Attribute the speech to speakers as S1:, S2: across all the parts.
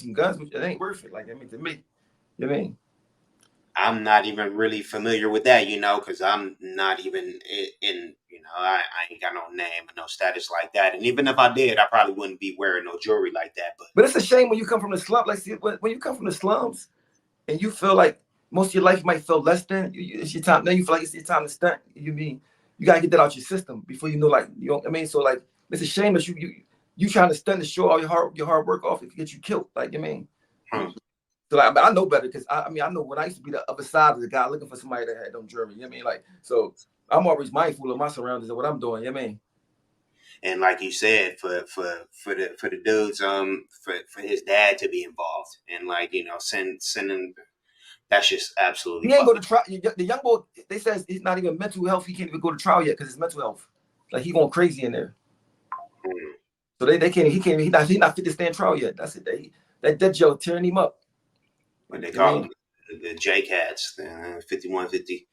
S1: some guns, but it ain't worth it. Like, I mean, to me, you know what I mean?
S2: I'm not even really familiar with that, because I'm not even I ain't got no name or no status like that. And even if I did, I probably wouldn't be wearing no jewelry like that.
S1: But it's a shame when you come from the slum. Like, see, when you come from the slums and you feel like most of your life you might feel less than, it's your time. Now you feel like it's your time to stunt. You mean you gotta get that out your system before you know, like, you know, I mean, so like it's a shame that you trying to stunt to show all your hard work off. It could get you killed. Like, I mean. So like, I know better because I mean I know when I used to be the other side of the guy looking for somebody that had no jewelry. You know what I mean? Like, so I'm always mindful of my surroundings and what I'm doing. You know what I mean?
S2: And like you said, for the dudes, for his dad to be involved and like sending, that's just absolutely.
S1: He ain't go to trial. The young boy, they says he's not even mental health. He can't even go to trial yet because it's mental health. Like he going crazy in there. So they can't. He not fit to stand trial yet. That's it. That Joe tearing him up.
S2: What they call them, the J Cats, 5150.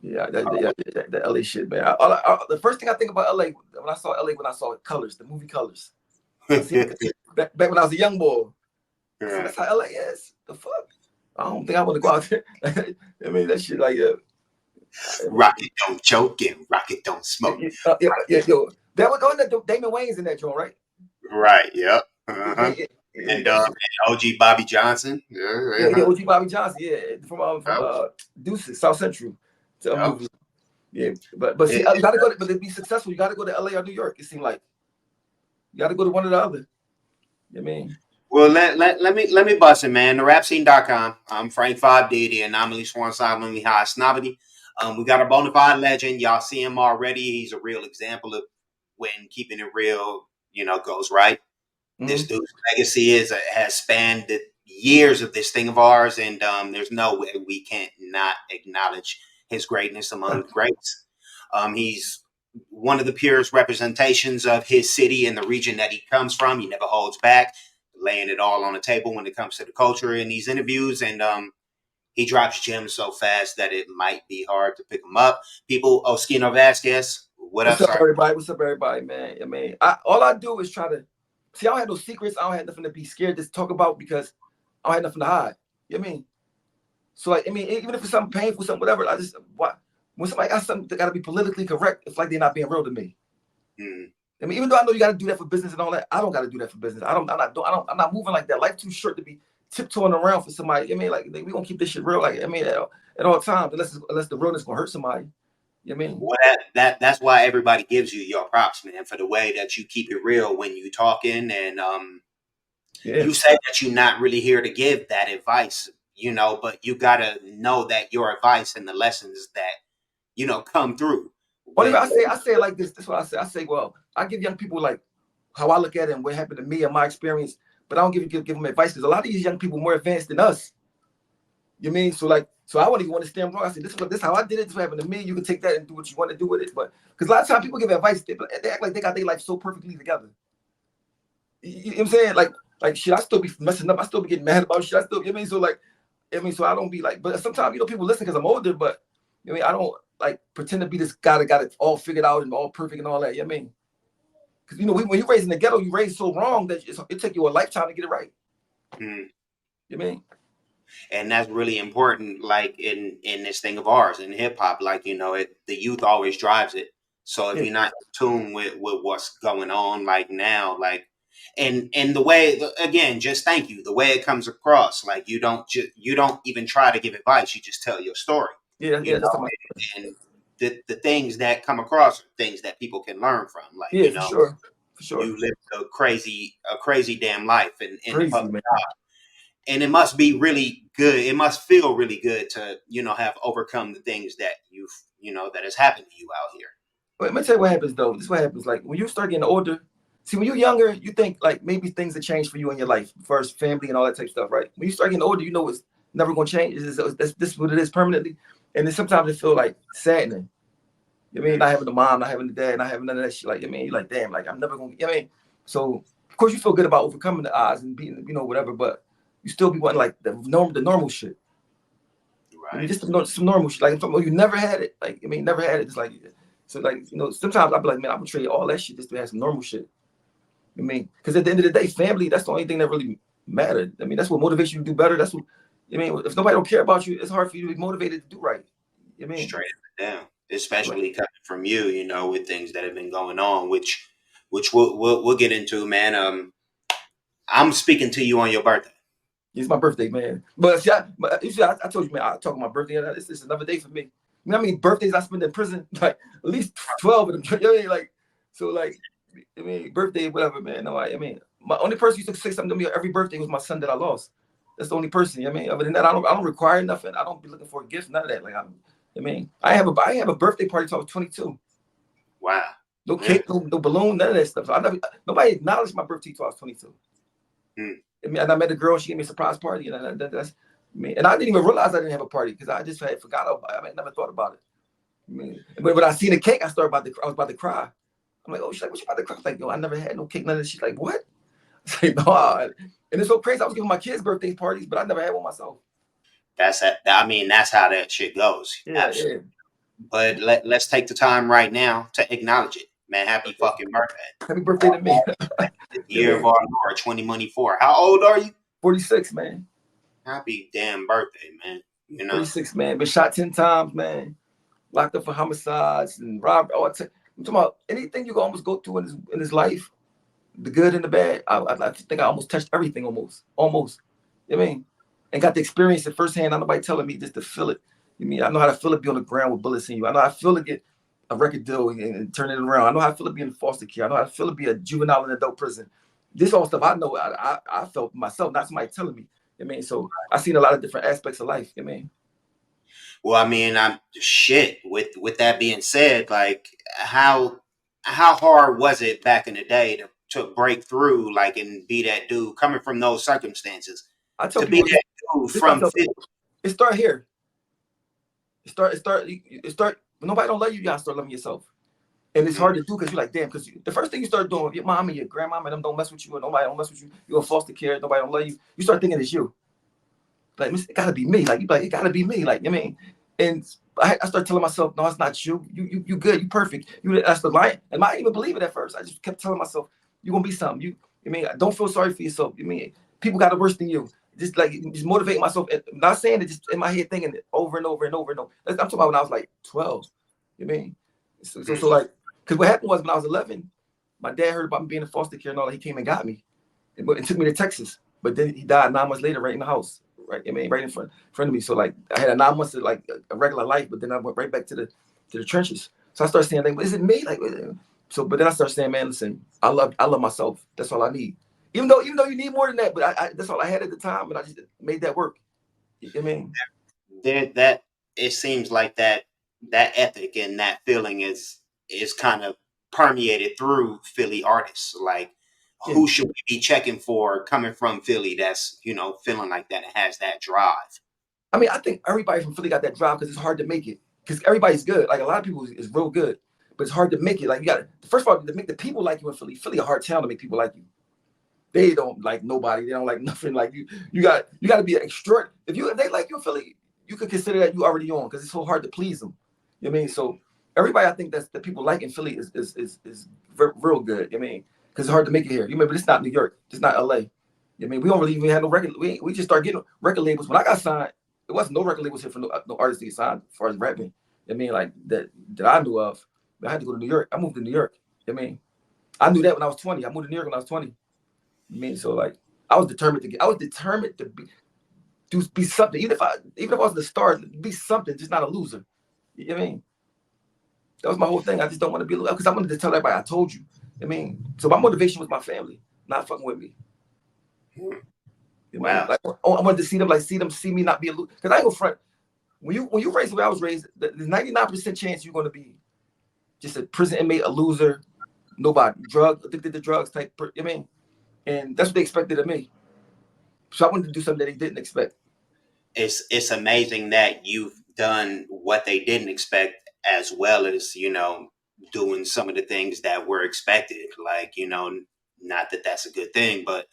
S1: Yeah, the LA shit, man. The first thing I think about LA when I saw Colors, the movie Colors. back when I was a young boy. So that's how LA is. The fuck? I don't think I want to go out there. I mean, that shit like
S2: Rocket don't choke and Rocket don't smoke.
S1: Yo, that was on that Damon Wayans in that joint, right?
S2: Right. Yep. And OG Bobby Johnson.
S1: Yeah, OG Bobby Johnson. Yeah, from Deuces, South Central. Movie. Yeah, but see, you gotta go. But to be successful, you gotta go to LA or New York. It seemed like you gotta go to one or the other. You know what I mean?
S2: Well, let me bust it, man. The rapscene.com. I'm Frank 5D, the anomaly sworn silently high snobbity. We got a bona fide legend. Y'all see him already. He's a real example of when keeping it real, goes right. Mm-hmm. This dude's legacy has spanned the years of this thing of ours, and there's no way we can't not acknowledge his greatness among the greats. He's one of the purest representations of his city and the region that he comes from. He never holds back, laying it all on the table when it comes to the culture in these interviews. And he drops gems so fast that it might be hard to pick him up. People, Oschino Vasquez,
S1: what's up, everybody? What's up, everybody, man? I mean, all I do is try to see. I don't have no secrets. I don't have nothing to be scared to talk about because I don't have nothing to hide. You know what I mean? So, like, I mean, even if it's something painful, something whatever, when somebody got something that got to be politically correct, it's like they're not being real to me. Mm. I mean, even though I know you got to do that for business and all that, I don't got to do that for business. I'm not moving like that. Life's too short to be tiptoeing around for somebody. I mean, like we gonna keep this shit real. Like, I mean, at all times, unless the realness gonna hurt somebody. You know what I mean?
S2: Well, that's why everybody gives you your props, man, for the way that you keep it real when you talking and you say that you're not really here to give that advice. But you gotta know that your advice and the lessons that come through.
S1: Well, I say it like this. That's what I say. I say, well, I give young people like how I look at it and what happened to me and my experience, but I don't give them advice because a lot of these young people are more advanced than us. You mean? So I wouldn't even want to stand wrong. I said, this how I did it. This what happened to me. You can take that and do what you want to do with it. But because a lot of times people give advice, they act like they got their life so perfectly together. You know what I'm saying? Like shit, I still be messing up. I still be getting mad about shit. You know what I mean? So I don't be like, but sometimes, people listen because I'm older, but I don't like pretend to be this guy that got it all figured out and all perfect and all that. You know what I mean? Because, when you're raised in the ghetto, you raised so wrong that it take you a lifetime to get it right. Mm. You know what I mean?
S2: And that's really important, like in this thing of ours, in hip hop, like, the youth always drives it. So if you're not in tune with what's going on, like now, like, and the way, again, just thank you, the way it comes across, like you don't even try to give advice, you just tell your story.
S1: Yeah.
S2: And the things that come across are things that people can learn from. Like,
S1: for sure.
S2: You live a crazy damn life in the public eye. And it must be really good. It must feel really good to, have overcome the things that that has happened to you out here.
S1: But let me tell you what happens though. This is what happens. Like when you start getting older, see, when you're younger, you think like maybe things have changed for you in your life, first family and all that type of stuff, right? When you start getting older, it's never going to change. This is what it is permanently. And then sometimes it feel like saddening. You know what I mean? Not having the mom, not having the dad, not having none of that shit. Like, I mean, you're like, damn, like I'm never going to, you know what I mean? So of course you feel good about overcoming the odds and beating, whatever, but you still be wanting like the normal shit. Right. I mean, just some normal shit. Like you never had it. Like, I mean, never had it. It's like, so like, sometimes I'll be like, man, I'm trade all that shit just to have some normal shit. I mean, because at the end of the day, family, that's the only thing that really matter. I mean, that's what motivates you to do better. That's what I mean. If nobody don't care about you, it's hard for you to be motivated to do right. I mean,
S2: Straight up and down,
S1: like,
S2: especially coming from you, with things that have been going on, which we'll get into, man. I'm speaking to you on your birthday.
S1: it's my birthday, man. But see, I told you, man, I talk about my birthday. It's another day for me. You know how many birthdays I spent in prison? Like at least 12 of them. You know what I mean? Like, so like, I mean, birthday, whatever, man. No, I mean, my only person who used to say something to me every birthday was my son that I lost. That's the only person. You know what I mean, other than that, I don't require nothing. I don't be looking for a gift, none of that. Like, I mean, I have a birthday party till I was 22.
S2: Wow.
S1: No
S2: Yeah.
S1: cake, no balloon, none of that stuff. So nobody acknowledged my birthday till I was 22.
S2: Hmm.
S1: I mean, and I met a girl. She gave me a surprise party, and that's me. And I didn't even realize I didn't have a party because I just had forgot about it. I never thought about it. I mean, but when I seen the cake, I was about to cry. I'm like, oh, she's like, what you about to cry? I was like, yo, I never had no cake, none of this. She's like, what? I like, no. And it's so crazy. I was giving my kids birthday parties, but I never had one myself.
S2: That's that. I mean, that's how that shit goes.
S1: Yeah,
S2: Absolutely.
S1: yeah.
S2: But let's take the time right now to acknowledge it, man. Happy fucking birthday!
S1: Happy birthday to me.
S2: The
S1: Yeah,
S2: year of
S1: man.
S2: our Lord 2024. How old are you?
S1: 46, man.
S2: Happy damn birthday, man.
S1: 46, man. Been shot 10 times, man. Locked up for homicides and robbery. I'm talking about anything you can almost go through in this life, the good and the bad. I think I almost touched everything almost. You know what I mean? And got to experience it firsthand. Not nobody telling me just to feel it. You mean I know how to feel it be on the ground with bullets in you. I know how to feel it get a record deal and turn it around. I know how to feel it be in foster care. I know how to feel it be a juvenile in adult prison. This all stuff I know. I felt myself, not somebody telling me. You know what I mean? So I seen a lot of different aspects of life. You know what I mean?
S2: Well, I mean, I'm shit. With that being said, like how hard was it back in the day to break through, like, and be that dude coming from those circumstances
S1: I tell
S2: to be
S1: people
S2: that dude
S1: this. I
S2: from
S1: tell
S2: 50?
S1: people it start here. It start. When nobody don't love you, you gotta start loving yourself. And it's hard to do because you're like, damn, because the first thing you start doing, if your mom and your grandma and them don't mess with you, and nobody don't mess with you, you're in foster care, nobody don't love you, you start thinking it's you. Like, it gotta be me. Like, you like, it gotta be me. Like, I mean, and I start telling myself, no, it's not you. You good, you perfect. That's the lie. And I didn't even believe it at first. I just kept telling myself, you're gonna be something. I mean, don't feel sorry for yourself. I mean, people got it worse than you. Just motivate myself. I'm not saying it, just in my head thinking it over and over and over and over. I'm talking about when I was like 12. You know what I mean? So like, because what happened was when I was 11, my dad heard about me being in foster care and all that. He came and got me and took me to Texas. But then he died 9 months later, right in the house, right? I mean, right in front of me. So like, I had a 9 months of like a regular life, but then I went right back to the trenches. So I started saying, like, is it me? Like, so, but then I started saying, man, listen, I love myself. That's all I need. Even though you need more than that, but I that's all I had at the time, and I just made that work. You know what I mean?
S2: That it seems like that ethic and that feeling is kind of permeated through Philly artists. Like,
S1: Yeah.
S2: who should we be checking for coming from Philly that's feeling like that and has that drive?
S1: I mean, I think everybody from Philly got that drive because it's hard to make it. Because everybody's good. Like a lot of people is real good, but it's hard to make it. Like you got first of all to make the people like you in Philly. Philly a hard town to make people like you. They don't like nobody. They don't like nothing. Like you. You got to be an extra. If they like you in Philly, you could consider that you already on because it's so hard to please them. You know what I mean? So everybody I think that people like in Philly is real good. You know what I mean? Because it's hard to make it here. You remember it's not New York. It's not LA. You know what I mean? We don't really even have no record. We just start getting record labels. When I got signed, it wasn't no record labels here for no artists to get signed as far as rapping. You know what I mean? Like that I knew of. But I had to go to New York. I moved to New York. You know what I mean? I knew that when I was 20. I moved to New York when I was 20. I mean, so like I was determined to be something. Even if I wasn't a star, be something, just not a loser. You know what I mean? That was my whole thing. I just don't want to be a loser because I wanted to tell everybody I told you. I mean, so my motivation was my family, not fucking with me. You know,
S2: Wow.
S1: like I wanted to see me not be a loser. Because I ain't gonna front. When you raised the way I was raised, there's 99% chance you're gonna be just a prison inmate, a loser, nobody, addicted to drugs type. You know what I mean? And that's what they expected of me. So I wanted to do something that they didn't expect.
S2: It's amazing that you've done what they didn't expect, as well as doing some of the things that were expected. Like, not that that's a good thing, but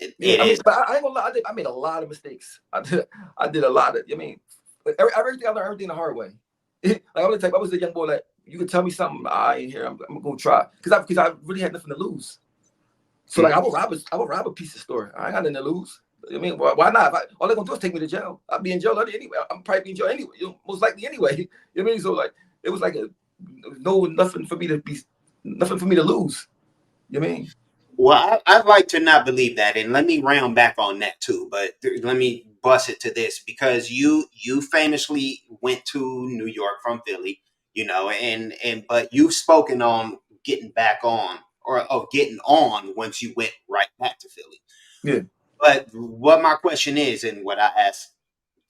S1: Yeah,
S2: it
S1: I mean,
S2: is.
S1: but I ain't gonna lie. I made a lot of mistakes. I did a lot of. I mean, everything I learned everything the hard way. Like I was a young boy. Like you could tell me something, I ain't here. I'm gonna try because I really had nothing to lose. So like I would rob a pizza store. I ain't got nothing to lose. I mean, why not? All they're gonna do is take me to jail. I'll be in jail anyway. I'm probably be in jail anyway, most likely anyway. You know what I mean? So like it was like nothing for me to lose. You know what I mean?
S2: Well, I'd like to not believe that, and let me round back on that too. But let me bust it to this, because you famously went to New York from Philly, and but you've spoken on getting back on, or of getting on once you went right back to Philly.
S1: Yeah.
S2: But what my question is, and what I ask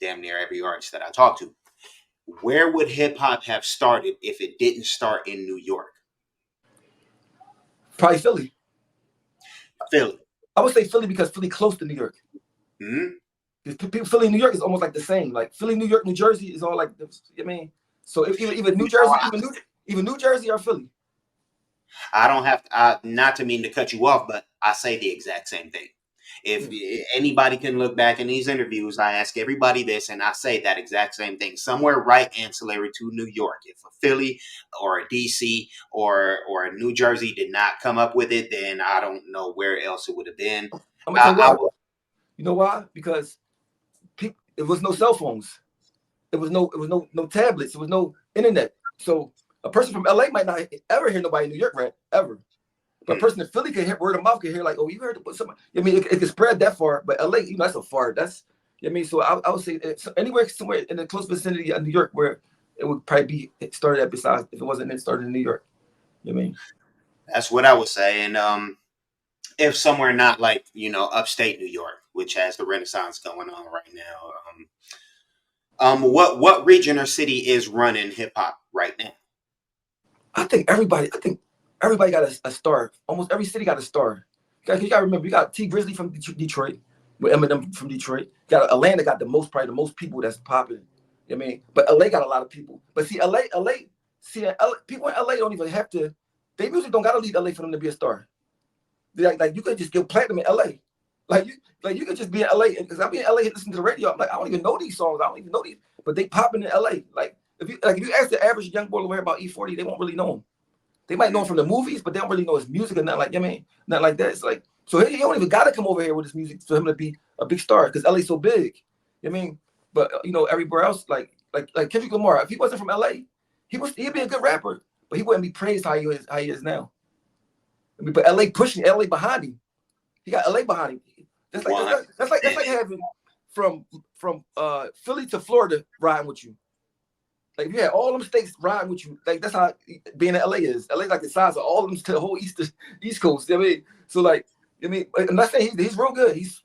S2: damn near every artist that I talk to, where would hip hop have started if it didn't start in New York?
S1: Probably Philly.
S2: Philly.
S1: I would say Philly because Philly close to New York.
S2: Mm-hmm.
S1: Philly, New York is almost like the same. Like Philly, New York, New Jersey is all like this. You know what I mean? So if even New Jersey, even New Jersey or Philly.
S2: I don't have to, not to mean to cut you off, but I say the exact same thing. If anybody can look back in these interviews, I ask everybody this, and I say that exact same thing. Somewhere right ancillary to New York. If a Philly or a DC or a New Jersey did not come up with it, then I don't know where else it would have been.
S1: I'm gonna tell you why. You know why? Because it was no cell phones. It was no tablets. It was no internet. So a person from LA might not ever hear nobody in New York rap ever. But a person in Philly could hear word of mouth, could hear like, oh, you heard about somebody. I mean, it could spread that far. But LA, that's a far. That's I mean. So I would say anywhere somewhere in the close vicinity of New York where it would probably be started at. Besides, if it wasn't, it started in New York. You know what I mean?
S2: That's what I would say. And if somewhere not like upstate New York, which has the Renaissance going on right now. What region or city is running hip hop right now?
S1: I think everybody got a star. Almost every city got a star. You got to remember, you got T Grizzly from Detroit, with Eminem from Detroit. You got Atlanta got probably the most people that's popular. You know what I mean? But LA got a lot of people. But see, LA, people in LA don't even have to. They music don't got to leave LA for them to be a star. Like you could just get platinum in LA. Like you could just be in LA, because I be in LA listening to the radio. I'm like, I don't even know these songs. I don't even know these, but they popping in LA. Like if you ask the average young boy about E40, they won't really know him. They might know him from the movies, but they don't really know his music or nothing like. I mean, not like that. It's like so he don't even got to come over here with his music for him to be a big star, because LA's so big. You know what I mean? But everywhere else, like Kendrick Lamar, if he wasn't from LA, he'd be a good rapper, but he wouldn't be praised how he is now. I mean, but LA pushing, LA behind him. He got LA behind him. That's like having from Philly to Florida riding with you. Like if you had all them states riding with you, like that's how being in LA is. LA like the size of all of them to the whole East Coast. You know what I mean? So like, I'm not saying he's real good. He's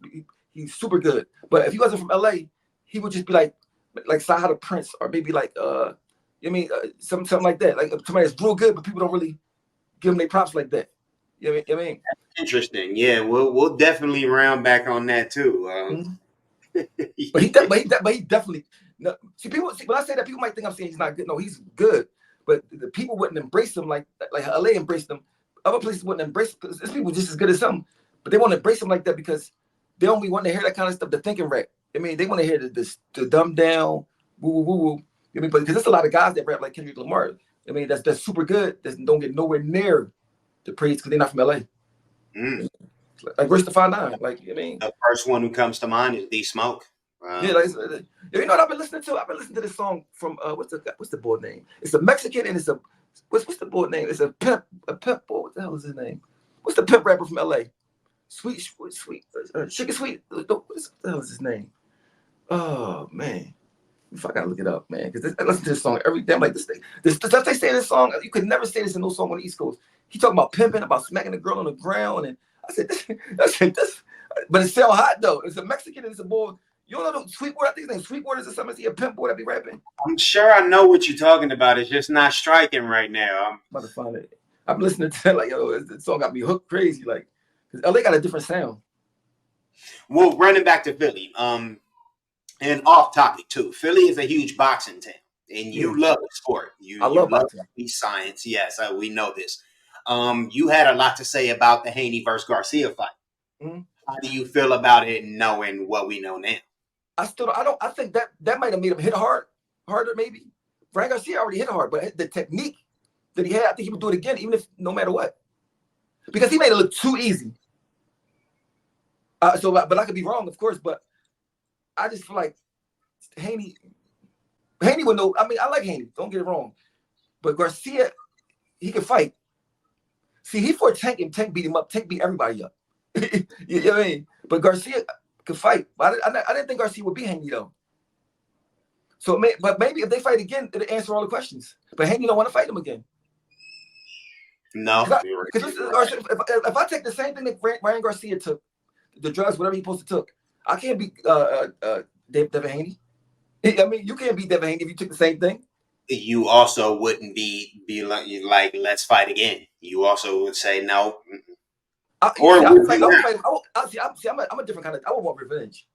S1: super good. But if he wasn't from LA, he would just be like Sahara Prince, or maybe like something like that. Like somebody that's real good, but people don't really give him their props like that. You know what I mean?
S2: Interesting. Yeah, we'll definitely round back on that too.
S1: But he definitely. No, when I say that, people might think I'm saying he's not good. No, he's good, but the people wouldn't embrace him like LA embraced him. Other places wouldn't embrace him, because there's people just as good as him, but they won't embrace him like that because they only want to hear that kind of stuff. The thinking rap. I mean, they want to hear the dumbed down woo woo woo woo. I mean, but because there's a lot of guys that rap like Kendrick Lamar. I mean, that's super good. That don't get nowhere near the praise because they're not from LA. Like Royce the 5'9", like I mean,
S2: the first one who comes to mind is D Smoke.
S1: Yeah, like you know what I've been listening to? I've been listening to this song from what's the boy name? It's a Mexican, and it's a what's the boy name? It's a pimp boy. What the hell is his name? What's the pimp rapper from LA? Sweet, Sugar Sweet. What the hell is his name? Oh man, if I gotta look it up, man, because I listen to this song every day. I'm like this thing. The stuff they say in this song, you could never say this in no song on the East Coast. He talking about pimping, about smacking the girl on the ground, and I said this, but it's still hot though. It's a Mexican, and it's a boy. You don't know Sweetwater? I think his name Sweetwater or something. Is he a pimp boy that be rapping?
S2: I'm sure I know what you're talking about. It's just not striking right now.
S1: I'm about to find it. I'm listening to it like, yo, the song got me hooked crazy. Like, because LA got a different sound.
S2: Well, running back to Philly, and off topic too. Philly is a huge boxing town, and you love the sport.
S1: I love boxing.
S2: Science, yes, we know this. You had a lot to say about the Haney versus Garcia fight. Mm-hmm. How do you feel about it, knowing what we know now?
S1: I think that might have made him hit harder maybe. Frank Garcia already hit hard, but the technique that he had, I think he would do it again, even if no matter what. Because he made it look too easy. But I could be wrong, of course. But I just feel like Haney would know. I mean, I like Haney. Don't get it wrong. But Garcia, he can fight. See, he fought Tank and Tank beat him up. Tank beat everybody up. You know what I mean? But Garcia could fight. But I didn't think Garcia would beat Haney though. So, but maybe if they fight again, it'll answer all the questions. But Haney don't want to fight him again.
S2: No,
S1: Because if I take the same thing that Ryan Garcia took, the drugs, whatever he supposed to took, I can't beat Devin Haney. I mean, you can't beat Devin Haney if you took the same thing.
S2: You also wouldn't be like let's fight again. You also would say no.
S1: I'm a different kind of. I would want revenge.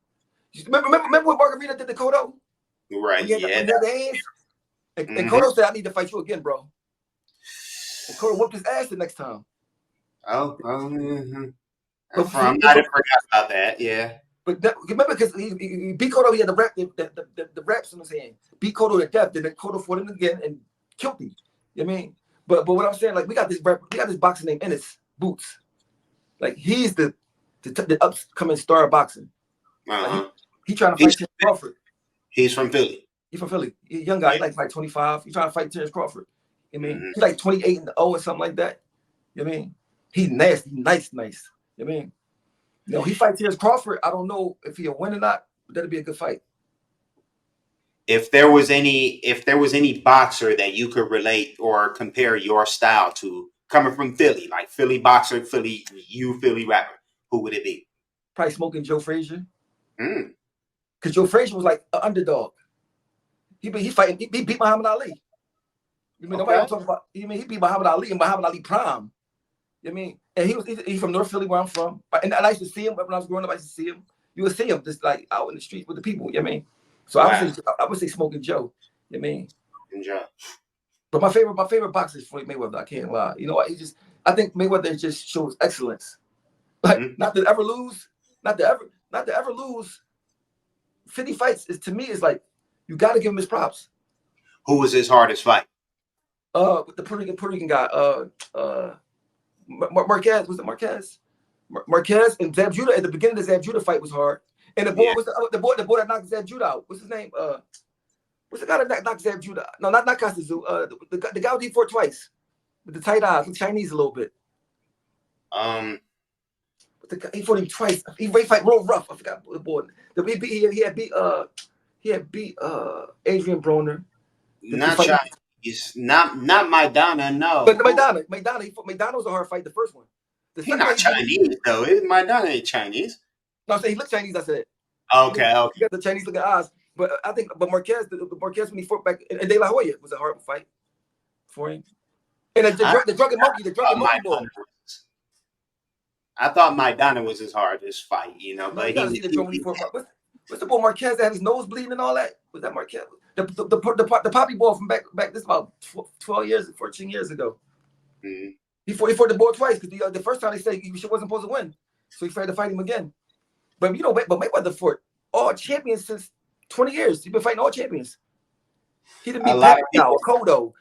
S1: Remember when Margarita did the Cotto?
S2: Right.
S1: Yeah. The hands? And Cotto said, "I need to fight you again, bro." And Cotto whooped his ass the next time.
S2: I forgot about that. Yeah.
S1: But remember, because he beat Cotto, he had the wraps in his hand. Beat Cotto to death. Then Cotto fought him again and killed him. You know what I mean? But what I'm saying, like we got this boxer named Ennis Boots. Like he's the upcoming star of boxing. Like, he trying to fight Terence Crawford.
S2: He's from Philly.
S1: He's from Philly. He's a young guy. He like 25. He's trying to fight Terence Crawford. You know what I mean? He's like 28-0 or something like that. You know what I mean? He's nasty, nice. You know what I mean? You know, he fights Terence Crawford. I don't know if he'll win or not, but that'll be a good fight.
S2: If there was any boxer that you could relate or compare your style to, coming from Philly, like Philly boxer, Philly rapper, who would it be?
S1: Probably Smoking Joe Frazier. Because Joe Frazier was like an underdog. He beat Muhammad Ali. You mean nobody talking about? You mean he beat Muhammad Ali and Muhammad Ali prime? You mean, and he's from North Philly, where I'm from. And I used to see him when I was growing up. I used to see him. You would see him just like out in the streets with the people. You know what I mean? So I would say Smoking Joe. You know what I mean? Joe. But my favorite boxer is Floyd Mayweather. I can't lie. You know what? I think Mayweather just shows excellence. Like not to ever lose. 50 fights to me is like you got to give him his props.
S2: Who was his hardest fight?
S1: The Puerto Rican guy. Marquez. Was it Marquez? Marquez and Zab Judah. At the beginning of the Zab Judah fight was hard. And the boy was the boy that knocked Zab Judah out. What's his name? What's the guy that knocked Zab Judah? No, not Costazu. The guy who he fought twice with the tight eyes, Chinese a little bit. He fought him twice. He fight real rough. I forgot the boy. He had beat Adrian Broner.
S2: Not Chinese. Not Maidana. No.
S1: But Maidana was a hard fight. The first one.
S2: He's not Chinese though. Maidana ain't Chinese.
S1: No, I said he looked Chinese. I said.
S2: Okay.
S1: He got the Chinese looking eyes. But I think, Marquez when he fought back in De La Hoya was a hard fight for him. And the drunken monkey boy.
S2: I thought Maidana was his hardest fight, you know. But
S1: what's the boy Marquez that had his nose bleeding and all that? Was that Marquez? The poppy ball from back this about 14 years ago. Mm-hmm. He fought the boy twice because the first time they said he wasn't supposed to win, so he tried to fight him again. But Mayweather fought all champions since 20 years. He's been fighting all champions. He didn't beat Pacquiao, Cotto,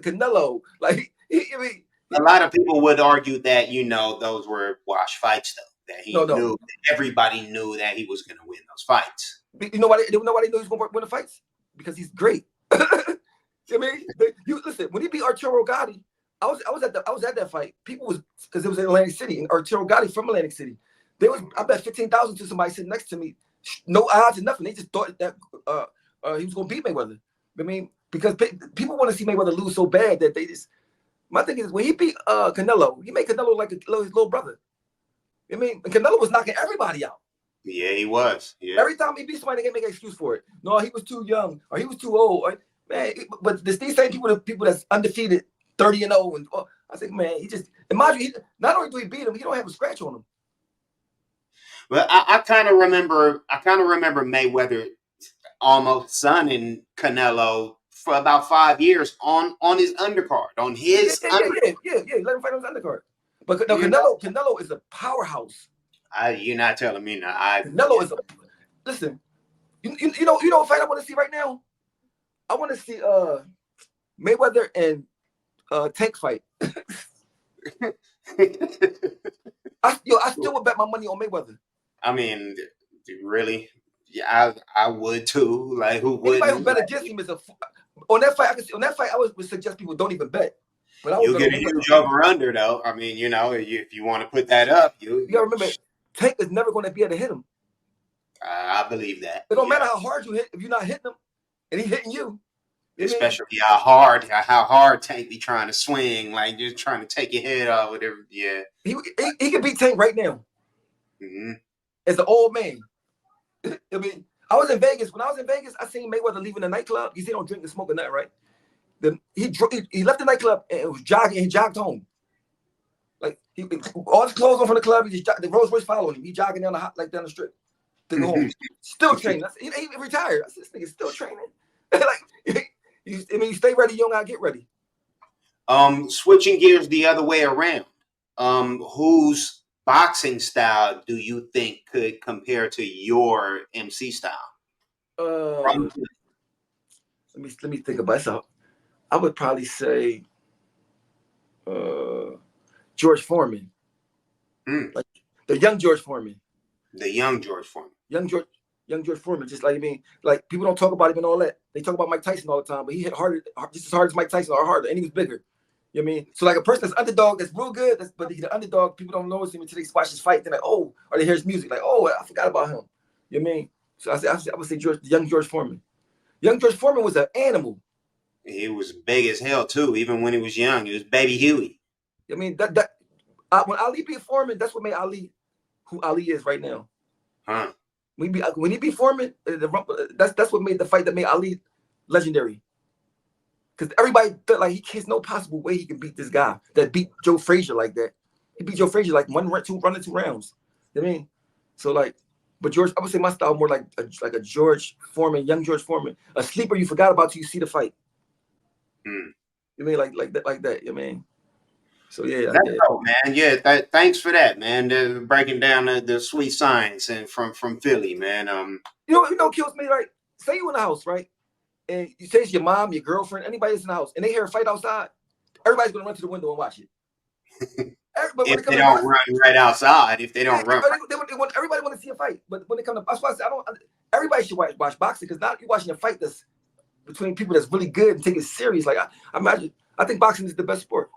S1: Canelo. Like
S2: a lot of people would argue that those were wash fights though. That he knew that everybody knew that he was going to win those fights.
S1: You know why they knew he was going to win the fights? Because he's great. Listen, when he beat Arturo Gatti, I was at that fight. People was because it was in Atlantic City and Arturo Gatti from Atlantic City. I bet 15,000 to somebody sitting next to me. No odds and nothing. They just thought that he was going to beat Mayweather. I mean, because people want to see Mayweather lose so bad that they just. My thing is when he beat Canelo, he made Canelo like his little brother. I mean, Canelo was knocking everybody out.
S2: Yeah, he was. Yeah.
S1: Every time he beat somebody, they make an excuse for it. No, he was too young, or he was too old. Man, but these same people that's undefeated, 30-0, and I think, man, he just. And mind you, not only do he beat him, he don't have a scratch on him.
S2: Well, I kind of remember Mayweather almost sunning Canelo for about 5 years on his undercard, on his undercard.
S1: Yeah. Let him fight on his undercard. But no, Canelo is a powerhouse.
S2: You're not telling me now.
S1: Canelo is a. Listen, you know what fight I want to see right now? I want to see Mayweather and Tank fight. I still would bet my money on Mayweather.
S2: I mean, really? Yeah, I would too. Like, who
S1: Anybody who
S2: wouldn't?
S1: bet
S2: Like,
S1: against him is a on that fight. On that fight, I would suggest people don't even bet. But I would
S2: you'll
S1: bet
S2: get
S1: on
S2: a
S1: Mayweather.
S2: huge over under though. I mean, if you want to put that up,
S1: You gotta remember, Tank is never going to be able to hit him.
S2: I believe that.
S1: It don't matter
S2: Yeah.
S1: how hard you hit if you're not hitting him, and he's hitting you. I mean,
S2: Especially how hard Tank be trying to swing, like just trying to take your head off, whatever. Yeah.
S1: he can beat Tank right now
S2: Mm-hmm.
S1: as an old man. I mean, I was in Vegas. When I was in Vegas, I seen Mayweather leaving the nightclub. He said, "Don't drink and smoke or nothing," right? Then he left the nightclub and was jogging. He jogged home. Like all his clothes on from the club. He just the Rolls Royce following him. He jogging down down the strip to go home. Still training. He retired. I said, "This nigga still training." Like, you stay ready. You don't gotta get ready.
S2: Switching gears the other way around. Whose boxing style do you think could compare to your MC style?
S1: Let me think about it. I would probably say George Foreman, like the young George Foreman.
S2: The young George Foreman.
S1: Young George Foreman. Just like like people don't talk about him and all that. They talk about Mike Tyson all the time, but he hit harder, just as hard as Mike Tyson or harder, and he was bigger. You know what I mean? So like a person that's underdog, that's real good, but he's the underdog. People don't notice him until they watch his fight. They're like, oh, or they hear his music, like, oh, I forgot about him. You know what I mean? So I would say young George Foreman. Young George Foreman was an animal.
S2: He was big as hell too, even when he was young. He was Baby Huey.
S1: I mean when Ali beat Foreman, that's what made Ali who Ali is right now.
S2: Huh?
S1: When he beat Foreman, that's what made the fight that made Ali legendary. Because everybody felt like he has no possible way he can beat this guy that beat Joe Frazier like that. He beat Joe Frazier like running 2 rounds. You know what I mean? So like, but George, I would say my style more like a George Foreman, young George Foreman, a sleeper you forgot about till you see the fight. You mean like that? You know what I mean? So yeah,
S2: That's dope, man. Yeah, thanks for that, man. Breaking down the sweet science and from Philly, man.
S1: you know what kills me, right? Say you in the house, right? And you say it's your mom, your girlfriend, anybody that's in the house, and they hear a fight outside, everybody's gonna run to the window and watch it. But
S2: if they don't run right outside, if they don't run,
S1: everybody want to see a fight. But when it comes to, that's why I say everybody should watch boxing, because now you're watching a fight that's between people that's really good and take it serious. Like I think boxing is the best sport.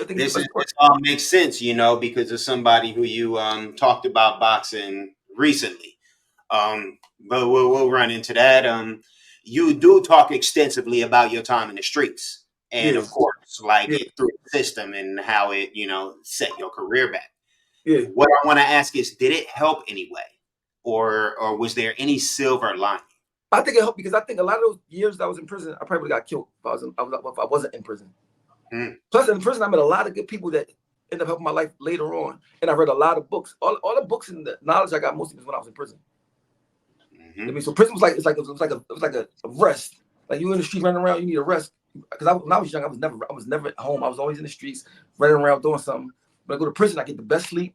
S2: This all makes sense, because of somebody who you talked about boxing recently. But we'll run into that. You do talk extensively about your time in the streets, and of course, through the system and how it, set your career back.
S1: Yeah.
S2: What I want to ask is, did it help anyway, or was there any silver lining?
S1: I think it helped because I think a lot of those years that I was in prison, I probably got killed if I wasn't in prison. Plus, in prison, I met a lot of good people that ended up helping my life later on, and I read a lot of books. All the books and the knowledge I got mostly was when I was in prison. I mean, so prison was like a rest. Like you in the street running around, you need a rest. Because when I was young, I was never at home. I was always in the streets running around doing something. When I go to prison, I get the best sleep.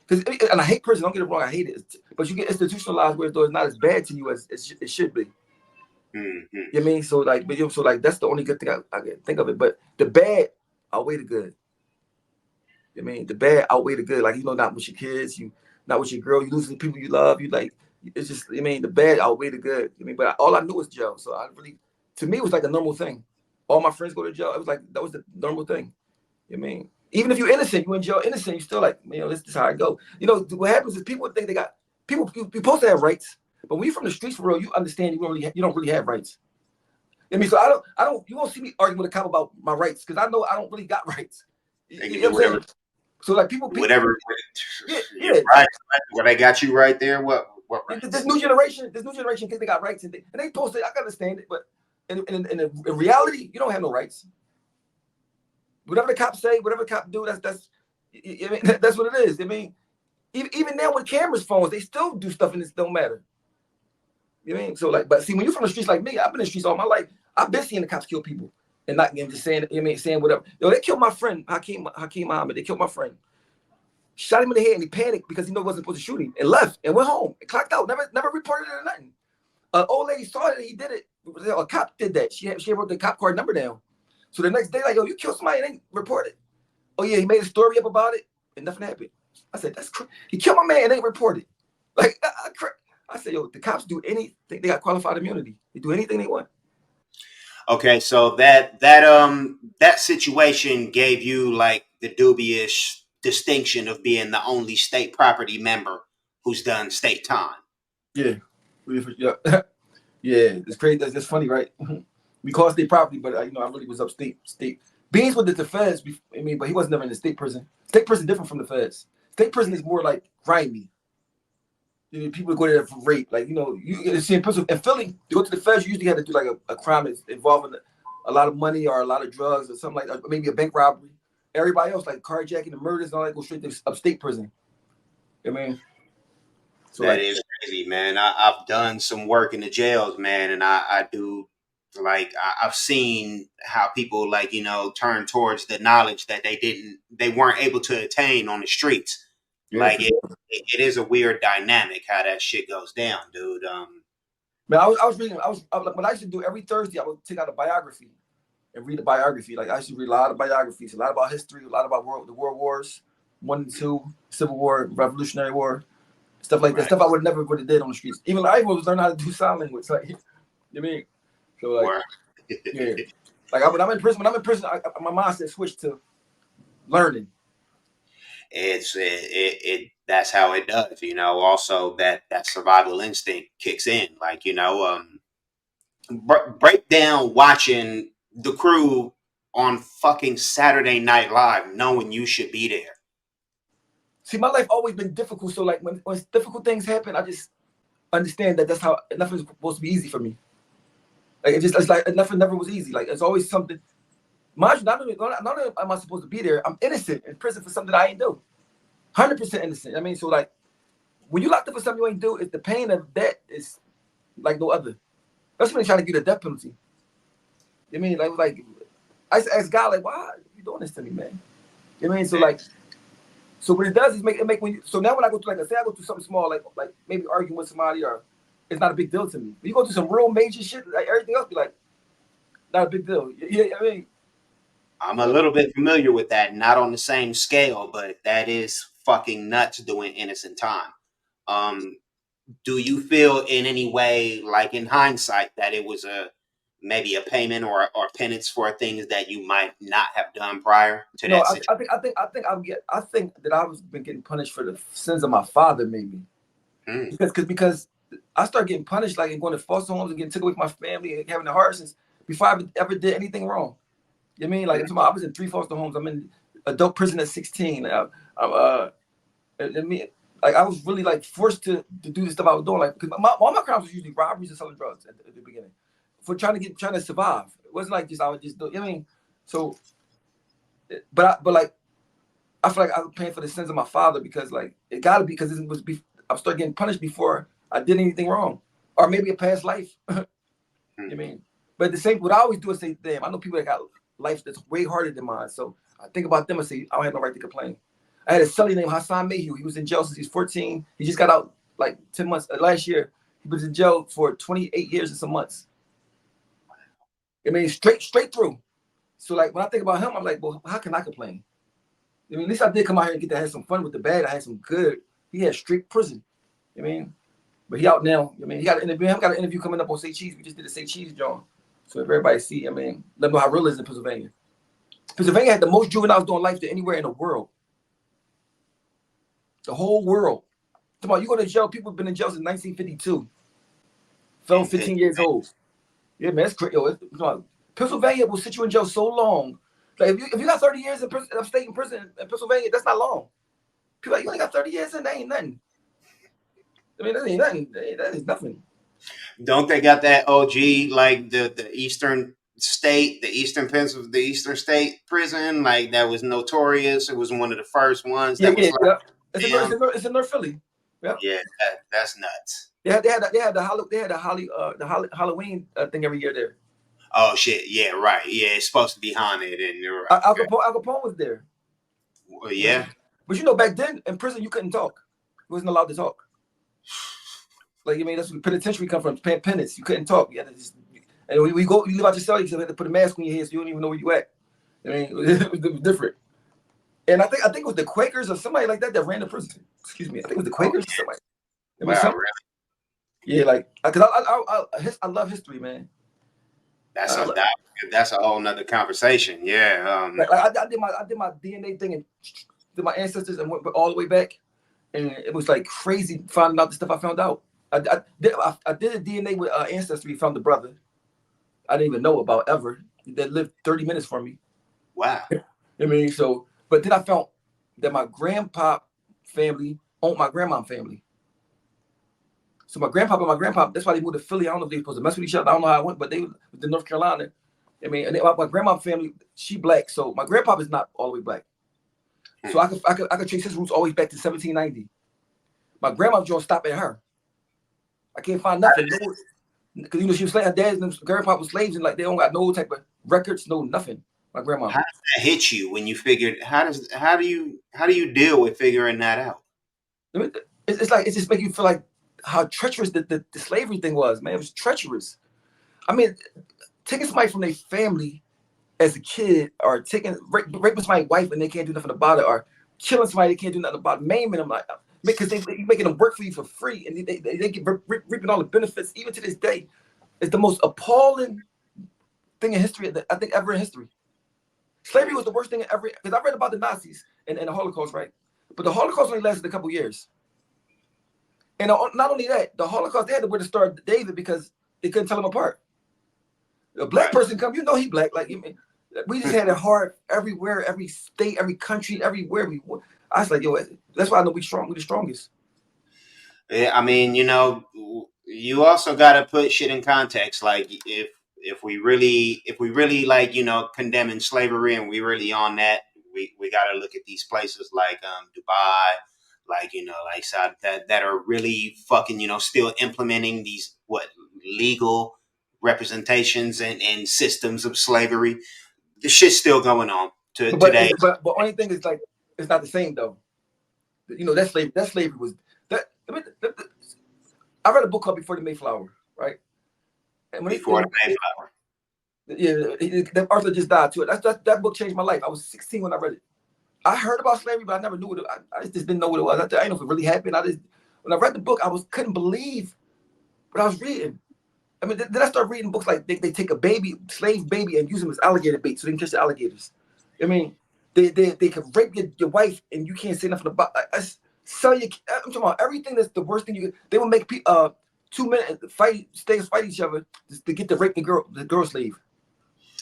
S1: And I hate prison. Don't get it wrong, I hate it. But you get institutionalized where it's not as bad to you as it should be. You know what I mean? So that's the only good thing I can think of it. But the bad outweigh the good. You know what I mean? The bad outweigh the good. Like, not with your kids, not with your girl, you losing the people you love, it's just, I mean, the bad outweigh the good. I mean, but all I knew was jail. So to me, it was like a normal thing. All my friends go to jail. It was like, that was the normal thing. You know what I mean? Even if you're innocent, you in jail innocent, you still like, this is how I go. What happens is people think you're supposed to have rights. But when you're from the streets for real, you understand you don't really have rights. I mean, so you won't see me arguing with a cop about my rights because I know I don't really got rights. You know what I'm saying? So like people
S2: whatever.
S1: Yeah.
S2: Right. What I got you right there. What rights?
S1: This new generation thinks they got rights and they post it. I can understand it, but in reality, you don't have no rights. Whatever the cops say, whatever the cop do, that's what it is. I mean, even now with cameras, phones, they still do stuff and it don't matter. You know what I mean? So but see, when you're from the streets like me, I've been in the streets all my life. I've been seeing the cops kill people and not just saying, saying whatever. They killed my friend Hakeem Muhammad. They killed my friend. Shot him in the head and he panicked because he wasn't supposed to shoot him and left and went home and clocked out. Never reported it or nothing. An old lady saw it and he did it. A cop did that. She wrote the cop card number down. So the next day, like, yo, you killed somebody and they reported. Oh yeah, he made a story up about it and nothing happened. I said, that's crazy. He killed my man and ain't reported. Like, I said, yo, the cops do anything. They got qualified immunity. They do anything they want.
S2: Okay, so that situation gave you like the dubious distinction of being the only state property member who's done state time.
S1: Yeah. Yeah. Yeah, it's crazy. That's funny, right? We call it state property, but I really was upstate. State Beans with the feds. I mean, but he was never in the state prison. State prison different from the feds. State prison is more like grimy. People go there for rape. Like, you see in prison in Philly, to go to the feds, you usually have to do like a crime that's involving a lot of money or a lot of drugs or something like that, or maybe a bank robbery. Everybody else, like carjacking and murders and all that, go straight to upstate prison. I mean,
S2: so that is crazy, man. I've done some work in the jails, man, and I do like I've seen how people like turn towards the knowledge that they weren't able to attain on the streets. Yeah, like it is a weird dynamic how that shit goes down, dude.
S1: Man, I was reading. What I used to do every Thursday, I would take out a biography and read a biography. Like I used to read a lot of biographies, a lot about history, a lot about the world wars, 1 and 2, Civil War, Revolutionary War. Stuff like that, stuff I would have did on the streets. Even I was learning how to do sign language. Like, you know what I mean? So like, yeah. Like when I'm in prison, my mindset switched to learning.
S2: That's how it does. Also that survival instinct kicks in. Like break down watching the Crew on fucking Saturday Night Live, knowing you should be there.
S1: See, my life always been difficult. So like when difficult things happen, I just understand that that's how nothing's supposed to be easy for me. Like it's like nothing never was easy. Like it's always something. Mind you, not only am I supposed to be there, I'm innocent in prison for something I ain't do. 100% innocent. I mean, so like when you locked up for something you ain't do, the pain of that is like no other. That's when they trying to get a death penalty. I mean, like I used to ask God, like, why are you doing this to me, man? You know what I mean? So like. So what it does is make when so now when I go to say I go through something small like maybe arguing with somebody or it's not a big deal to me. But you go through some real major shit, like everything else be like not a big deal. Yeah, I mean,
S2: I'm a little bit familiar with that, not on the same scale, but that is fucking nuts doing innocent time. Do you feel in any way, like in hindsight, that it was maybe a payment or penance for things that you might not have done prior to that situation?
S1: I think that I was been getting punished for the sins of my father, maybe. Because I started getting punished like and going to foster homes and getting took away from my family and having the heart since before I ever did anything wrong. You know what I mean? Like I was in 3 foster homes. I'm in adult prison at 16. I was really like forced to do the stuff I was doing. Like because all my crimes was usually robberies and selling drugs at the beginning. For trying to survive. It wasn't like I would just do. You know what I mean? So, but I feel like I was paying for the sins of my father because like it got to be because I started getting punished before I did anything wrong, or maybe a past life. You know what I mean? But the same, what I always do is say, damn, I know people that got life that's way harder than mine. So I think about them and say, I don't have no right to complain. I had a cellie named Hassan Mayhew. He was in jail since he was 14. He just got out like 10 months last year. He was in jail for 28 years and some months. I mean, straight through. So like when I think about him, I'm like, well, how can I complain? I mean, at least I did come out here and get to have some fun with the bad. I had some good. He had strict prison. I mean, but he out now. I mean, he got an interview. Him got an interview coming up on Say Cheese. We just did a Say Cheese, John. So if everybody see, I mean, let them know how real it is in Pennsylvania. Pennsylvania had the most juveniles doing life than anywhere in the world. The whole world. Come on, you go to jail. People have been in jail since 1952. Fell 15 years old. Yeah, man, that's crazy. Pennsylvania will sit you in jail so long. Like if you got 30 years in prison, upstate in prison in Pennsylvania, that's not long. People like, you only got 30 years in, that ain't nothing. I mean, that ain't nothing. That is nothing.
S2: Don't they got that OG like the Eastern State, the Eastern State prison? Like that was notorious. It was one of the first ones.
S1: It's in North Philly. Yeah.
S2: Yeah, that's nuts.
S1: They had the Halloween thing every year there.
S2: Oh shit! Yeah, right. Yeah, it's supposed to be haunted, and
S1: Al Capone was there.
S2: Well, yeah,
S1: but back then in prison you couldn't talk. You wasn't allowed to talk. Like I mean, that's where penitentiary come from. Penance. You couldn't talk. You had to just, and you leave out your cell. You have to put a mask on your head so you don't even know where you at. I mean, it was different. And I think it was the Quakers or somebody like that ran the prison. Excuse me. I think it was the
S2: Oh,
S1: Quakers or somebody. It was
S2: wow,
S1: some.
S2: really?
S1: Yeah, like because I love history, man.
S2: That's
S1: I
S2: a
S1: love,
S2: that's a whole nother conversation. Yeah.
S1: I did my DNA thing and did my ancestors and went all the way back, and it was like crazy finding out the stuff I found out. I did a DNA with ancestry. Found the brother I didn't even know about ever that lived 30 minutes from me.
S2: Wow.
S1: I mean, so but then I found that my grandpa family owned my grandma family. So my grandpa and my grandpa, that's why they moved to Philly. I don't know if they were supposed to mess with each other. I don't know how it went, but they was in North Carolina. I mean, and my grandma family, she black. So my grandpa is not all the way black. So
S2: Hmm.
S1: I could trace his roots all the way back to 1790. My grandma's going to stop at her. I can't find nothing. No, because she was slave. Her dad and grandpa was slaves, and like they don't got no type of records, no nothing. My grandma.
S2: How does that hit you when you figured? How do you deal with figuring that out?
S1: I mean, it's like it's just making you feel like how treacherous the slavery thing was, man. It was treacherous. I mean, taking somebody from their family as a kid, or raping somebody's wife and they can't do nothing about it, or killing somebody they can't do nothing about it, maiming them like because they making them work for you for free, and they get reaping all the benefits even to this day. It's the most appalling thing in history that I think ever in history. Slavery was the worst thing ever because I read about the Nazis and the Holocaust, right? But the Holocaust only lasted a couple years. And not only that, the Holocaust, they had to wear the Star of David because they couldn't tell them apart. A black
S2: Right.
S1: person come, he black. Like, we just had it hard everywhere, every state, every country, everywhere. I was like, yo, that's why I know we strong. We the strongest.
S2: Yeah, I mean, you also got to put shit in context. Like if we really like condemning slavery and we really on that, we got to look at these places like Dubai, like like Saudi that are really fucking still implementing these what legal representations and systems of slavery. The shit's still going on to
S1: But
S2: today.
S1: only thing is like it's not the same though. That slavery was that. I read a book called Before the Mayflower, right? And when
S2: Before the Mayflower.
S1: that Arthur just died too. That book changed my life. I was 16 when I read it. I heard about slavery, but I never knew what I just didn't know what it was. I didn't know if it really happened. When I read the book, couldn't believe what I was reading. I mean, then I started reading books like they take a slave baby, and use them as alligator bait so they can catch the alligators. I mean, they can rape your wife and you can't say nothing about. Sell your. I'm talking about everything that's the worst thing you could. They will make 2 minutes fight each other just to get to rape the girl slave.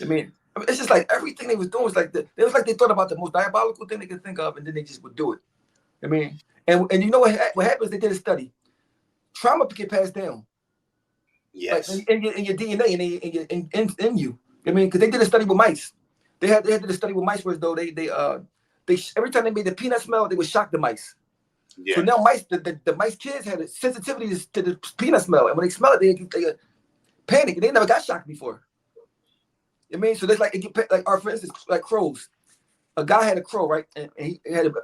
S1: I mean, it's just like everything they was doing was like it was like they thought about the most diabolical thing they could think of, and then they just would do it. I mean, and you know what happens? They did a study. Trauma can get passed down, like
S2: Yes.
S1: in your DNA and in you. I mean, because they did a study with mice. They had did a study with mice where though they every time they made the peanut smell, they would shock the mice. So
S2: Yeah.
S1: now mice the mice kids had a sensitivity to the peanut smell, and when they smell it, they panic, and they never got shocked before. I mean, so there's like for instance, like crows. A guy had a crow, right? And he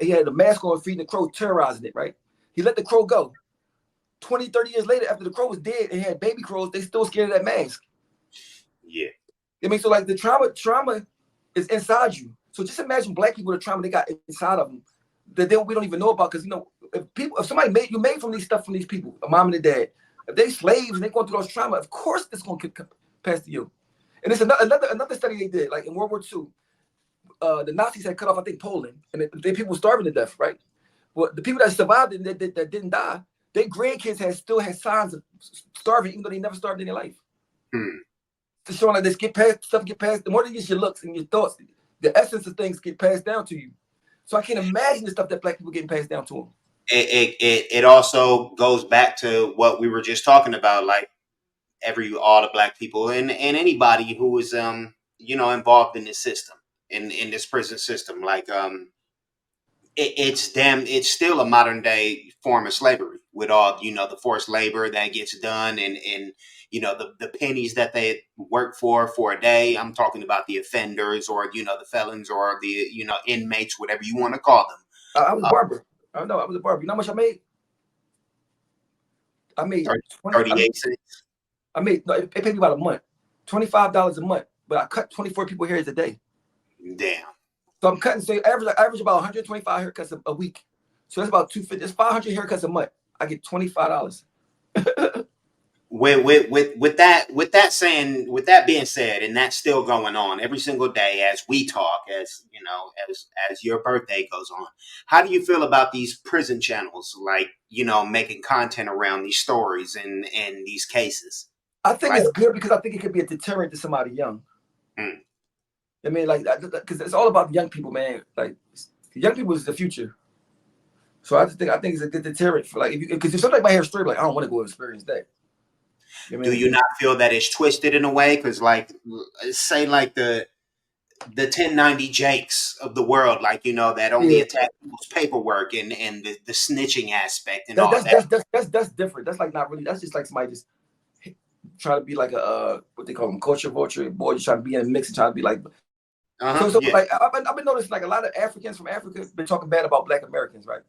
S1: had a mask on feeding the crow, terrorizing it, right? He let the crow go. 20, 30 years later, after the crow was dead and had baby crows, they still scared of that mask.
S2: Yeah.
S1: I mean, so like the trauma is inside you. So just imagine black people, the trauma they got inside of them that we don't even know about. Because if somebody made from these stuff from these people, a mom and a dad, if they slaves and they going through those trauma, of course it's going to pass to you. And it's another study they did, like in World War II. The Nazis had cut off, I think, Poland, and people were starving to death, right? Well, the people that survived and that didn't die, their grandkids still had signs of starving, even though they never starved in their life.
S2: Hmm.
S1: To show like this stuff get passed. The more than just your looks and your thoughts, the essence of things get passed down to you. So I can't imagine the stuff that black people getting passed down to them.
S2: It also goes back to what we were just talking about, like all the black people and anybody who is involved in this system, in this prison system, like it's still a modern day form of slavery with all the forced labor that gets done and the pennies that they work for a day. I'm talking about the offenders or the felons or the inmates, whatever you want to call them.
S1: I was a barber. I know I was a barber. You know how much I made? I made 20.
S2: 38 cents.
S1: No, it paid me about a month, $25 a month. But I cut 24 people hairs a day.
S2: Damn.
S1: So I'm cutting. So average about 125 haircuts a week. So that's about 250. It's 500 haircuts a month. I get $25.
S2: With that being said, and that's still going on every single day as we talk, as you know, as your birthday goes on. How do you feel about these prison channels, like, you know, making content around these stories and these cases?
S1: I think
S2: Like,
S1: it's good because I think it could be a deterrent to somebody young.
S2: mm,
S1: I mean, like, because it's all about young people, man. Like, young people is the future. So I think it's a good deterrent for like because if somebody might have straight, like I don't want to go experience that. You know what I
S2: do
S1: mean?
S2: you not feel that it's twisted in a way? Because, like, say like the 1090 Jakes of the world, like, you know, that only
S1: Yeah,
S2: attack people's paperwork and the snitching aspect and
S1: that,
S2: all
S1: that's
S2: that.
S1: that's that's that's that's different. That's like not really. That's just like somebody just trying to be like a what they call them culture vulture, boy, just trying to be in a mix and trying to be like. So
S2: Yeah.
S1: like I've been noticing like a lot of Africans from Africa been talking bad about Black Americans, right?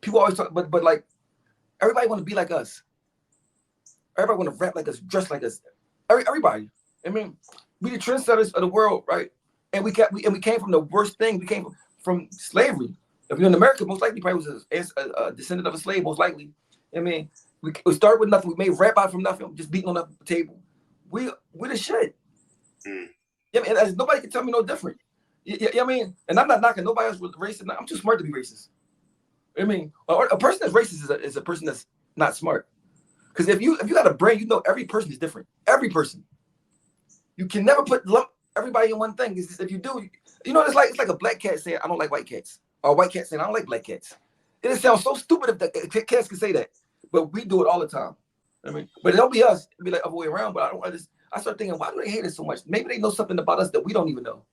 S1: People always talk, but like everybody want to be like us. Everybody want to rap like us, dress like us. Everybody. I mean, we the trendsetters of the world, right? And we came from the worst thing. We came from slavery. If you're in America, most likely probably was a descendant of a slave, most likely. I mean, we started with nothing. We made rap out from nothing, just beating on the table. We the shit.
S2: Mm.
S1: Yeah, and nobody can tell me no different. Yeah, I mean, and I'm not knocking nobody else with racist. I'm too smart to be racist. I mean, a person that's racist is a person that's not smart. Because if you got a brain, you know every person is different. Every person. You can never lump everybody in one thing. If you do, you know, it's like a black cat saying I don't like white cats, or a white cat saying I don't like black cats. It sounds so stupid if the cats can say that, but we do it all the time. I mean, but it'll be us. It'll be like other way around. But I start thinking, why do they hate us so much? Maybe they know something about us that we don't even know.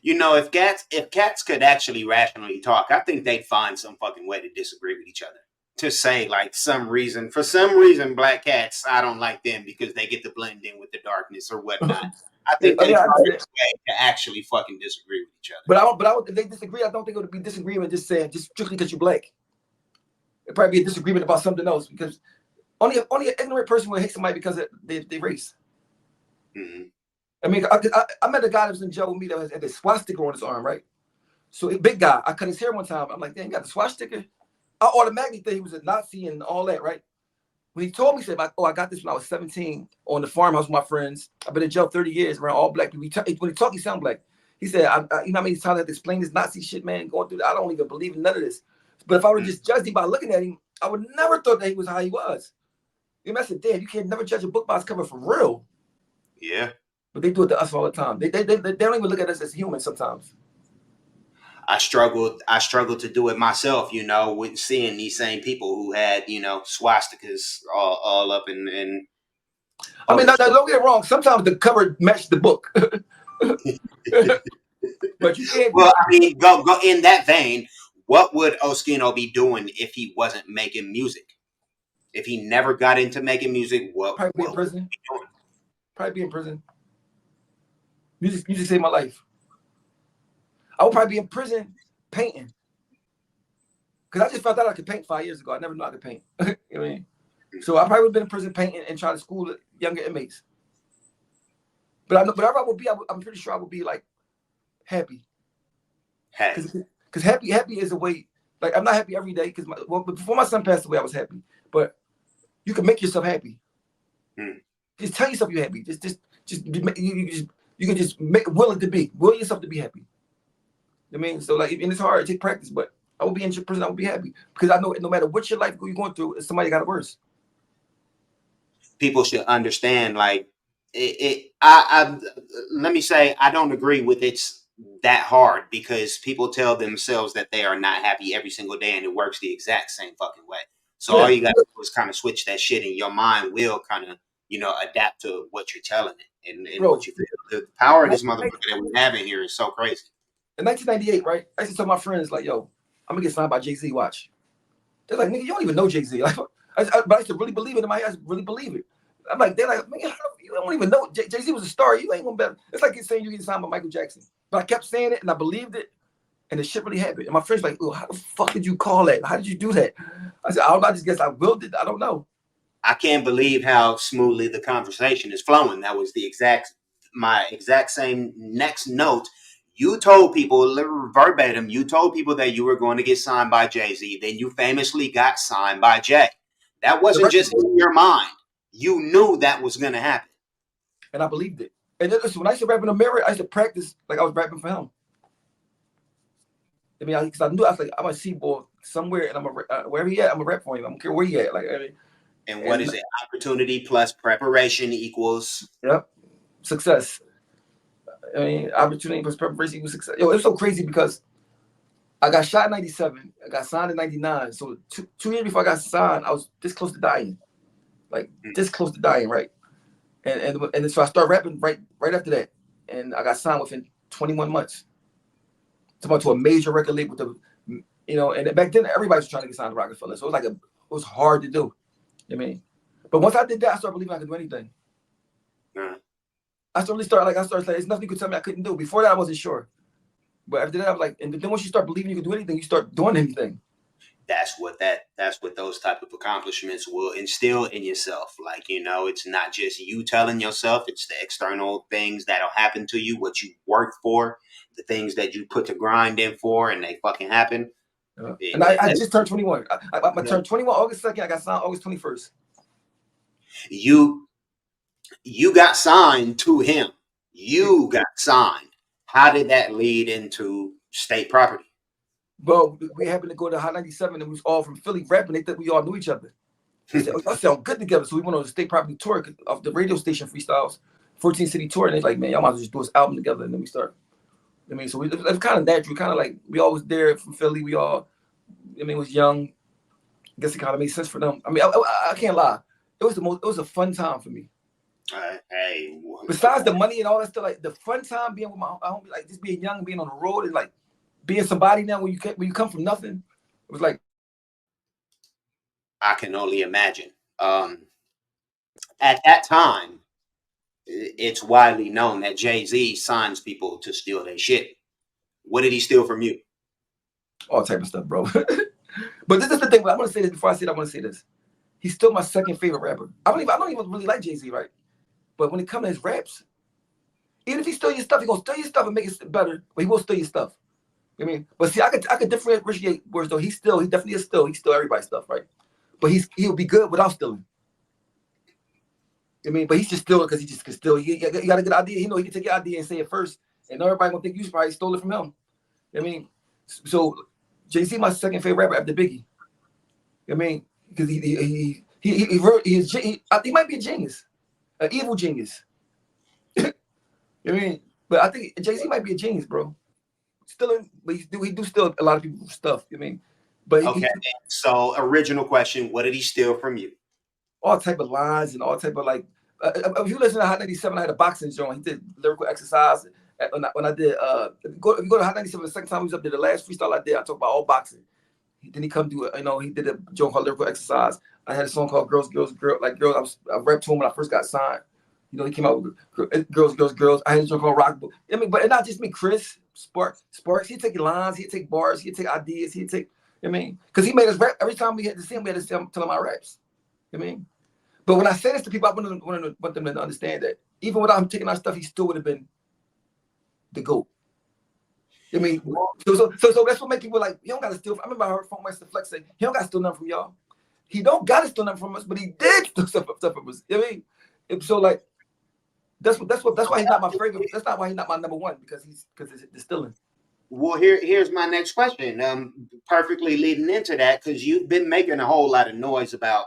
S2: You know, if cats could actually rationally talk, I think they'd find some fucking way to disagree with each other. To say, like, for some reason, black cats, I don't like them because they get to blend in with the darkness or whatnot. I
S1: Yeah,
S2: think they'd
S1: I
S2: find a
S1: understand.
S2: way to actually fucking disagree with each other.
S1: If they disagree, I don't think it would be disagreement just saying just strictly because you're black. It'd probably be a disagreement about something else because only an ignorant person would hate somebody because of they race.
S2: Mm-hmm.
S1: I mean, I met a guy that was in jail with me that had a swastika on his arm, right? So a big guy. I cut his hair one time. I'm like, damn, you got the swastika? I automatically thought he was a Nazi and all that, right? When he told me, he said, oh, I got this when I was 17 on the farmhouse with my friends. I've been in jail 30 years around all black people. When he talk, he sound black. He said, you know how many times I had to explain this Nazi shit, man, going through that? I don't even believe in none of this. But if I would have just judged him by looking at him, I would never thought that he was how he was. You know, I said, damn, you can't never judge a book by its cover for real.
S2: Yeah.
S1: But they do it to us all the time. They don't even look at us as humans sometimes.
S2: I struggled to do it myself, you know, with seeing these same people who had, you know, swastikas all up in
S1: I mean, don't get it wrong. Sometimes the cover matched the book. But you can't.
S2: Well, I mean, go in that vein. What would Oschino be doing if he wasn't making music? If he never got into making music,
S1: Probably be in
S2: what would he
S1: prison.
S2: be doing?
S1: Probably be in prison. Music saved my life. I would probably be in prison painting. Because I just found out I could paint 5 years ago. I never knew I could paint. You know what I mean? So I probably would have been in prison painting and trying to school younger inmates. But whatever I would be, I'm pretty sure I would be like happy.
S2: Hey,
S1: Because happy is a way. Like I'm not happy every day. Because before my son passed away, I was happy. But you can make yourself happy. Just tell yourself you're happy. You can just will yourself to be happy. I mean, so like, and it's hard to take practice, but I will be in prison. I will be happy because I know no matter what your life you're going through, somebody got it worse.
S2: people should understand, like, let me say, I don't agree with it's that hard because people tell themselves that they are not happy every single day and it works the exact same fucking way. So all
S1: Yeah.
S2: you got to do is kind of switch that shit and your mind will kind of, you know, adapt to what you're telling it and
S1: Bro,
S2: what you feel. The power of this motherfucker that we have in here is so crazy.
S1: in 1998, right? I used to tell my friends, like, yo, I'm going to get signed by Jay-Z, watch. They're like, nigga, you don't even know Jay-Z. Like, but I used to really believe it in my head. I really believe it. I'm like, they're like, man, you don't even know. Jay-Z was a star. You ain't going to bet. It's like saying you get signed by Michael Jackson. But I kept saying it, and I believed it, and the shit really happened. And my friends like, oh, how the fuck did you call that? How did you do that? I said, I don't know. I just guess I willed it. I don't know.
S2: I can't believe how smoothly the conversation is flowing. That was my exact same next note. You told people verbatim, you told people that you were going to get signed by Jay-Z. Then you famously got signed by Jay. That wasn't just in your mind. You knew that was going to happen.
S1: And I believed it. And then, listen, when I used to rap in the mirror, I used to practice like I was rapping for him. I mean, because I knew I was like, I'm a C-boy somewhere, and wherever he at, I'm a rap for him. I don't care where he at. Like,
S2: and what is it? Opportunity plus preparation equals.
S1: Yep, success. I mean, opportunity plus preparation equals success. Yo, it was so crazy because I got shot in '97. I got signed in '99. So two years before I got signed, I was this close to dying, like this close to dying, right? And so I started rapping right after that, and I got signed within 21 months. To a major record label with and back then everybody was trying to get signed to Rockefeller, so it was hard to do. You know what I mean? But once I did that, I started believing I could do anything. I started saying, there's nothing you could tell me I couldn't do. Before that, I wasn't sure. But after that, I was like, and then once you start believing you can do anything, you start doing anything.
S2: That's what those type of accomplishments will instill in yourself. Like, it's not just you telling yourself, it's the external things that'll happen to you, what you worked for, the things that you put to grind in for, and they fucking happen.
S1: And I just turned 21. I turned 21 August 2nd. I got signed August 21st.
S2: You got signed to him. You got signed. How did that lead into state property?
S1: Bro, we happened to go to Hot 97 and we was all from Philly rapping. They thought we all knew each other. They said, y'all sound good together. So we went on a state property tour of the radio station freestyles, 14 city tour. And they're like, man, y'all might as well just do this album together. And then we start. I mean, so it was kind of natural. Kind of like we all was there from Philly. We all, was young. I guess it kind of made sense for them. I mean, I can't lie. It was a fun time for me.
S2: Hey.
S1: Besides the money and all that stuff, like the fun time being with my homie, like just being young and being on the road and like being somebody now when you come from nothing, it was like.
S2: I can only imagine. At that time, it's widely known that Jay-Z signs people to steal their shit. What did he steal from you?
S1: All type of stuff, bro. But this is the thing. I want to say this before I say it. I want to say this. He's still my second favorite rapper. I don't even really like Jay-Z, right? But when it comes to his raps, even if he steal your stuff, he gonna steal your stuff and make it better. But he won't steal your stuff. I mean, but see, I could differentiate words though. He definitely is still. He steal everybody's stuff, right? But he'll be good without stealing. I mean, but he's just stealing because he just can steal. He got a good idea. He can take your idea and say it first, and everybody gonna think you probably stole it from him. I mean, so Jay-Z my second favorite rapper after Biggie. I mean, because he might be a genius, an evil genius. I mean, but I think Jay-Z might be a genius, bro. Stealing, but he do steal a lot of people's stuff. I mean, but
S2: okay. So, original question: what did he steal from you?
S1: All type of lines and all type of like. If you listen to Hot 97, I had a boxing joint. He did lyrical exercise. When I did, if you go to Hot 97, the second time he was up there, the last freestyle I did, I talked about all boxing. Then he come do it. He did a joint called lyrical exercise. I had a song called Girls. I rapped to him when I first got signed. He came out with Girls. I had a joint called Rock. I mean, but not just me, Chris, Sparks. He'd take lines, he'd take bars, he'd take ideas, because he made us rap. Every time we had to see him, we had to tell him my raps. But when I say this to people, I want them to understand that even without him taking our stuff, he still would have been the GOAT. So that's what make people like, he don't got to steal. I remember I heard from West Flex say, he don't got to steal nothing from y'all. He don't got to steal nothing from us, but he did steal stuff from us. So like, that's why he's not my favorite. That's not why he's not my number one, because it's stealing.
S2: Well, here's my next question. Perfectly leading into that, because you've been making a whole lot of noise about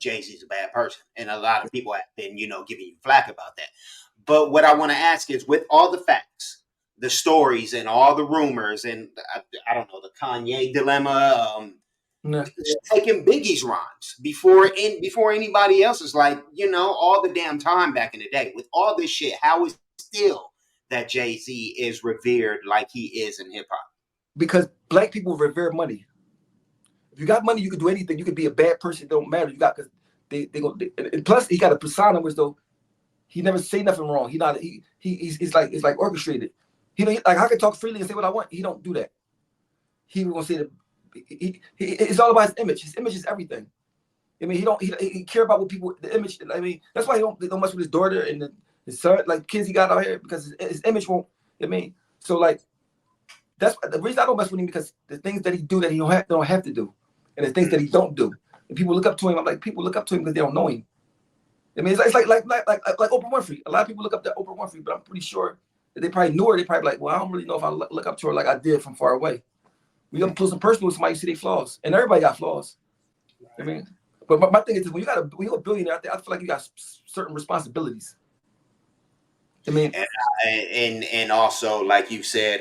S2: Jay-Z's a bad person, and a lot of people have been, giving you flack about that. But what I want to ask is, with all the facts, the stories, and all the rumors, and I don't know, the Kanye dilemma, taking Biggie's rhymes before anybody else is like, all the damn time back in the day. With all this shit, how is it still that Jay-Z is revered like he is in hip hop?
S1: Because black people revere money. If you got money, you can do anything. You can be a bad person. It don't matter. You got, because and plus he got a persona which though he never say nothing wrong. He's like orchestrated. Like I can talk freely and say what I want. He don't do that. He gonna say that. It's all about his image. His image is everything. I mean, he care about what people, the image. I mean, that's why he don't mess with his daughter and his son, like kids he got out here, because his image won't. I mean, So like that's the reason I don't mess with him, because the things that he do that he don't have to do, and the things that he don't do, and people look up to him. I'm like, people look up to him because they don't know him. I mean, it's like Oprah Winfrey. A lot of people look up to Oprah Winfrey, but I'm pretty sure that they probably knew her. They probably like, well, I don't really know if I look up to her like I did from far away. We up close and personal with somebody, you see their flaws, and everybody got flaws. I mean, but my thing is, when you're a billionaire, I feel like you got certain responsibilities. I mean,
S2: and also, like you said,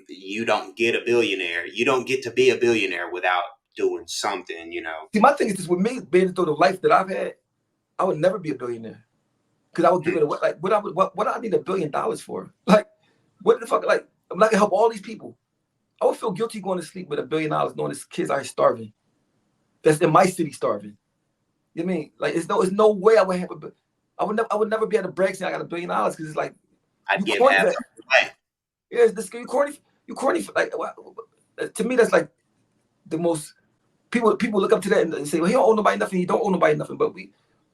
S2: you don't get a billionaire. You don't get to be a billionaire without doing something, you know.
S1: see, my thing is this: with me being through the life that I've had, I would never be a billionaire, because I would give it away. Like, what I need $1 billion for? Like, what the fuck? Like, I'm not gonna help all these people. I would feel guilty going to sleep with $1 billion, knowing these kids are starving. That's in my city starving. You know what I mean? Like, it's no way I would have I would never be able to brag saying I got $1 billion, because it's like,
S2: I'd give half away.
S1: Yeah, this you corny. Like, to me, that's like the most people look up to that and say, well, he don't owe nobody nothing. He don't owe nobody nothing. But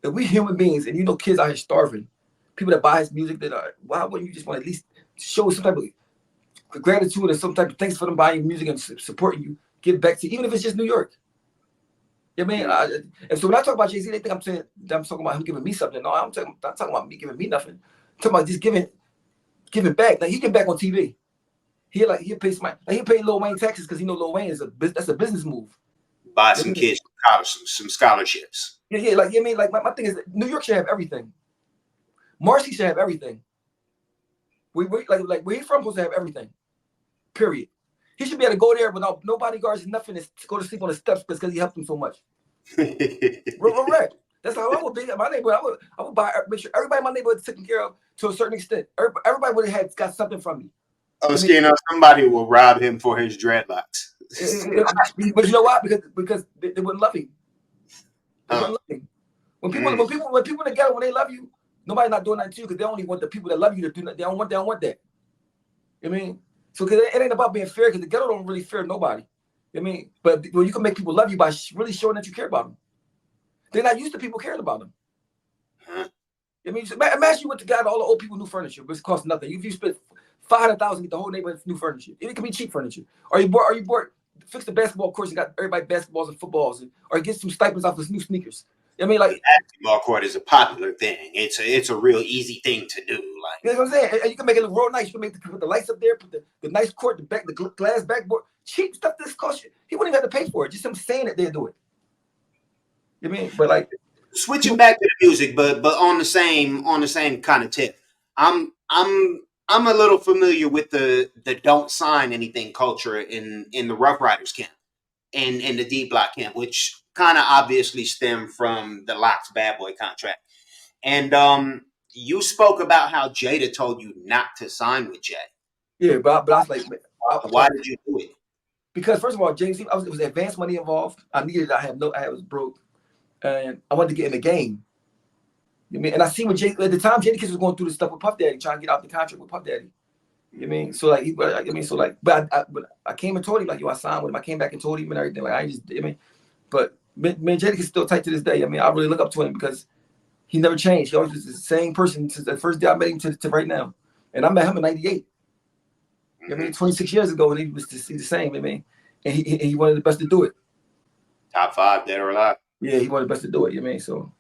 S1: if we human beings, and kids out here starving, people that buy his music, that are, why wouldn't you just want to at least show some type of gratitude and some type of thanks for them buying music and supporting you, give back to you, even if it's just New York. You know what I mean? And so when I talk about Jay-Z, they think I'm talking about him giving me something. No, I'm talking about me giving me nothing. I'm talking about just giving back. Like, he get back on TV. He'll pay Lil Wayne taxes because he know Lil Wayne that's a business move.
S2: Buy some kids some scholarships.
S1: Yeah, like, you know what I mean? Like, my thing is that New York should have everything. Marcy should have everything. Like where he's from supposed to have everything. Period. He should be able to go there without no bodyguards and nothing, and go to sleep on the steps because he helped him so much. Right. That's how I would be. My neighborhood, I would make sure everybody in my neighborhood is taken care of to a certain extent. Everybody would have got something from me.
S2: Oschino, somebody will rob him for his dreadlocks.
S1: But you know why? Because they wouldn't love him. They wouldn't love him. When people in the ghetto, when they love you, nobody's not doing that to you, because they only want the people that love you to do that. They don't want that. You know what I mean? So, because it ain't about being fair, because the ghetto don't really fear nobody. You know what I mean? But you can make people love you by really showing that you care about them. They're not used to people caring about them. I mean, imagine you went to God, all the old people new furniture, but it costs nothing. If you spent $500,000 to get the whole neighborhood new furniture, it can be cheap furniture. Are you bored? Fix the basketball courts and got everybody basketballs and footballs, or get some stipends off of new sneakers. I mean, like,
S2: basketball court is a popular thing. It's a real easy thing to do. Like,
S1: you know what I'm saying? And you can make it look real nice. You can put the lights up there, put the nice court, the glass backboard, cheap stuff. This cost you. He wouldn't even have to pay for it. Just him saying that they'll do it. You know what I mean? But like,
S2: switching back to the music, but on the same kind of tip, I'm a little familiar with the don't sign anything culture in the Rough Riders camp and in the D Block camp, which kind of obviously stem from the Locks Bad Boy contract. And you spoke about how Jada told you not to sign with Jay.
S1: Yeah, but I was like,
S2: why did you do it?
S1: Because first of all, James, it was advanced money involved. I was broke, and I wanted to get in the game. You know what I mean? And I see when at the time Jadakiss was going through the stuff with Puff Daddy, trying to get out the contract with Puff Daddy. You know what I mean? So like, but I came and told him, like, yo, I signed with him. I came back and told him and everything. Like, but man, Jadakiss is still tight to this day. I mean, I really look up to him because he never changed. He always was the same person since the first day I met him to right now. And I met him in '98. You know what I mean? 26 years ago, and he was the same. You know what I mean? And he wanted the best to do it.
S2: Top 5, dead or alive.
S1: Yeah, he wanted the best to do it. You know what I mean? So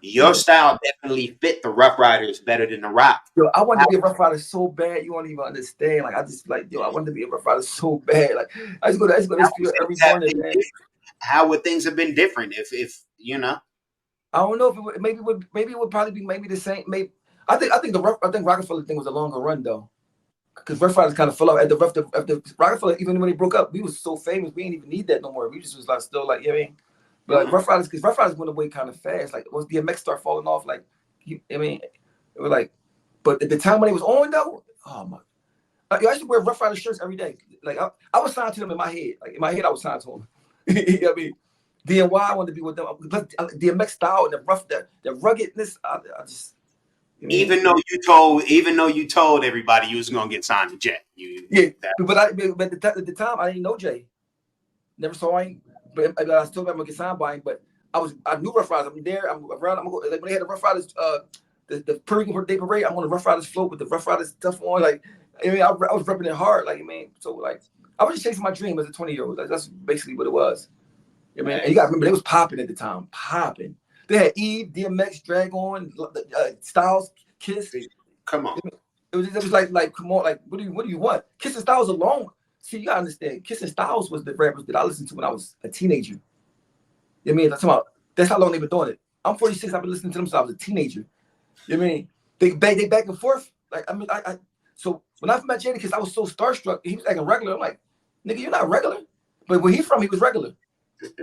S2: your style definitely fit the Rough Riders better than the Rock.
S1: Yo, I wanted to be a Rough Rider so bad, you won't even understand. Like, I just like, I wanted to be a Rough Rider so bad. Like, I just go to this every morning, man.
S2: How would things have been different if you know?
S1: I don't know if it would. Maybe it would probably be the same. Maybe I think Rockefeller thing was a longer run though, because Rough Riders kind of fell out at the Rockefeller. Even when he broke up, we was so famous, we didn't even need that no more. We just was like still like, you know what I mean? But like Rough Riders went away kind of fast. Like once DMX started falling off, like, I mean, it was like, but at the time when it was on though, oh my, I used to wear Rough Riders shirts every day. Like I was signed to them in my head. Like in my head, I was signed to them. You know what I mean? DNY, I wanted to be with them. DMX style and the ruggedness. I just. You know,
S2: even though you told everybody you was gonna get signed to Jay.
S1: But at the time I didn't know Jay. Never saw him. But I still got to get signed by him. But I knew Rough Riders. I'm there. I'm around. I'm like when they had the Rough Riders, the Day Parade. I'm on the Rough Riders float with the Rough Riders stuff on. Like I mean, I was repping it hard. Like, I mean, so like, I was just chasing my dream as a 20-year-old. Like, that's basically what it was. I mean, and you got to remember, they was popping at the time, popping. They had Eve, DMX, Drag On, Styles, Kiss.
S2: Come on.
S1: It was like, come on, like, what do you want? Kiss and Styles alone. See, you gotta understand, Kiss and Styles was the rappers that I listened to when I was a teenager. You know what I mean? That's how long they've been doing it. I'm 46. I've been listening to them since I was a teenager. You know what I mean? They back and forth. Like, I mean, so when I met Jadakiss, I was so starstruck. He was acting regular. I'm like, nigga, you're not regular. But where he from, he was regular.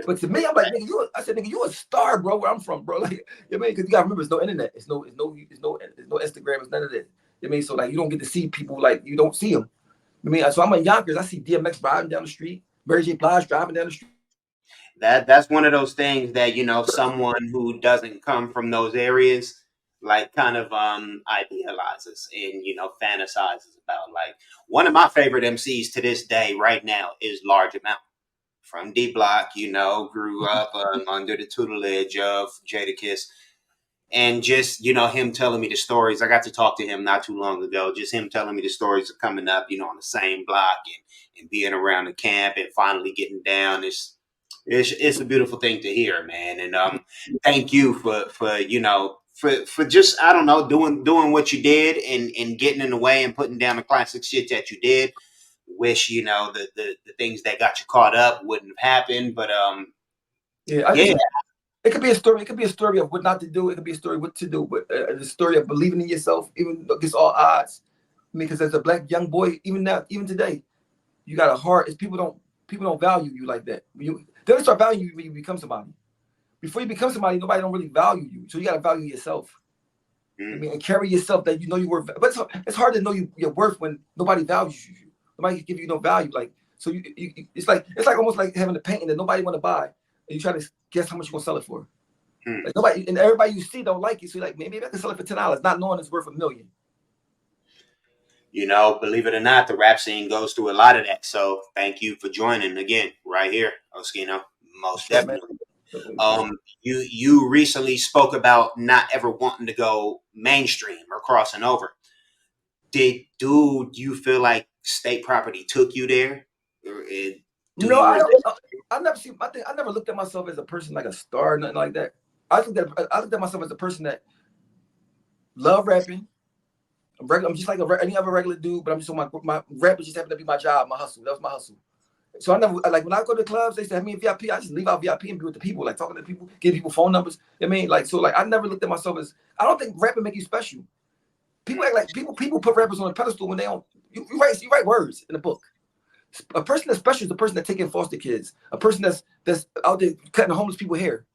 S1: But to me, I'm like, nigga, you a star, bro. Where I'm from, bro. Like, you know what I mean? Because you gotta remember, it's no internet, it's no Instagram, it's none of that. You know what I mean? So like, you don't get to see people like you don't see them. I mean, so I'm in Yonkers. I see DMX driving down the street, Mary J. Blige driving down the street.
S2: That's one of those things that, you know, someone who doesn't come from those areas like kind of idealizes and, you know, fantasizes about. Like, one of my favorite MCs to this day right now is Large Amount from D Block. You know, grew up under the tutelage of Jadakiss. And just, you know, him telling me the stories. I got to talk to him not too long ago. Just him telling me the stories of coming up, you know, on the same block and being around the camp and finally getting down. It's a beautiful thing to hear, man. And thank you for you know, for just, I don't know, doing what you did and getting in the way and putting down the classic shit that you did. Wish, you know, the things that got you caught up wouldn't have happened, but
S1: yeah. It could be a story. It could be a story of what not to do. It could be a story of what to do. But the story of believing in yourself, even against all odds. I mean, because as a black young boy, even now, even today, you got a heart. It's people don't value you like that. They only start valuing you when you become somebody. Before you become somebody, nobody don't really value you. So you got to value yourself. I mean, and carry yourself that you know you worth. But it's hard to know your worth when nobody values you. Nobody can give you no value. Like, so it's like almost like having a painting that nobody want to buy, and you try to guess how much you're gonna sell it for. Like, nobody, and everybody you see don't like it. So you're like, maybe I can sell it for $10, not knowing it's worth $1 million.
S2: You know, believe it or not, the rap scene goes through a lot of that. So thank you for joining again right here, Oschino. Most
S1: Sure, man.
S2: definitely. You recently spoke about not ever wanting to go mainstream or crossing over. Do you feel like state property took you there?
S1: No, I never see. I never looked at myself as a person like a star, nothing like that. I looked at myself as a person that love rapping. I'm just like any other regular dude, but I'm just on my rap is just happened to be my job, my hustle. That was my hustle. So I never, like, when I go to the clubs, they say have me in VIP. I just leave out VIP and be with the people, like talking to people, give people phone numbers. I mean, like, so like I never looked at myself as. I don't think rapping make you special. People act like people put rappers on a pedestal when they don't. You write words in a book. A person that's special is a person that's taking foster kids. A person that's out there cutting homeless people hair.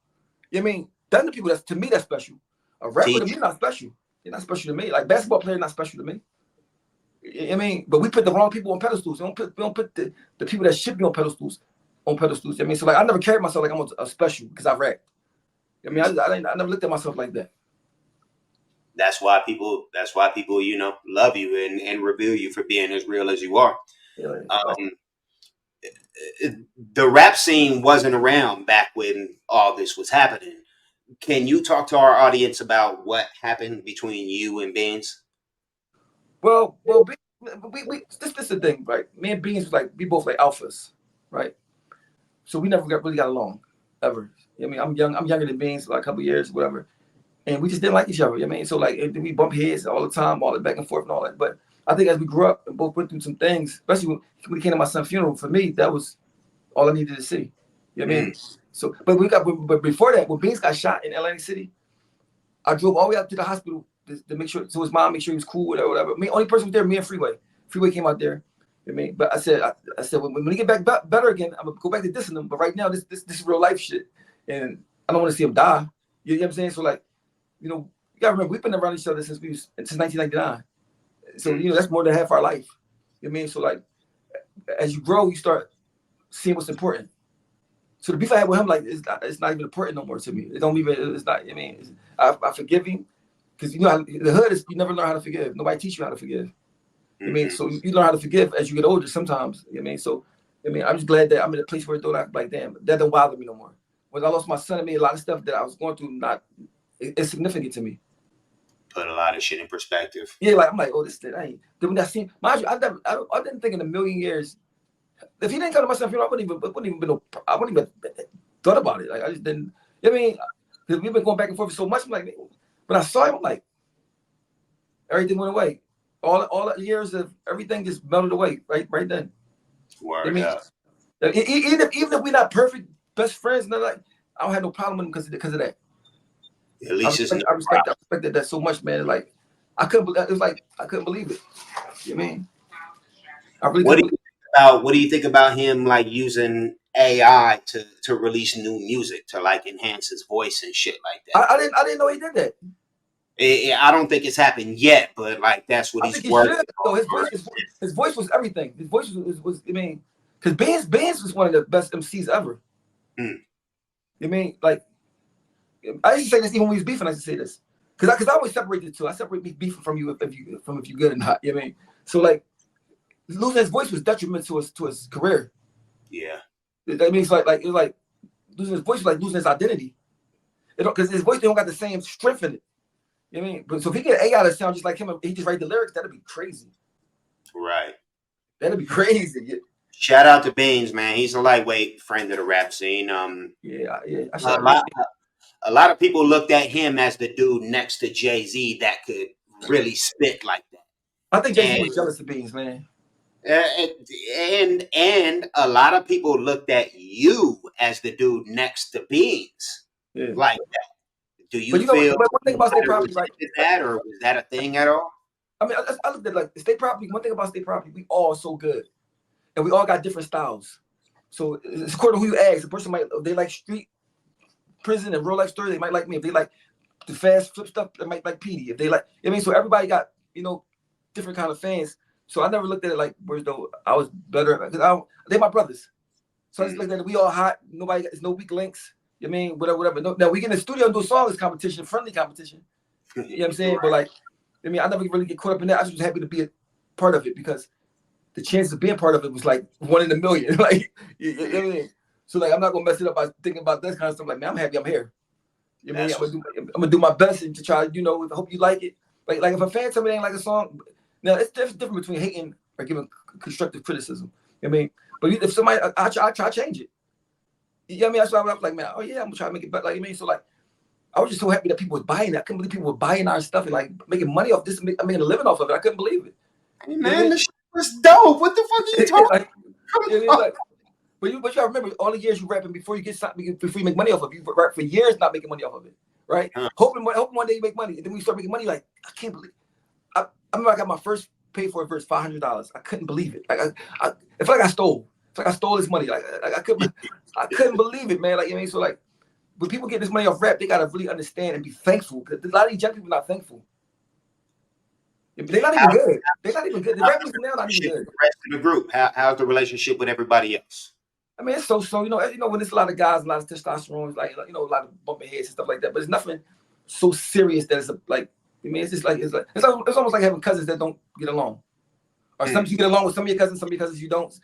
S1: You know what I mean? That's the people to me that's special. A rapper to me not special. They're not special to me. Like, basketball player not special to me. You know what I mean? But we put the wrong people on pedestals. We don't put the people that should be on pedestals on pedestals. You know what I mean? So like I never carried myself like I'm a special because I rap. I mean, I never looked at myself like that.
S2: That's why people, you know, love you and revere you for being as real as you are.
S1: Yeah,
S2: The rap scene wasn't around back when all this was happening. Can you talk to our audience about what happened between you and Beans?
S1: well, we this is the thing, right? Me and Beans was like we both like alphas, right? So we never really got along ever. You know what I mean, I'm younger than Beans, like a couple years, whatever. And we just didn't like each other. You know what I mean? So like we bump heads all the time, all the back and forth and all that. But I think as we grew up and both went through some things, especially when we came to my son's funeral, for me, that was all I needed to see. You know what I mean? So, but before that, when Beans got shot in Atlantic City, I drove all the way up to the hospital to make sure, so his mom make sure he was cool or whatever. I mean, only person was there, me and Freeway. Freeway came out there. You know what I mean? But I said, when we get back better again, I'm gonna go back to dissing him. But right now, this is real life shit, and I don't want to see him die. You know what I'm saying? So like, you know, you gotta remember we've been around each other since 1999. So you know that's more than half our life. You know what I mean? So like, as you grow, you start seeing what's important. So the beef I had with him, like, it's not even important no more to me. It don't even. It's not. I mean, I forgive him because you know the hood is you never learn how to forgive. Nobody teach you how to forgive. I mean, so you learn how to forgive as you get older. Sometimes. You know what I mean, so I mean, I'm just glad that I'm in a place where it don't act like damn that don't bother me no more. When I lost my son, I mean, a lot of stuff that I was going through it's significant to me.
S2: Put a lot of shit in perspective.
S1: Yeah, like I'm like, oh, this shit, I ain't. Then when I seen, mind you, I didn't think in a million years, if he didn't come to myself, I wouldn't even been, I wouldn't even thought about it. Like I just didn't. I mean, because we've been going back and forth so much. I'm like, when I saw him, I'm like, everything went away. All the years of everything just melted away right then.
S2: Word
S1: I mean,
S2: up.
S1: even if we're not perfect best friends, nothing like, I don't have no problem with him because of that.
S2: At least
S1: I respected that so much, man. Like I couldn't. It was like I couldn't believe it. You know what I mean? I really couldn't.
S2: What do you think about him like using AI to release new music to like enhance his voice and shit like that?
S1: I didn't know he did that.
S2: I don't think it's happened yet, but like that's what
S1: I
S2: he's
S1: think he
S2: working
S1: should. So
S2: on.
S1: his voice was everything. His voice was I mean, because Bands was one of the best MCs ever.
S2: Mm.
S1: You mean like I used to say this even when we was beefing. I used to say this because I always separate the two. I separate me beefing from you if you good or not. You know what I mean? So like losing his voice was detriment to his career.
S2: Yeah.
S1: That means like it was like losing his voice was like losing his identity. Because his voice don't got the same strength in it. You know what I mean? But so if he get AI to sound just like him, he just write the lyrics, that'd be crazy.
S2: Right.
S1: That'd be crazy.
S2: Shout out to Beans, man. He's a lightweight friend of the rap scene.
S1: Yeah.
S2: A lot of people looked at him as the dude next to Jay-Z that could really spit like that.
S1: I think Jay-Z was jealous of Beans, man.
S2: And a lot of people looked at you as the dude next to Beans like that. Do you feel
S1: but one thing about state property, right?
S2: That or was that a thing at all?
S1: I mean, I looked at like state property. One thing about state property, we all so good, and we all got different styles. So it's according to who you ask. A person might they like street prison and real life story. They might like me. If they like the fast flip stuff, they might like Petey. If they like, I mean, so everybody got different kind of fans. So I never looked at it like whereas though I was better because they my brothers. So I just looked at it. We all hot. There's no weak links. You know what I mean? Whatever. No, now we get in the studio and do a songs competition, friendly competition. You know what I'm saying? But like, I mean, I never really get caught up in that. I was just happy to be a part of it because the chances of being part of it was like 1 in a million. Like, you know what I mean? So like, I'm not gonna mess it up by thinking about this kind of stuff. Like, man, I'm happy I'm here. You know what I mean? I'm gonna do my best and to try. I hope you like it. Like if a fan tell me they ain't like a song, now it's different between hating or giving constructive criticism. You know what I mean? But if somebody, I try to change it. You know what I mean? That's why I was like, man, oh yeah, I'm gonna try to make it better. Like, you know what I mean? So like, I was just so happy that people were buying it. I couldn't believe people were buying our stuff and like making money off this, making a living off of it. I couldn't believe it.
S2: Hey, man, this shit was dope. What the fuck are you talking
S1: about? But you gotta remember all the years you rapping before you make money off of it. You rap for years not making money off of it, right? Hoping one day you make money, and then we start making money. Like I can't believe. I remember I got my first paid for a verse, $500. I couldn't believe it. Like I it's like I stole. It's like I stole this money. Like I couldn't believe it, man. Like you know what I mean? So like when people get this money off rap, they gotta really understand and be thankful. Because a lot of these young people not thankful. They're not even good. They're not even good. The rappers now not even good.
S2: The rest of the group, how's the relationship with everybody else?
S1: I mean, it's so when there's a lot of guys, a lot of testosterone, like a lot of bumping heads and stuff like that. But it's nothing so serious that it's like. I mean, it's just like it's almost like having cousins that don't get along, or sometimes you get along with some of your cousins you don't.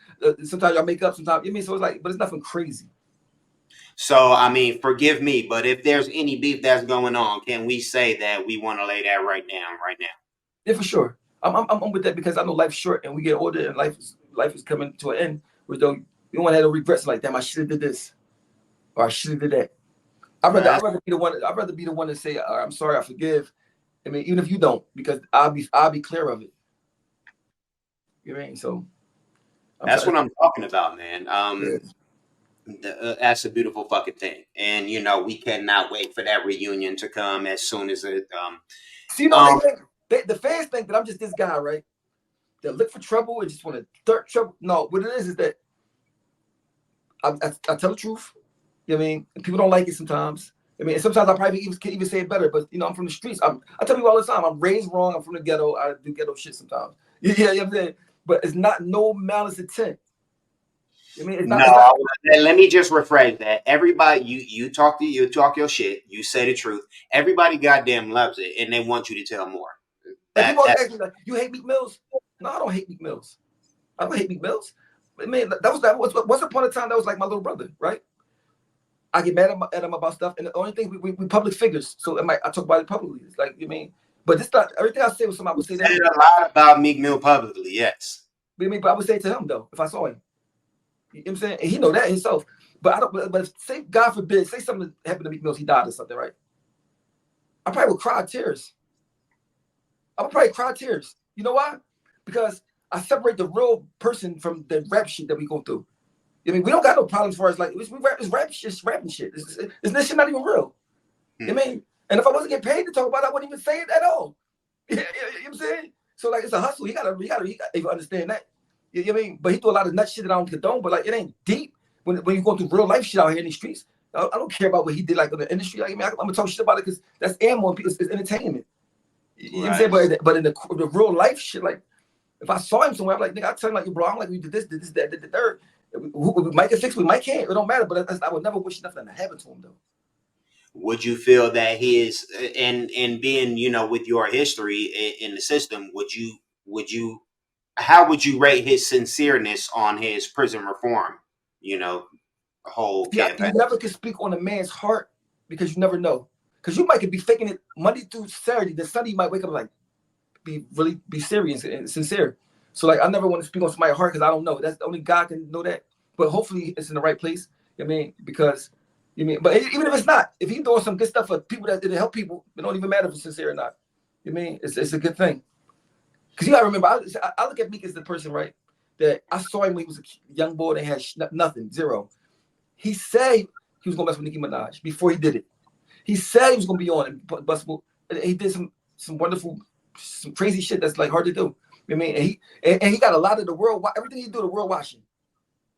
S1: Sometimes y'all make up. Sometimes you mean so it's like, but it's nothing crazy.
S2: So I mean, forgive me, but if there's any beef that's going on, can we say that we want to lay that right now?
S1: Yeah, for sure. I'm with that because I know life's short and we get older and life is coming to an end. Where though you don't want to have no regrets like, damn, I should have did this or I should have did that. I'd rather be the one. I'd rather be the one to say, I'm sorry, I forgive. I mean, even if you don't, because I'll be clear of it. You know what I mean? So
S2: that's what I'm talking about, man. That's a beautiful fucking thing, and we cannot wait for that reunion to come as soon as it.
S1: So the fans think that I'm just this guy, right? That look for trouble and just want to start trouble. No, what it is that I tell the truth. You know what I mean? And people don't like it sometimes. I mean, sometimes I probably can't even say it better, but I'm from the streets. I tell people all the time, I'm raised wrong. I'm from the ghetto. I do ghetto shit sometimes. Yeah, you know what I'm saying? But it's not no malice intent. I mean, it's not.
S2: Let me just rephrase that. Everybody, you talk your shit. You say the truth. Everybody goddamn loves it, and they want you to tell more.
S1: People always ask me like, "You hate Meek Mills?" No, I don't hate Meek Mills. I don't hate Meek Mills. But man, once upon a time that was like my little brother, right? I get mad at him about stuff, and the only thing we public figures, so I talk about it publicly. It's like, you mean, But this not everything I say was somebody would say
S2: Said
S1: that.
S2: a lot about Meek Mill publicly, yes.
S1: But I would say to him though, if I saw him. You know what I'm saying? And he know that himself. But I don't. But if, say God forbid, say something happened to Meek Mills, he died or something, right? I probably would cry tears. I would probably cry tears. You know why? Because I separate the real person from the rap shit that we go through. I mean, we don't got no problems for us. Like it's rap shit, it's rapping shit. This shit not even real. I mean, and if I wasn't getting paid to talk about it, I wouldn't even say it at all. You know what I'm saying? So like, it's a hustle. He gotta even understand that. You know what I mean? But he do a lot of nut shit that I don't condone. But like, it ain't deep when you go through real life shit out here in these streets. I don't care about what he did like in the industry. Like, I mean, I'm gonna talk shit about it because that's ammo and it's entertainment. You know what I'm saying? But in the real life shit, like if I saw him somewhere, I'm like, nigga, I tell him like, bro, I'm like, we did this, that, did the third. We might get fixed, we might can't. It don't matter. But I would never wish nothing to happen to him though.
S2: Would you feel that his and being, you know, with your history in the system, how would you rate his sincereness on his prison reform, you know, whole campaign?
S1: You never can speak on a man's heart because you never know. Because you might be faking it Monday through Saturday. Then Sunday you might wake up like be serious and sincere. So like I never want to speak on somebody's heart because I don't know. That's only God can know that. But hopefully it's in the right place. I mean, because but even if it's not, if he's doing some good stuff for people that help people, it don't even matter if it's sincere or not. I mean, it's a good thing. Because you gotta remember, I look at Meek as the person, right? That I saw him when he was a young boy that had nothing, zero. He said he was gonna mess with Nicki Minaj before he did it. He said he was gonna be on and bustable. He did some wonderful, some crazy shit that's like hard to do. I mean, and he got a lot of the world. Everything he do, the world watching.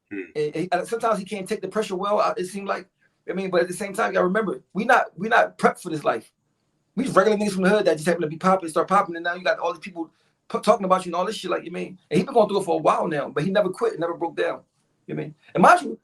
S1: And sometimes he can't take the pressure well. It seemed like. I mean, but at the same time, you gotta remember, we not prepped for this life. We just regular niggas from the hood that just happen to be popping, start popping, and now you got all these people talking about you and all this shit. Like, you mean, and he been going through it for a while now, but he never quit, never broke down. You mean, and mind you,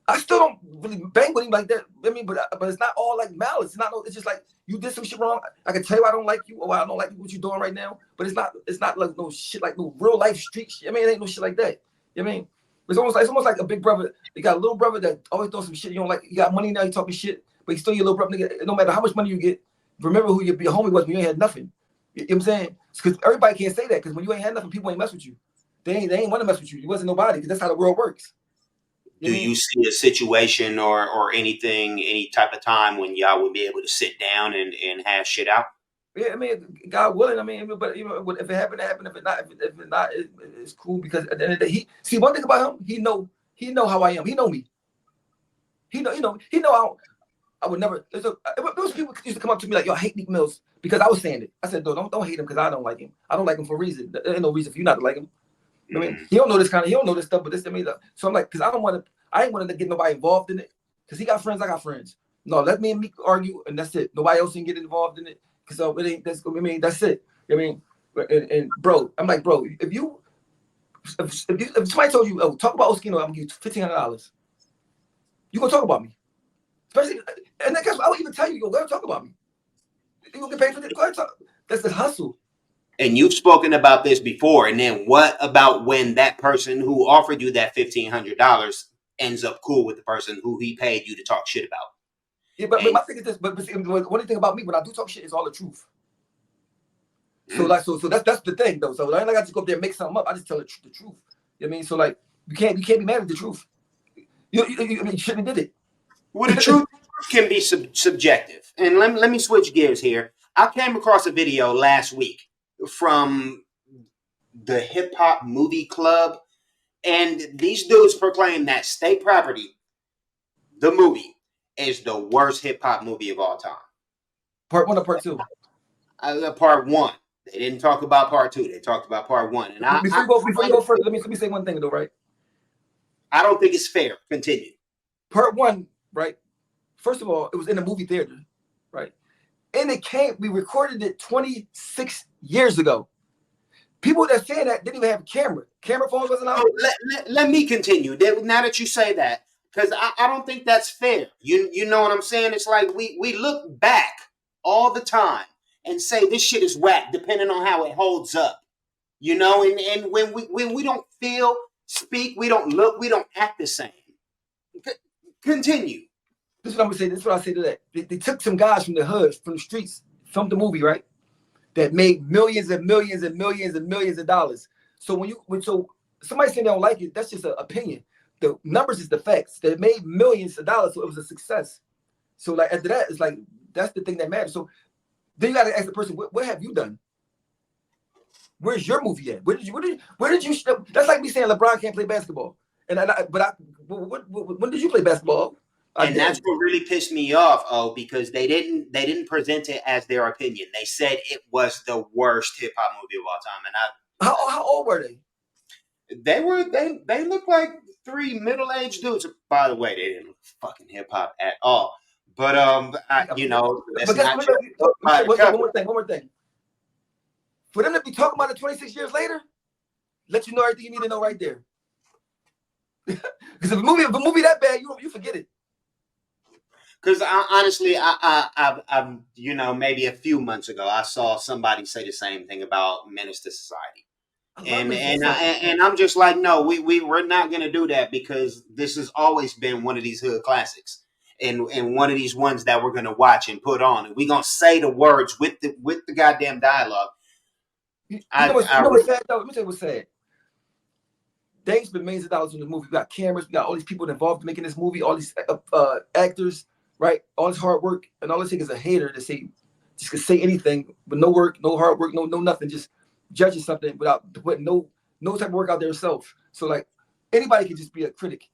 S1: I still don't really bang with him like that. I mean, but it's not all like malice. It's just like you did some shit wrong. I can tell you I don't like you, or I don't like what you're doing right now. But it's not like no shit like no real life street shit. I mean, it ain't no shit like that. You know what I mean? It's almost like a big brother. You got a little brother that always doing some shit. You don't like. You got money now. You talking shit, but he's still your little brother. Nigga, no matter how much money you get, remember who your homie was when you ain't had nothing. You know what I'm saying? Because everybody can't say that. Because when you ain't had nothing, people ain't mess with you. They ain't want to mess with you. You wasn't nobody. Because that's how the world works.
S2: Do you see a situation or anything, any type of time when y'all would be able to sit down and hash shit out?
S1: Yeah, I mean, God willing. I mean, but if it happened, it happened. If it not, it's cool. Because at the end of the day, see one thing about him, he know how I am. He know me. He know I would never. Those people used to come up to me like, "Yo, I hate Meek Mills," because I was saying it. I said, "No, don't hate him because I don't like him. I don't like him for a reason. There ain't no reason for you not to like him." I mean, he don't know this stuff, but this to me. So I'm like, because I ain't want to get nobody involved in it. Because he got friends, I got friends. No, let me and Meek argue, and that's it. Nobody else can get involved in it. Because it ain't. That's it. I mean, and bro, I'm like, bro, if somebody told you, oh, talk about Oschino, I'm gonna give you $1,500. You gonna talk about me? Especially, and then guess what? I would even tell you, go ahead and talk about me. You gonna get paid for this? Go ahead and talk. That's the hustle.
S2: And you've spoken about this before. And then what about when that person who offered you that $1,500 ends up cool with the person who he paid you to talk shit about?
S1: Yeah, but my thing is this. But the only thing about me when I do talk shit is all the truth. So like so that's the thing though. So I ain't like I just go up there and make something up. I just tell the truth. You know what I mean? So like you can't be mad at the truth. You shouldn't have did it.
S2: Well, the truth can be subjective. And let me switch gears here. I came across a video last week from the Hip Hop Movie Club, and these dudes proclaim that State Property, the movie, is the worst hip hop movie of all time.
S1: Part 1 or part 2?
S2: Part 1. They didn't talk about part 2. They talked about part 1. And
S1: before you go further, let me say one thing though, right?
S2: I don't think it's fair. Continue.
S1: Part 1, right? First of all, it was in a movie theater, right? And we recorded it 26 years ago. People that say that didn't even have camera phones wasn't out.
S2: Let me continue. Now that you say that, because I don't think that's fair. You know what I'm saying? It's like we look back all the time and say this shit is whack, depending on how it holds up. You know, and when we don't feel, speak, we don't look, we don't act the same. Continue.
S1: This is what I'm gonna say. This is what I say to that. They took some guys from the hood, from the streets, filmed the movie, right? that made millions and millions and millions and millions of dollars. So when somebody saying they don't like it, that's just an opinion. The numbers is the facts. They made millions of dollars, so it was a success. So like after that, it's like that's the thing that matters. So then you got to ask the person, what have you done? Where's your movie at? Where did you? That's like me saying LeBron can't play basketball. When did you play basketball?
S2: And that's what really pissed me off, because they didn't present it as their opinion. They said it was the worst hip hop movie of all time. And
S1: how old were they?
S2: They looked like three middle-aged dudes. By the way, they didn't look fucking hip hop at all. But that's not true.
S1: One more thing. For them to be talking about it 26 years later, let you know everything you need to know right there. Because if a movie that bad, you forget it.
S2: Because honestly, I maybe a few months ago, I saw somebody say the same thing about Menace to Society. And I'm just like, no, we're not gonna do that, because this has always been one of these hood classics, and one of these ones that we're gonna watch and put on, and we're gonna say the words with the goddamn dialogue.
S1: You know what's sad though? Let me tell you what's sad. They spent millions of dollars on the movie. We got cameras, we got all these people involved in making this movie, all these actors, right? All this hard work, and all it takes is a hater to say, just could say anything, but no work, no hard work, no nothing, just judging something without putting no type of work out there itself. So like anybody can just be a critic.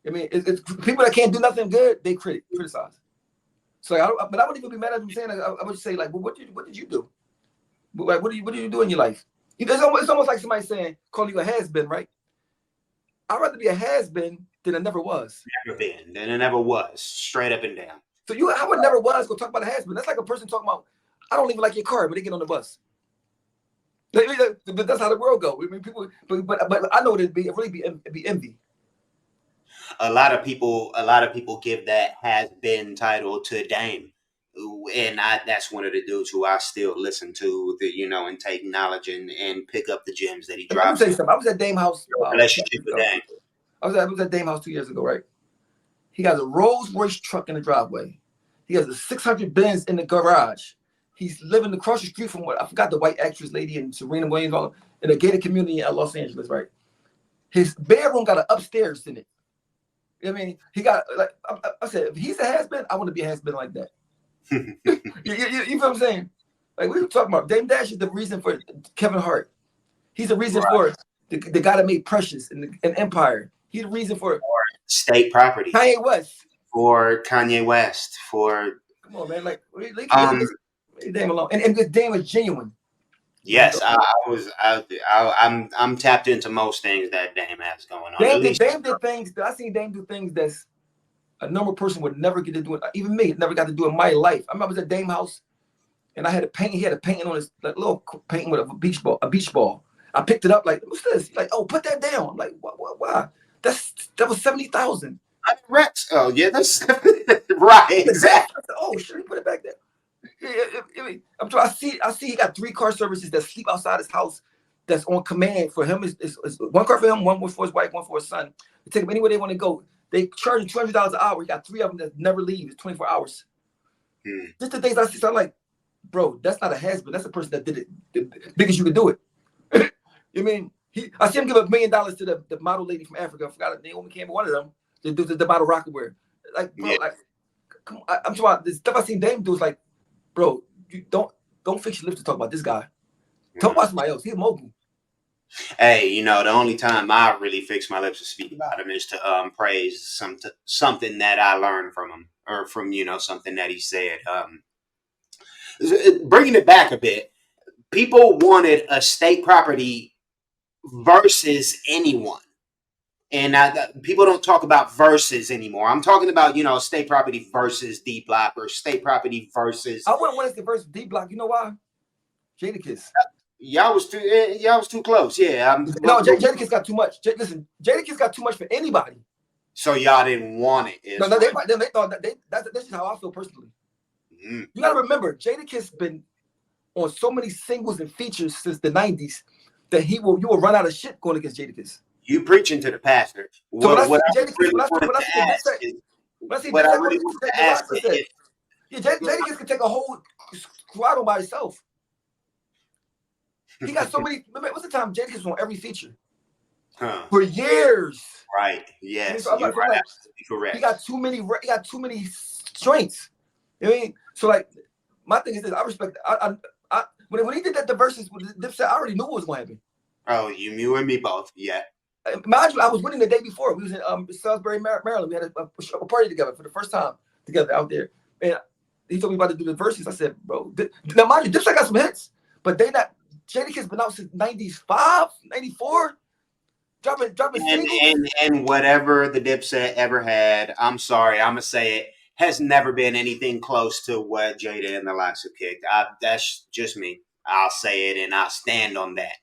S1: I mean, it's people that can't do nothing good, they criticize. So I wouldn't even be mad at them saying. I would say like, well, what did you do? Like, what do you do in your life? It's almost like somebody saying, calling you a has-been, right? I'd rather be a has-been than I never was.
S2: Never been, than I never was, straight up and down.
S1: So I would never was go talk about a has-been. That's like a person talking about, I don't even like your car, but they get on the bus. But that's how the world goes. I mean, people, but I know it'd really be envy.
S2: A lot of people give that has-been title to Dame. And that's one of the dudes who I still listen to, and take knowledge and pick up the gems that he drops.
S1: Let me tell you something. I was at Dame House.
S2: Relationship with Dame.
S1: I was at Dame House 2 years ago, right? He has a Rolls Royce truck in the driveway. He has a 600 Benz in the garage. He's living across the street from I forgot the white actress lady and Serena Williams in a gated community in Los Angeles, right? His bedroom got an upstairs in it. I mean, he got like I said, if he's a has-been, I want to be a has-been like that. you feel what I'm saying? Like we were talking about Dame Dash is the reason for Kevin Hart. He's the reason for the guy that made Precious and Empire. He's the reason for
S2: State Property.
S1: Kanye West.
S2: For Kanye West. For
S1: come on, man. Like leave Dame alone. And this Dame is genuine.
S2: Yes, I'm tapped into most things that Dame has going on.
S1: Dame did things. I seen Dame do things that's a normal person would never get to do it. Even me, never got to do in my life. I remember I was at Dame House, and I had a painting. He had a painting on his little painting with a beach ball. I picked it up like, what's this? He's like, oh, put that down. I'm like, why? That was $70,000.
S2: Rex. Oh yeah, that's right. Exactly.
S1: Said, oh shit, he put it back there. I'm trying. I see. He got 3 car services that sleep outside his house. That's on command for him. Is one car for him, one for his wife, one for his son. They take him anywhere they want to go. They charge him $200 an hour. He got 3 of them that never leave. It's 24 hours. Just the things I see. So I'm like, bro, that's not a has-been. That's a person that did it the biggest you could do it. You mean I see him give $1 million to the model lady from Africa. I forgot her name. Naomi Campbell, one of them. The model rocket wear. Like, bro, like, come on. I'm talking about the stuff I seen Dame do is like, bro, you don't fix your lips to talk about this guy. Talk about somebody else. He's a mogul.
S2: Hey, the only time I really fix my lips to speak about him is to praise something that I learned from him, or from something that he said. Bringing it back a bit, people wanted a state property versus anyone, and people don't talk about versus anymore. I'm talking about state property versus D Block, or state property versus.
S1: I wouldn't want us to versus D Block. You know why? Jadakiss.
S2: Y'all was too close. Yeah.
S1: No, Jadakiss got too much. Listen, Jadakiss got too much for anybody.
S2: So y'all didn't want it.
S1: No, they thought that's just how I feel personally. You gotta remember, Jadakiss been on so many singles and features since the 90s that you will run out of shit going against Jadakiss.
S2: You preaching to the pastor. What I really want to ask is,
S1: Jadakiss can take a whole squad on by himself. He got so many. Remember, what's the time Jadakiss was on every feature
S2: Huh.
S1: for years?
S2: Right.
S1: I mean,
S2: Yes,
S1: so I'm
S2: you're
S1: like, so I'm
S2: right.
S1: like,
S2: Absolutely
S1: he
S2: correct.
S1: got too many. He got too many joints. You know what I mean? So like, my thing is this: I respect. When he did that the verses with Dipset, I already knew what was going to happen.
S2: Oh, you and me both. Yeah.
S1: Mind you, I was winning the day before. We was in Salisbury, Maryland. We had a party together for the first time together out there. And he told me about to do the verses. I said, bro, now mind you, Dipset got some hits, but they not. Jadakiss been out since 95, 94, dropping
S2: And
S1: singles.
S2: and whatever the Dipset ever had, I'm sorry, I'm gonna say it, has never been anything close to what Jada and the likes have kicked. That's just me. I'll say it and I'll stand on that.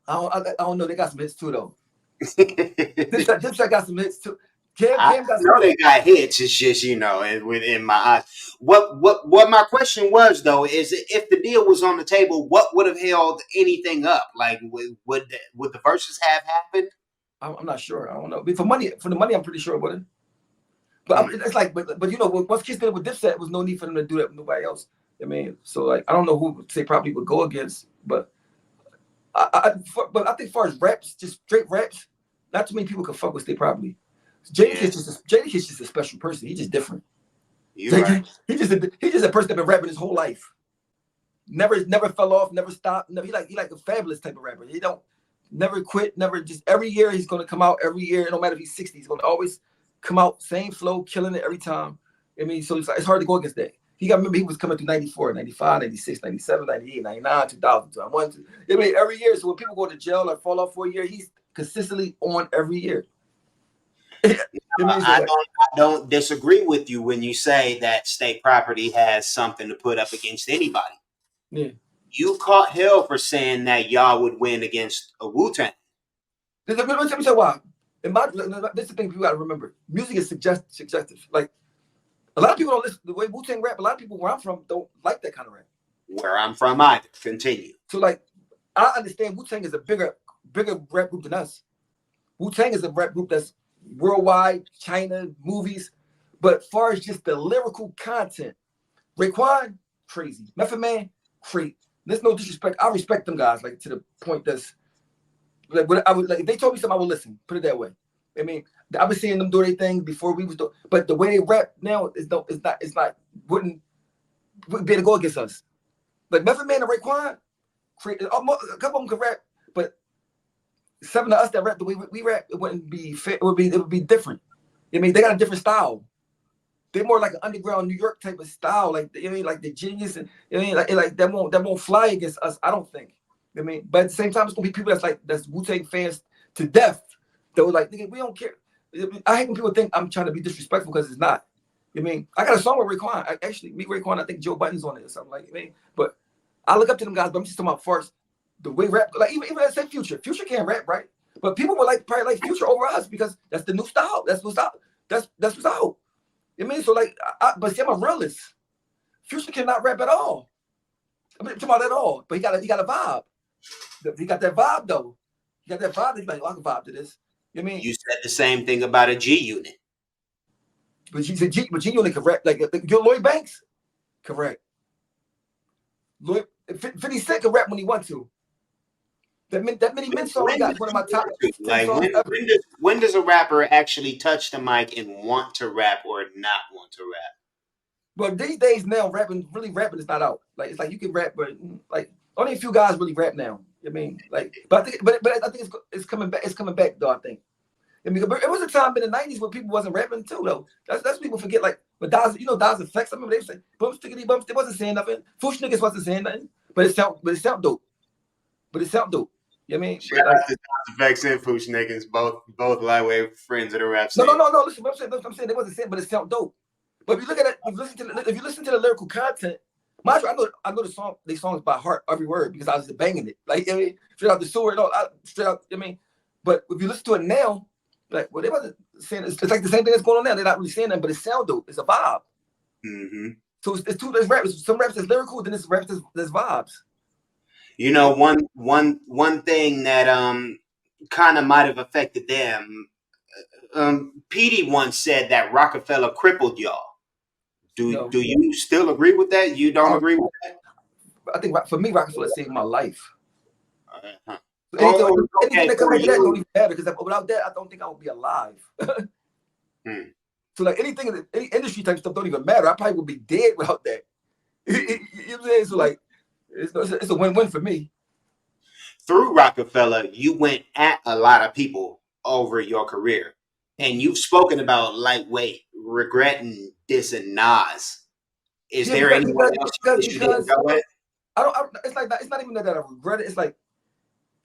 S1: I don't know. They got some hits too though.
S2: I
S1: Dipset got some hits too. Cam got some.
S2: know they got hits. It's just within my eyes. What my question was though is if the deal was on the table, what would have held anything up? Like would the verses have happened?
S1: I'm not sure. I don't know. But for the money, I'm pretty sure it wouldn't. But
S2: Hmm.
S1: it's like, but you know, once Kiss did it with Dipset, was no need for them to do that with nobody else. I mean, so like, I don't know who they probably would go against, but but I think as far as raps, just straight raps, not too many people can fuck with Stay Probably.
S2: Yeah,
S1: Jadakiss just a special person. He's just different.
S2: you're right.
S1: He just a person that been rapping his whole life. Never fell off, never stopped. Never, he like a fabulous type of rapper. He don't never quit, never just every year he's gonna come out every year. No matter if he's 60, he's gonna always come out same flow, killing it every time. I mean, so it's hard to go against that. He got remember he was coming through 94, 95, 96, 97, 98, 99, 2000, 2001. I mean, every year. So when people go to jail or fall off for a year, he's consistently on every year. I mean, so like,
S2: I don't disagree with you when you say that state property has something to put up against anybody.
S1: yeah.
S2: You caught hell for saying that y'all would win against a Wu-Tang.
S1: Let me tell you why. This is the thing people gotta remember. Music is suggestive. Like a lot of people don't listen the way Wu Tang rap. A lot of people where I'm from don't like that kind of rap.
S2: Where I'm from, either. Continue.
S1: So like, I understand Wu Tang is a bigger rap group than us. Wu Tang is a rap group that's worldwide, China, movies. But far as just the lyrical content, Raekwon, crazy. Method Man, crazy. There's no disrespect. I respect them guys, like to the point that's like what I would like. If they told me something, I would listen. Put it that way. I mean, I've been seeing them do their thing before we was doing, but the way they rap now is no, it's not wouldn't be able to go against us. Like Method Man and Raekwon, a couple of them could rap, but seven of us that rap the way we rap, it wouldn't be fit. It would be different. I mean, they got a different style. They're more like an underground New York type of style, like you know, I mean, like the Genius, and you know, like that won't fly against us. I don't think. I mean, but at the same time, it's gonna be people that's Wu Tang fans to death. That were like, nigga, we don't care. I hate when people think I'm trying to be disrespectful because it's not. I mean, I got a song with Raekwon. Actually, me Raekwon, I think Joe Budden's on it or something like. I mean, but I look up to them guys. But I'm just talking about first the way rap. Like even I say Future. Future can't rap, right? But people would like probably like Future over us because that's the new style. That's what's out. That's what's out. I mean, so like, but see, I'm a realist. Future cannot rap at all. I mean, talking about at all. But he got a vibe. He got that vibe though. He got that vibe. He's like, oh, I can vibe to this. You know what I mean?
S2: You said the same thing about a G unit.
S1: But G only correct. Like your Lloyd Banks, correct. Lloyd 50 Cent can rap when he wants to. That many men song he got one of my top 10
S2: Like
S1: songs ever.
S2: when does a rapper actually touch the mic and want to rap or not want to rap?
S1: But these days now, really rapping is not out. Like it's like you can rap, but like only a few guys really rap now. I mean, like, but I think it's coming back. It's coming back though. I think. I mean, it was a time in the '90s where people wasn't rapping too though. That's people forget. Like, but Daz, Daz Effects. I remember they say bumps, stickity bumps. They wasn't saying nothing. Fush niggas wasn't saying nothing. But it sound dope. But it sound dope. You know what I mean?
S2: Shout
S1: But like,
S2: out to Vex and Foosh niggas, both lightweight friends of the rap
S1: no,
S2: scene.
S1: Listen, what I'm saying they wasn't saying, but it sound dope. But if you look at it, if you listen to the lyrical content, mind you, I know the songs by heart, every word, because I was just banging it. Like, I mean, straight out the sewer and all, straight out, I mean, but if you listen to it now, like, well, they wasn't saying, it's like the same thing that's going on now. They're not really saying that, but it sound dope. It's a vibe.
S2: Mm-hmm.
S1: So there's raps, some raps that's lyrical, then there's raps that's vibes.
S2: You know, one thing that kind of might have affected them. Petey once said that Rockefeller crippled y'all.
S1: No,
S2: Do you still agree with that? You don't
S1: I,
S2: agree with that?
S1: I think for me, Rockefeller saved my life. Anything,
S2: Oh,
S1: anything
S2: okay,
S1: that come
S2: for
S1: after that don't
S2: you.
S1: even matter because without that, I don't think I would be alive.
S2: Hmm.
S1: So like anything, any industry type stuff don't even matter. I probably would be dead without that. You know what I'm saying? So like, it's a win-win for me.
S2: Through Rockefeller, you went at a lot of people over your career, and you've spoken about lightweight, regretting dissing Nas. Is
S1: Yeah,
S2: there
S1: because
S2: anyone
S1: because
S2: else
S1: because,
S2: that you didn't
S1: because
S2: go with?
S1: it's like it's not even that I regret it. It's like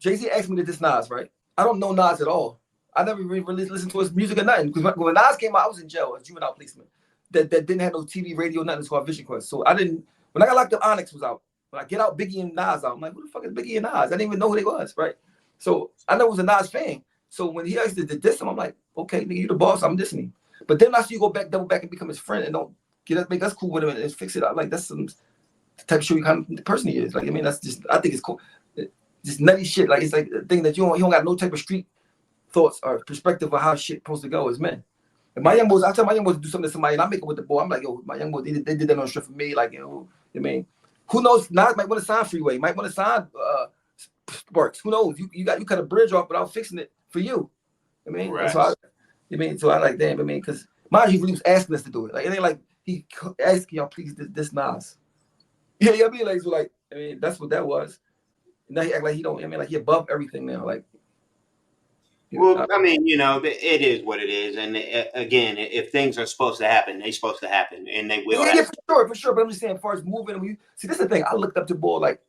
S1: Jay-Z asked me to diss Nas, right? I don't know Nas at all. I never really listened to his music or nothing. Because when Nas came out, I was in jail as juvenile policeman. That didn't have no TV, radio, nothing. It's called Vision Quest. So I didn't. When I got locked up, Onyx was out. When I get out, Biggie and Nas out. I'm like, who the fuck is Biggie and Nas? I didn't even know who they was, right? So I know I was a Nas fan. So when he asked to diss him, I'm like, okay, nigga, you the boss. I'm dissing him. But then I see you go back, double back, and become his friend, and don't make us cool with him and fix it out. Like that's some type of show you kind of person he is. Like I mean, that's just I think it's cool. Just nutty shit. Like it's like a thing that you don't got no type of street thoughts or perspective of how shit supposed to go as men. And my young boys, I tell my young boys to do something to somebody, and I make it with the boy. I'm like, yo, my young boys, they did that on strip for me. Like, I mean, who knows? Nas might want to sign Freeway, might want to sign Sparks. Who knows? You cut a bridge off without fixing it for you. I mean,
S2: Right.
S1: so I like damn. I mean, because mind you, he was asking us to do it. Like it ain't like he asking y'all please this Nas. Yeah, I mean, like so, like I mean, that's what that was. Now he act like he don't. I mean, like he above everything now. Like,
S2: Well, I mean, it is what it is, and again, if things are supposed to happen, they're supposed to happen, and they will
S1: yeah,
S2: happen.
S1: for sure. But I'm just saying, as far as moving, when you see, this is the thing. I looked up to Bull like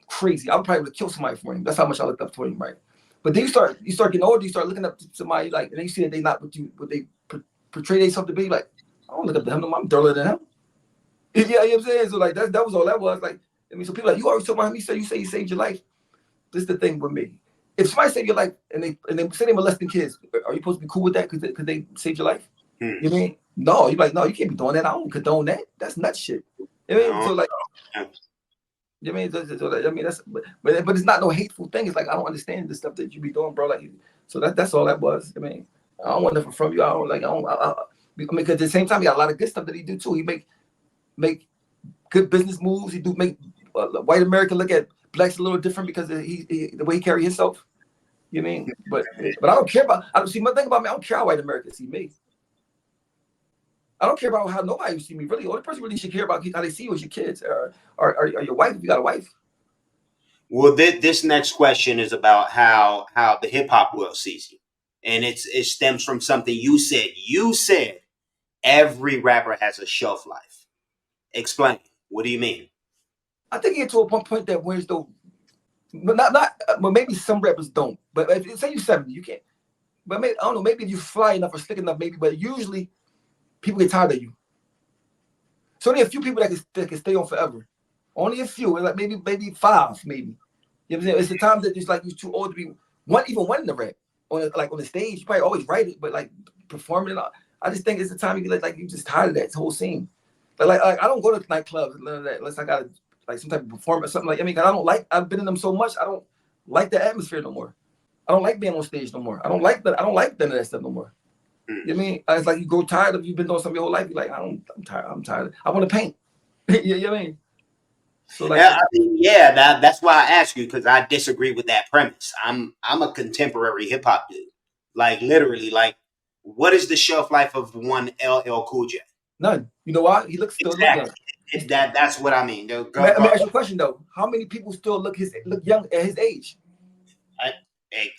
S1: crazy. I would probably kill somebody for him. That's how much I looked up to him, right? But then you start getting older. You start looking up to somebody like, and then you see that they not what they portray themselves to be. Like, I don't look up to him. I'm duller than him. Yeah, you know what I'm saying. So like that was all that was. Like, I mean, so people like you always talk about him. You say you saved your life. This is the thing with me. If somebody saved your life and they say they molesting kids, are you supposed to be cool with that because they saved your life? You mean no? You're like no, you can't be doing that. I don't condone that. That's nut shit. You know?
S2: No.
S1: So like, you know, I mean that's but it's not no hateful thing. It's like I don't understand the stuff that you be doing, bro. Like so that's all that was. I mean I don't want nothing from you. I don't like I don't. I mean because at the same time he got a lot of good stuff that he do too. He make good business moves. He do make white America look at blacks a little different because the way he carry himself. You know what I mean? But I don't care about. I don't see my thing about me. I don't care how white America see me. I don't care about how nobody see me. Really, the only person really should care about how they see you is your kids or your wife if you got a wife.
S2: Well, this next question is about how the hip hop world sees you, and it stems from something you said. You said every rapper has a shelf life. Explain. What do you mean?
S1: I think you get to a point that where's the, but well, maybe some rappers don't. But if say you 70, you can't. But maybe I don't know. Maybe if you fly enough or slick enough, maybe. But usually people get tired of you. So only a few people that can stay on forever. Only a few, like maybe five, maybe. You know what I'm saying? It's the time that it's like you're too old to be even one in the rap on the stage. You probably always write it, but like performing it, I just think it's the time you get like you just tired of that whole scene. But like I don't go to nightclubs none of that unless I got like some type of performance, something like I mean, 'cause I don't like I've been in them so much. I don't like the atmosphere no more. I don't like being on stage no more. I don't like that. I don't like none of that stuff no more. You know what I mean? It's like you grow tired of you've been doing something your whole life. You're like, I'm tired. I'm tired. I want to paint. You know what I mean? So like,
S2: Yeah, I mean, that's why I ask you because I disagree with that premise. I'm a contemporary hip hop dude. Like literally, like what is the shelf life of one LL Cool J?
S1: none. You know why? He looks still look young.
S2: Exactly. That's what I mean.
S1: Let me ask you a question though. How many people still look young at his age?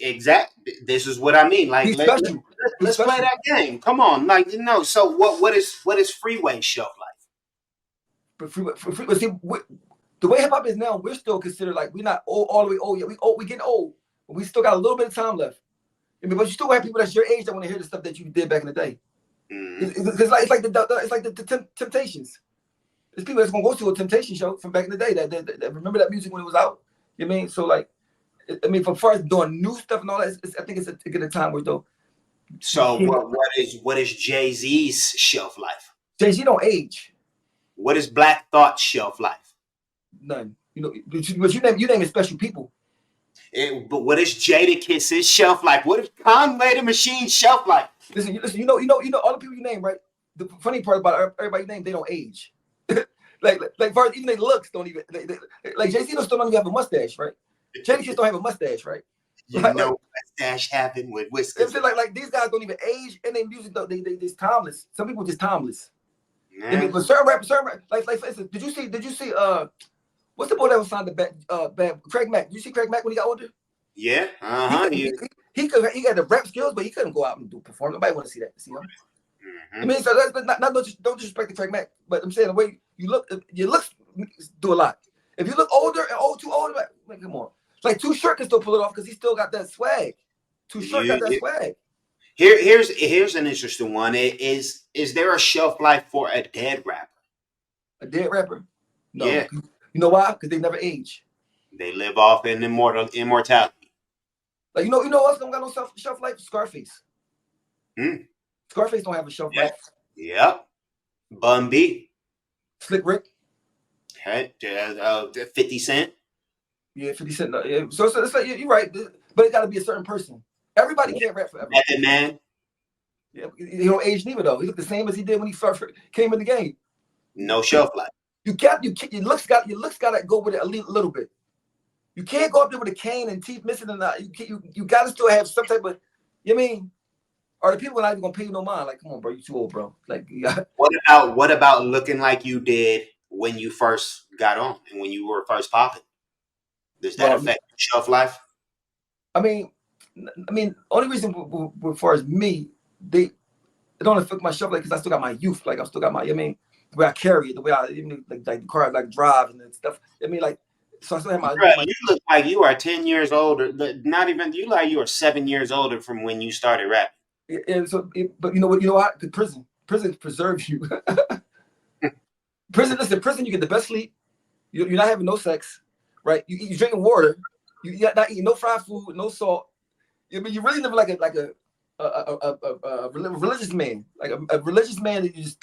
S2: Exactly. This is what I mean. Like
S1: He's special. He's
S2: let's play
S1: special.
S2: that game. Come on, like So what is Freeway shelf life?
S1: But see, the way hip hop is now, we're still considered like we're not all the way old yet. We getting old, but we still got a little bit of time left. I mean, but you still have people that's your age that want to hear the stuff that you did back in the day. It's like the Temptations. There's people that's gonna go to a Temptation show from back in the day that remember that music when it was out. You know what I mean? So like, I mean, for far as doing new stuff and all that, I think it's a good time where though.
S2: So what is Jay-Z's shelf life?
S1: Jay-Z don't age.
S2: What is Black Thought's shelf life?
S1: None. You know, but you name it special people.
S2: But what is Jadakiss's shelf life? What is Conway the Machine's shelf life?
S1: Listen. You know all the people you name, right? The funny part about everybody you name, they don't age. like far as even their looks don't even like Jay-Z still don't even have a mustache, right? Jadakiss don't have a mustache, right?
S2: You
S1: Like,
S2: know, mustache happened with
S1: you know what I'm
S2: whiskers.
S1: saying? Like these guys don't even age, and their music though they just timeless. Some people just timeless. I mean,
S2: Yeah.
S1: but like for instance, did you see what's the boy that was signed to bad Craig Mack? Did you see Craig Mack when he got older?
S2: Yeah.
S1: He
S2: Uh-huh.
S1: could, he had the rap skills, but he couldn't go out and do perform. Nobody want to see that. See him? I
S2: Mm-hmm.
S1: mean, so that's not don't disrespect the Craig Mack, but I'm saying the way you look, your looks do a lot. If you look older and too old, like come on, like Too Short can still pull it off because he still got that swag. Too Short got that swag.
S2: Here's an interesting one. Is there a shelf life for a dead rapper?
S1: A dead rapper? No.
S2: Yeah.
S1: You know why? Because they never age.
S2: They live off in immortality.
S1: Like you know what's don't got no shelf life? Scarface.
S2: Hmm.
S1: Scarface don't have a shelf
S2: Yeah.
S1: life.
S2: Yep. Bun B.
S1: Slick Rick.
S2: Hey, 50 Cent.
S1: Yeah, 50 Cent. Yeah. So it's like you're right, but it got to be a certain person. Everybody can't rap forever.
S2: Method Man.
S1: Yeah, he don't age neither though. He looked the same as he did when he first came in the game.
S2: No shelf life.
S1: Your looks got to go with it a little bit. You can't go up there with a cane and teeth missing and not. You got to still have some type of. You know what I mean? Or the people are not even gonna pay you no mind. Like, come on, bro, you too old, bro. Like,
S2: What about looking like you did when you first got on and when you were first popping? Does that affect shelf life?
S1: I mean, only reason as far as me, it don't affect my shelf life because I still got my youth. Like, I still got my. I mean, the way I carry it, the way I even like the car I drive and stuff. I mean, like, so I still have my.
S2: Bruh, you look like you are 10 years older. Not even you like you are 7 years older from when you started rapping.
S1: And so, but you know what? You know what? The prison preserves you. Prison, you get the best sleep. You're not having no sex, right? You drinking water. You're not eating no fried food, no salt. I mean, you really live like a religious man, like a religious man that you just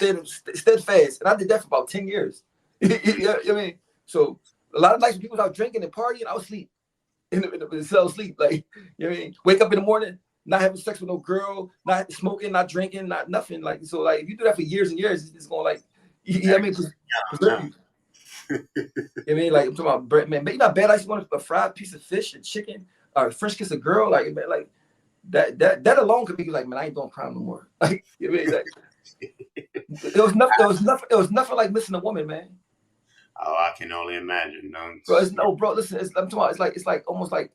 S1: steadfast. And I did that for about 10 years. You know what I mean? So a lot of nights when people was out drinking and partying, I was asleep. In the cell sleep. Like, you know what I mean? Wake up in the morning, not having sex with no girl, not smoking, not drinking, not nothing. Like, so like if you do that for years and years, it's gonna like you know what I mean, preserve you. You know what I mean? Like I'm talking about bread, man. Maybe not bad. I just want a fried piece of fish and chicken or French kiss a girl. Like that alone could be like, man, I ain't doing crime no more. Like, you know what I mean? Like, it was nothing like missing a woman, man.
S2: Oh, I can only imagine.
S1: Bro, listen, I'm talking about, it's like almost like,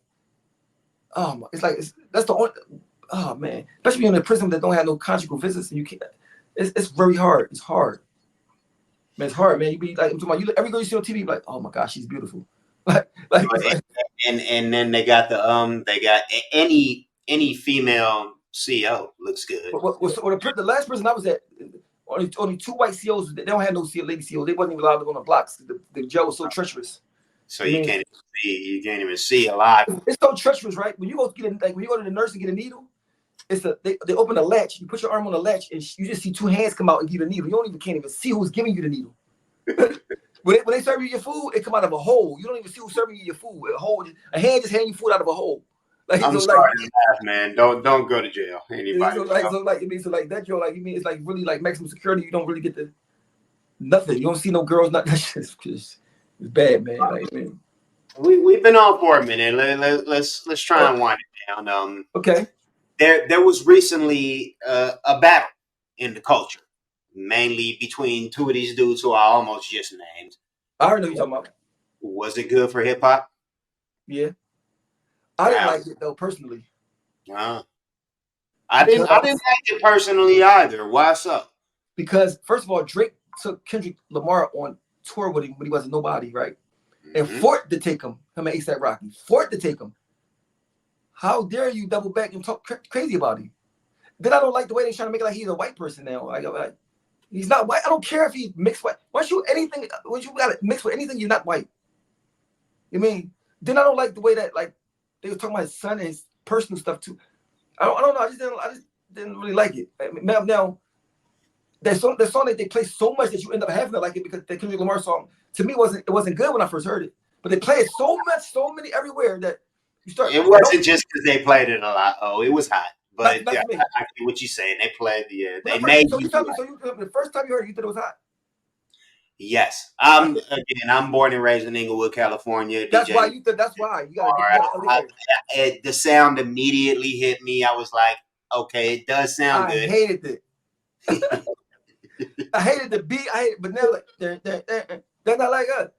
S1: that's the only, oh man, especially in a prison that don't have no conjugal visits, and you can't, it's very hard. It's hard, man. It's hard, man. You be like, I'm talking about, every girl you see on TV, like, oh my gosh, she's beautiful.
S2: And then they got any female CO looks good.
S1: The last person I was at, only two white COs. They don't have no lady COs. They wasn't even allowed to go on the blocks. The jail was so treacherous.
S2: So you can't even see a lot.
S1: It's so treacherous, right? When you go when you go to the nurse and get a needle, they open the latch. You put your arm on the latch, and you just see two hands come out and give you the needle. You can't even see who's giving you the needle. when they serve you your food, it come out of a hole. You don't even see who's serving you your food. A hand just hand you food out of a hole. Like,
S2: I'm sorry to laugh, man. Don't go to jail. Anybody.
S1: So that you're like, you mean it's like really like maximum security. You don't really get the nothing. You don't see no girls. Not it's it's bad, man. Like, man.
S2: We've been on for a minute. Let's try and wind it down.
S1: Okay.
S2: There was recently a battle in the culture, mainly between two of these dudes who I almost just named.
S1: I already know what you're talking about.
S2: Was it good for hip hop?
S1: Yeah. I didn't like it though, personally.
S2: I didn't like it personally either. Why so?
S1: Because first of all, Drake took Kendrick Lamar on tour with him when he wasn't nobody, right? And fought to take him and A$AP Rocky. Fought to take him. How dare you double back and talk crazy about him? Then I don't like the way they're trying to make it like he's a white person now. Like he's not white. I don't care if he's mixed white. Once you got to mix with anything, you're not white. You mean? Then I don't like the way that like they were talking about his son and his personal stuff too. I don't know. I just didn't really like it. Now the song that they play so much that you end up having to like it because the Kendrick Lamar song to me wasn't good when I first heard it. But they play it so much, so many everywhere that you start.
S2: It wasn't just because they played it a lot. Oh, it was hot. But
S1: not
S2: yeah,
S1: me.
S2: I get what you're saying. They played
S1: They made. So the first time you heard it, you thought it was hot.
S2: Yes, I'm born and raised in Inglewood, California.
S1: That's why
S2: DJ,
S1: you. That's why you gotta elevate.
S2: the sound immediately hit me. I was like, okay, it does sound
S1: I
S2: good.
S1: hated it. I hated the beat. I hate it, but now like they're not like us.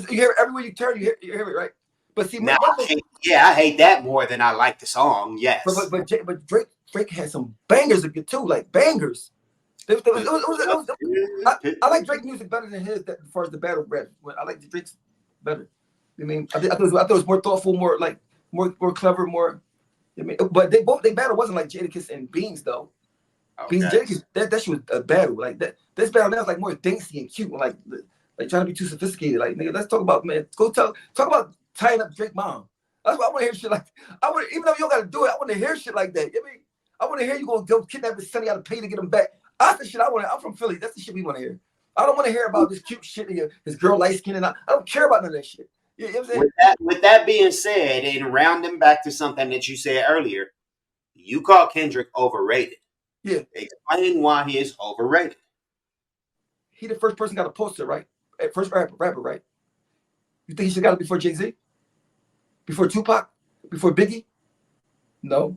S1: You hear it everywhere you turn. You hear it right. But see,
S2: Now, I hate that more than I like the song. Yes.
S1: but Drake had some bangers again too, like bangers. I like Drake music better than his as far as the battle rap. I like the Drake's better. I mean, I thought it was more thoughtful, more like more clever, more. I mean, but they battle wasn't like Jadakiss and Beans though. Beans
S2: Okay.
S1: Jadakiss that shit was a battle like that. This battle now is like more dainty and cute, like trying to be too sophisticated. Like nigga, let's talk about man. Talk about tying up Drake mom. That's why I want to hear shit like I want even though you don't got to do it. I want to hear shit like that. I mean, I want to hear you go kidnap his son. You got to pay to get him back. That's the shit I want. I'm from Philly. That's the shit we want to hear. I don't want to hear about this cute shit. His girl light skin and I don't care about none of that shit. You know what I'm saying?
S2: With that being said, and rounding back to something that you said earlier, you call Kendrick overrated.
S1: Yeah.
S2: Explain why he is overrated.
S1: He the first person got a poster, right? First rapper, right? You think he should got it before Jay-Z? Before Tupac? Before Biggie? No.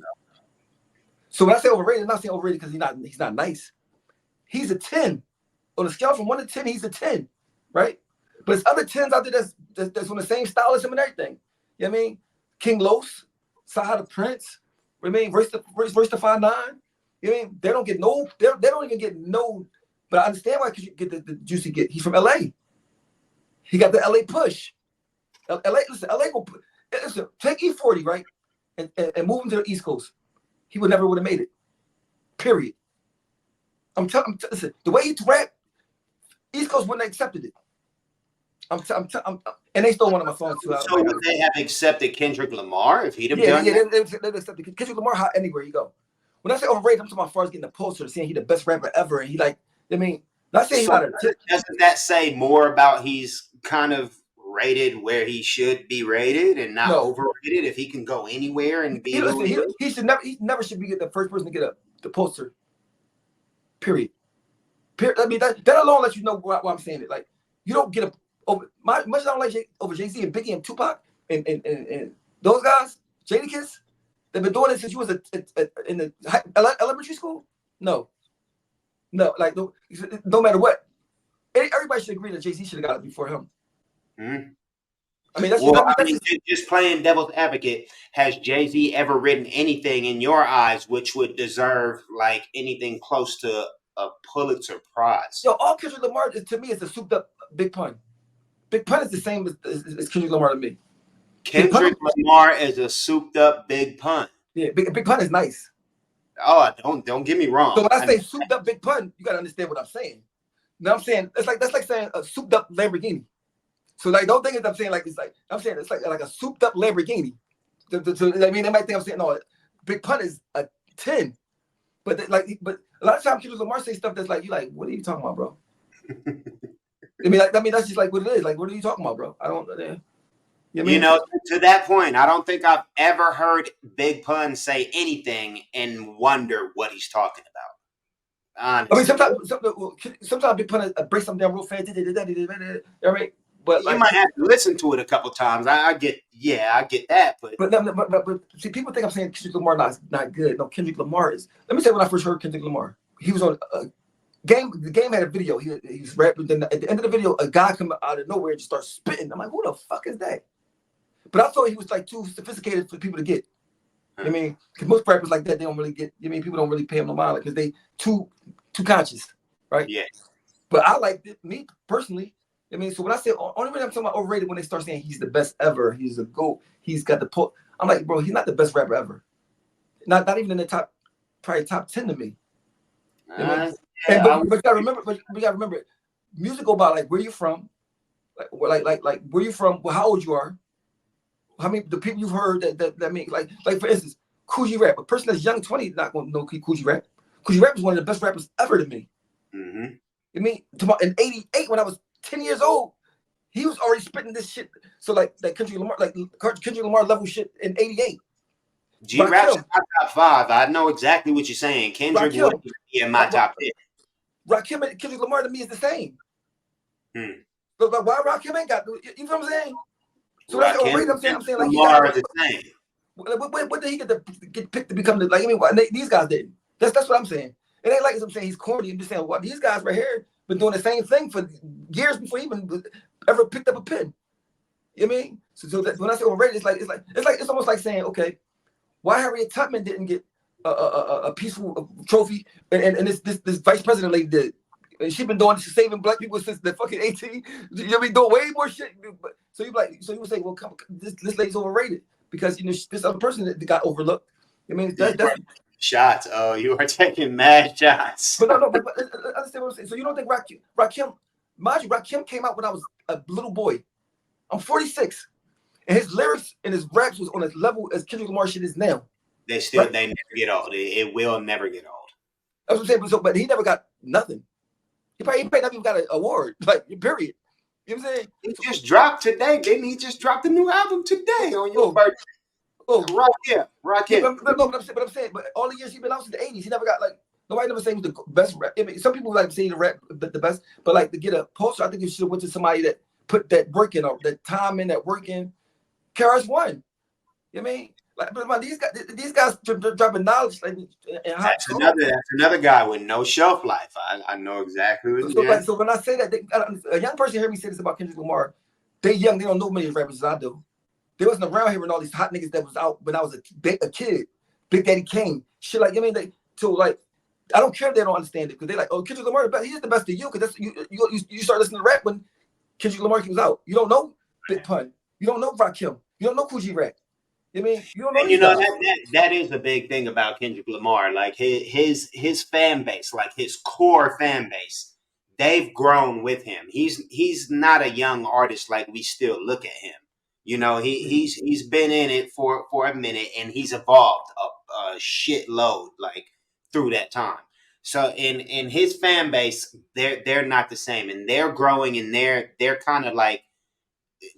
S1: So when I say overrated, I'm not saying overrated because he's not nice. He's a 10. On a scale from 1 to 10, he's a 10, right? But there's other 10s out there that's on the same style as him and everything. You know what I mean? King Los, Sahara Prince, I mean, Royce the 5'9". You know what I mean? They don't get no, they don't even get no, but I understand why you get the juicy get. He's from LA. He got the LA push. LA, listen, take E40, right? And move him to the East Coast. He would never have made it. Period. Listen, the way he rap, East Coast wouldn't have accepted it. And they stole one of my songs too.
S2: So would they have accepted Kendrick Lamar if he'd have done
S1: that? Yeah, they accepted Kendrick Lamar hot anywhere you go. When I say overrated, I'm talking about as far as getting a poster, saying he the best rapper ever, and he like, I mean, not saying he's not a.
S2: Doesn't that say more about he's kind of rated where he should be rated and not overrated if he can go anywhere and be?
S1: He never should be the first person to get the poster. Period. I mean that alone lets you know why I'm saying it. Like you don't get much as I don't like over Jay-Z and Biggie and Tupac and those guys, Jadakiss, they've been doing it since you was in the elementary school. No, like no matter what, everybody should agree that Jay-Z should have got it before him.
S2: Mm-hmm.
S1: I mean,
S2: just playing devil's advocate. Has Jay-Z ever written anything in your eyes which would deserve like anything close to a Pulitzer Prize?
S1: Yo, all Kendrick Lamar to me is a souped up Big Pun. Big Pun is the same as Kendrick Lamar to me.
S2: Kendrick Lamar is a souped up Big Pun.
S1: Yeah, Big Pun is nice.
S2: Oh, don't get me wrong.
S1: So when I say souped up Big Pun, you gotta understand what I'm saying. Now I'm saying that's like saying a souped up Lamborghini. So like don't think I'm saying like I'm saying it's like a souped up Lamborghini. So I mean they might think I'm saying no, Big Pun is a 10. But a lot of times Kendrick Lamar say stuff that's like you like, what are you talking about, bro? I mean that's just like what it is. Like, what are you talking about, bro? I don't
S2: You know, to that point, I don't think I've ever heard Big Pun say anything and wonder what he's talking about. Honestly.
S1: I mean, sometimes Big Pun breaks something down real fast. All right, but
S2: you might have to listen to it a couple times. I get that,
S1: but see, people think I'm saying Kendrick Lamar not good. No, Kendrick Lamar is. Let me say when I first heard Kendrick Lamar, he was on game. The game had a video. He was rapping. Then at the end of the video, a guy come out of nowhere and just starts spitting. I'm like, who the fuck is that? But I thought he was like too sophisticated for people to get. I mean, because most rappers like that, they don't really get. I mean, people don't really pay him no mind because they too conscious, right?
S2: Yeah.
S1: But I like me personally. I mean, so when I say only reason I'm talking about overrated when they start saying he's the best ever, he's a GOAT, he's got the I'm like, bro, he's not the best rapper ever. Not even in the probably top 10 to me. But you gotta remember, music go by like where you from, like where you from, how old you are, how many the people you've heard that make like for instance, Coogee Rap. A person that's young 20 not gonna know Coogee Rap. Coogee Rap is one of the best rappers ever to me.
S2: Mm-hmm.
S1: I mean, in '88 when I was 10 years old, he was already spitting this shit. So like Kendrick Lamar level shit in '88.
S2: G-Rap's in my top 5. I know exactly what you're saying. Kendrick would be in my top 10.
S1: Rakim and Kendrick Lamar to me is the same. But why Rakim ain't got? You know what I'm saying? So that's
S2: Rakim
S1: overrated. I'm saying like he got.
S2: Lamar are the same.
S1: What did he get picked to become the like? I mean, these guys didn't. That's what I'm saying. It ain't like I'm saying he's corny. I'm just saying what these guys right here been doing the same thing for years before he even ever picked up a pen. You know what I mean? So that, when I say overrated, it's almost like saying, okay, why Harriet Tubman didn't get a peaceful trophy, and this vice president lady did. And she been doing saving black people since the fucking 18. You know, doing way more shit. So you would say, well, this lady's overrated because this other person that got overlooked. I mean, that's
S2: shots. Oh, you are taking mad shots.
S1: But no, but understand what I'm saying. So you don't think Rakim, mind you, Rakim came out when I was a little boy. I'm 46, and his lyrics and his raps was on a level as Kendrick Lamar shit is now.
S2: They never get old. It will never get old.
S1: That's what I'm saying. But he never got nothing. He probably never even got an award. Like, period. You know what I'm saying?
S2: He just dropped today. Didn't he just drop the new album today on your birthday? Rock
S1: yeah. But I'm saying, but all the years he been out since the 80s, he never got like nobody never said he was the best rap. I mean, some people like to say the rap the best, but like to get a poster, I think you should have went to somebody that put that work in, or that time in, that work in. KRS One. You know what I mean? Like, but these guys dropping knowledge. Like,
S2: that's another guy with no shelf life. I know exactly what you're saying.
S1: So when I say that, a young person heard me say this about Kendrick Lamar. They young, they don't know many rappers as I do. They wasn't around here when all these hot niggas that was out when I was a kid. Big Daddy Kane, shit like, I mean, so like, I don't care if they don't understand it because they're like, oh, Kendrick Lamar, he's the best of you because that's you start listening to rap when Kendrick Lamar comes out. You don't know Big Pun. You don't know Rakim. You don't know Coogee Rap. I mean, you don't know.
S2: And you know that is a big thing about Kendrick Lamar. Like his fan base, like his core fan base, they've grown with him. He's not a young artist like we still look at him. You know, he's been in it for a minute and he's evolved a shitload like through that time. So in his fan base, they're not the same, and they're growing, and they're kind of like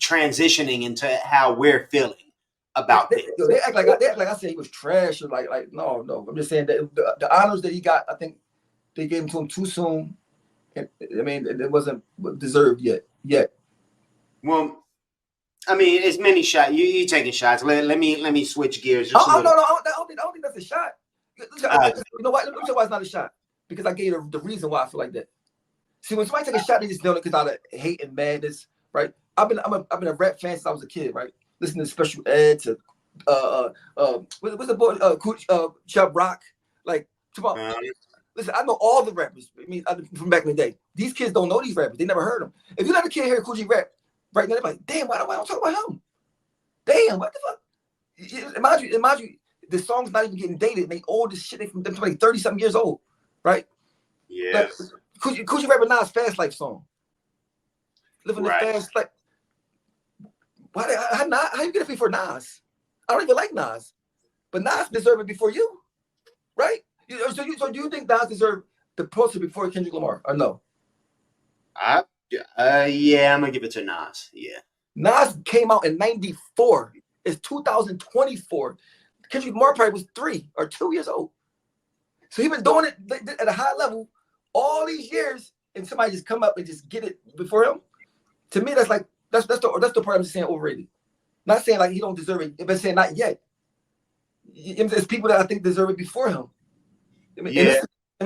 S2: transitioning into how we're feeling about this.
S1: They act like I said he was trash, or like no. I'm just saying that the honors that he got, I think they gave him to him too soon. And, I mean, it wasn't deserved yet.
S2: Well, I mean, it's many shots. You taking shots. Let me switch gears. Just
S1: I don't think that's a shot. You know what? Let me tell you why it's not a shot. Because I gave you the reason why I feel like that. See, when somebody take a shot, they just doing it because out of hate and madness, right? I've been a rap fan since I was a kid, right? Listening to Special Ed, to what's the boy Chubb Rock, like listen, I know all the rappers. I mean, from back in the day. These kids don't know these rappers. They never heard them. If you let a kid hear Coogee rap right now, they're like, damn, why don't I talk about him? Damn, what the fuck? Imagine you, the song's not even getting dated. And they old as shit. They from them like 30-something years old, right?
S2: Yeah.
S1: Coogee rap Nas Fast Life song. Living the fast life. How you get it before Nas? I don't even like Nas, but Nas deserved it before you, right? So do you think Nas deserved the poster before Kendrick Lamar, or no?
S2: Yeah, I'm gonna give it to Nas. Yeah.
S1: Nas came out in '94. It's 2024. Kendrick Lamar probably was 3 or 2 years old. So he been doing it at a high level all these years, and somebody just come up and just get it before him. To me, that's the part I'm just saying overrated. Not saying like he don't deserve it, but saying not yet. There's people that I think deserve it before him.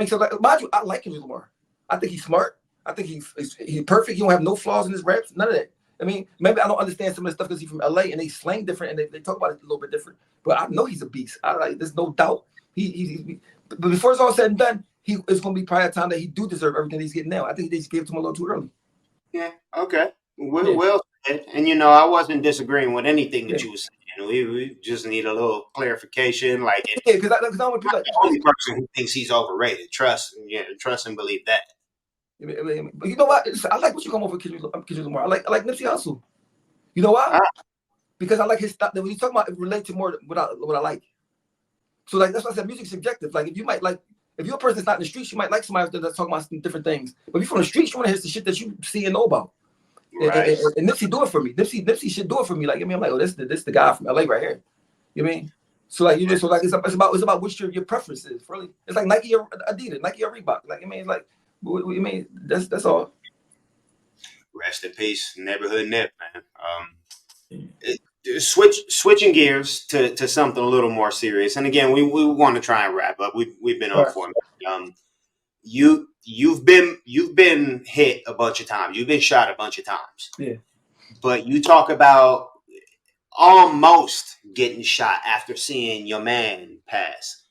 S1: So like, mind you, I like Kendrick Lamar. I think he's smart. I think he's perfect. He don't have no flaws in his raps. None of that. I mean, maybe I don't understand some of the stuff because he's from LA and they slang different and they talk about it a little bit different. But I know he's a beast. There's no doubt. But before it's all said and done, it's going to be probably a time that he do deserve everything he's getting now. I think they just gave it to him a little too early.
S2: Yeah. Okay. Well said. And I wasn't disagreeing with anything that you were saying. We just need a little clarification. Like,
S1: because I want people
S2: the only person who thinks he's overrated. Trust and believe that.
S1: But you know what? I like what you come over with Kendrick Lamar. I like Nipsey Hussle. You know why? Because I like his stuff. When you talk about it, relate to more what I like. So like that's why I said music's subjective. Like if you're a person that's not in the streets, you might like somebody that's talking about some different things. But if you're from the streets, you want to hear the shit that you see and know about. Right. And Nipsey do it for me. Nipsey should do it for me. Like, I mean, I'm like, oh, this the guy from LA right here. You know what I mean? So like it's about which your preference is. Really, it's like Nike or Adidas, Nike or Reebok. Like, I mean, it's like, what you mean? That's all.
S2: Rest in peace, neighborhood Nip, man. Switching gears to something a little more serious, and again, we want to try and wrap up. We've been on
S1: Right.
S2: for a minute. You've been hit a bunch of times. You've been shot a bunch of times.
S1: Yeah.
S2: But you talk about almost getting shot after seeing your man pass.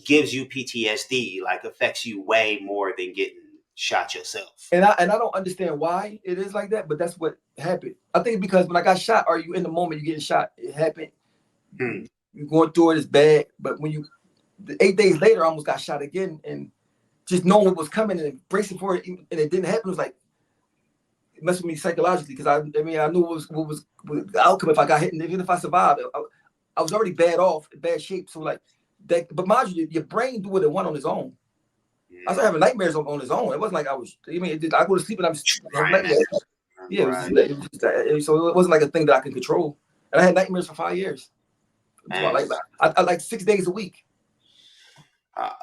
S2: Gives you PTSD, like affects you way more than getting shot yourself.
S1: And I don't understand why it is like that, but that's what happened. I think because when I got shot, are you in the moment you're getting shot? It happened. You're going through it, it's bad. But when you 8 days later, I almost got shot again, and just knowing what was coming and bracing for it, and it didn't happen, it was like it messed with me psychologically because I knew what was the outcome if I got hit, and even if I survived, I was already bad off, in bad shape. So like that, but mind you, your brain do what it want on its own. I started having nightmares on its own. It wasn't like I was. I go to sleep and I'm just having nightmares. Yeah, so it wasn't like a thing that I could control. And I had nightmares for 5 years. I like 6 days a week.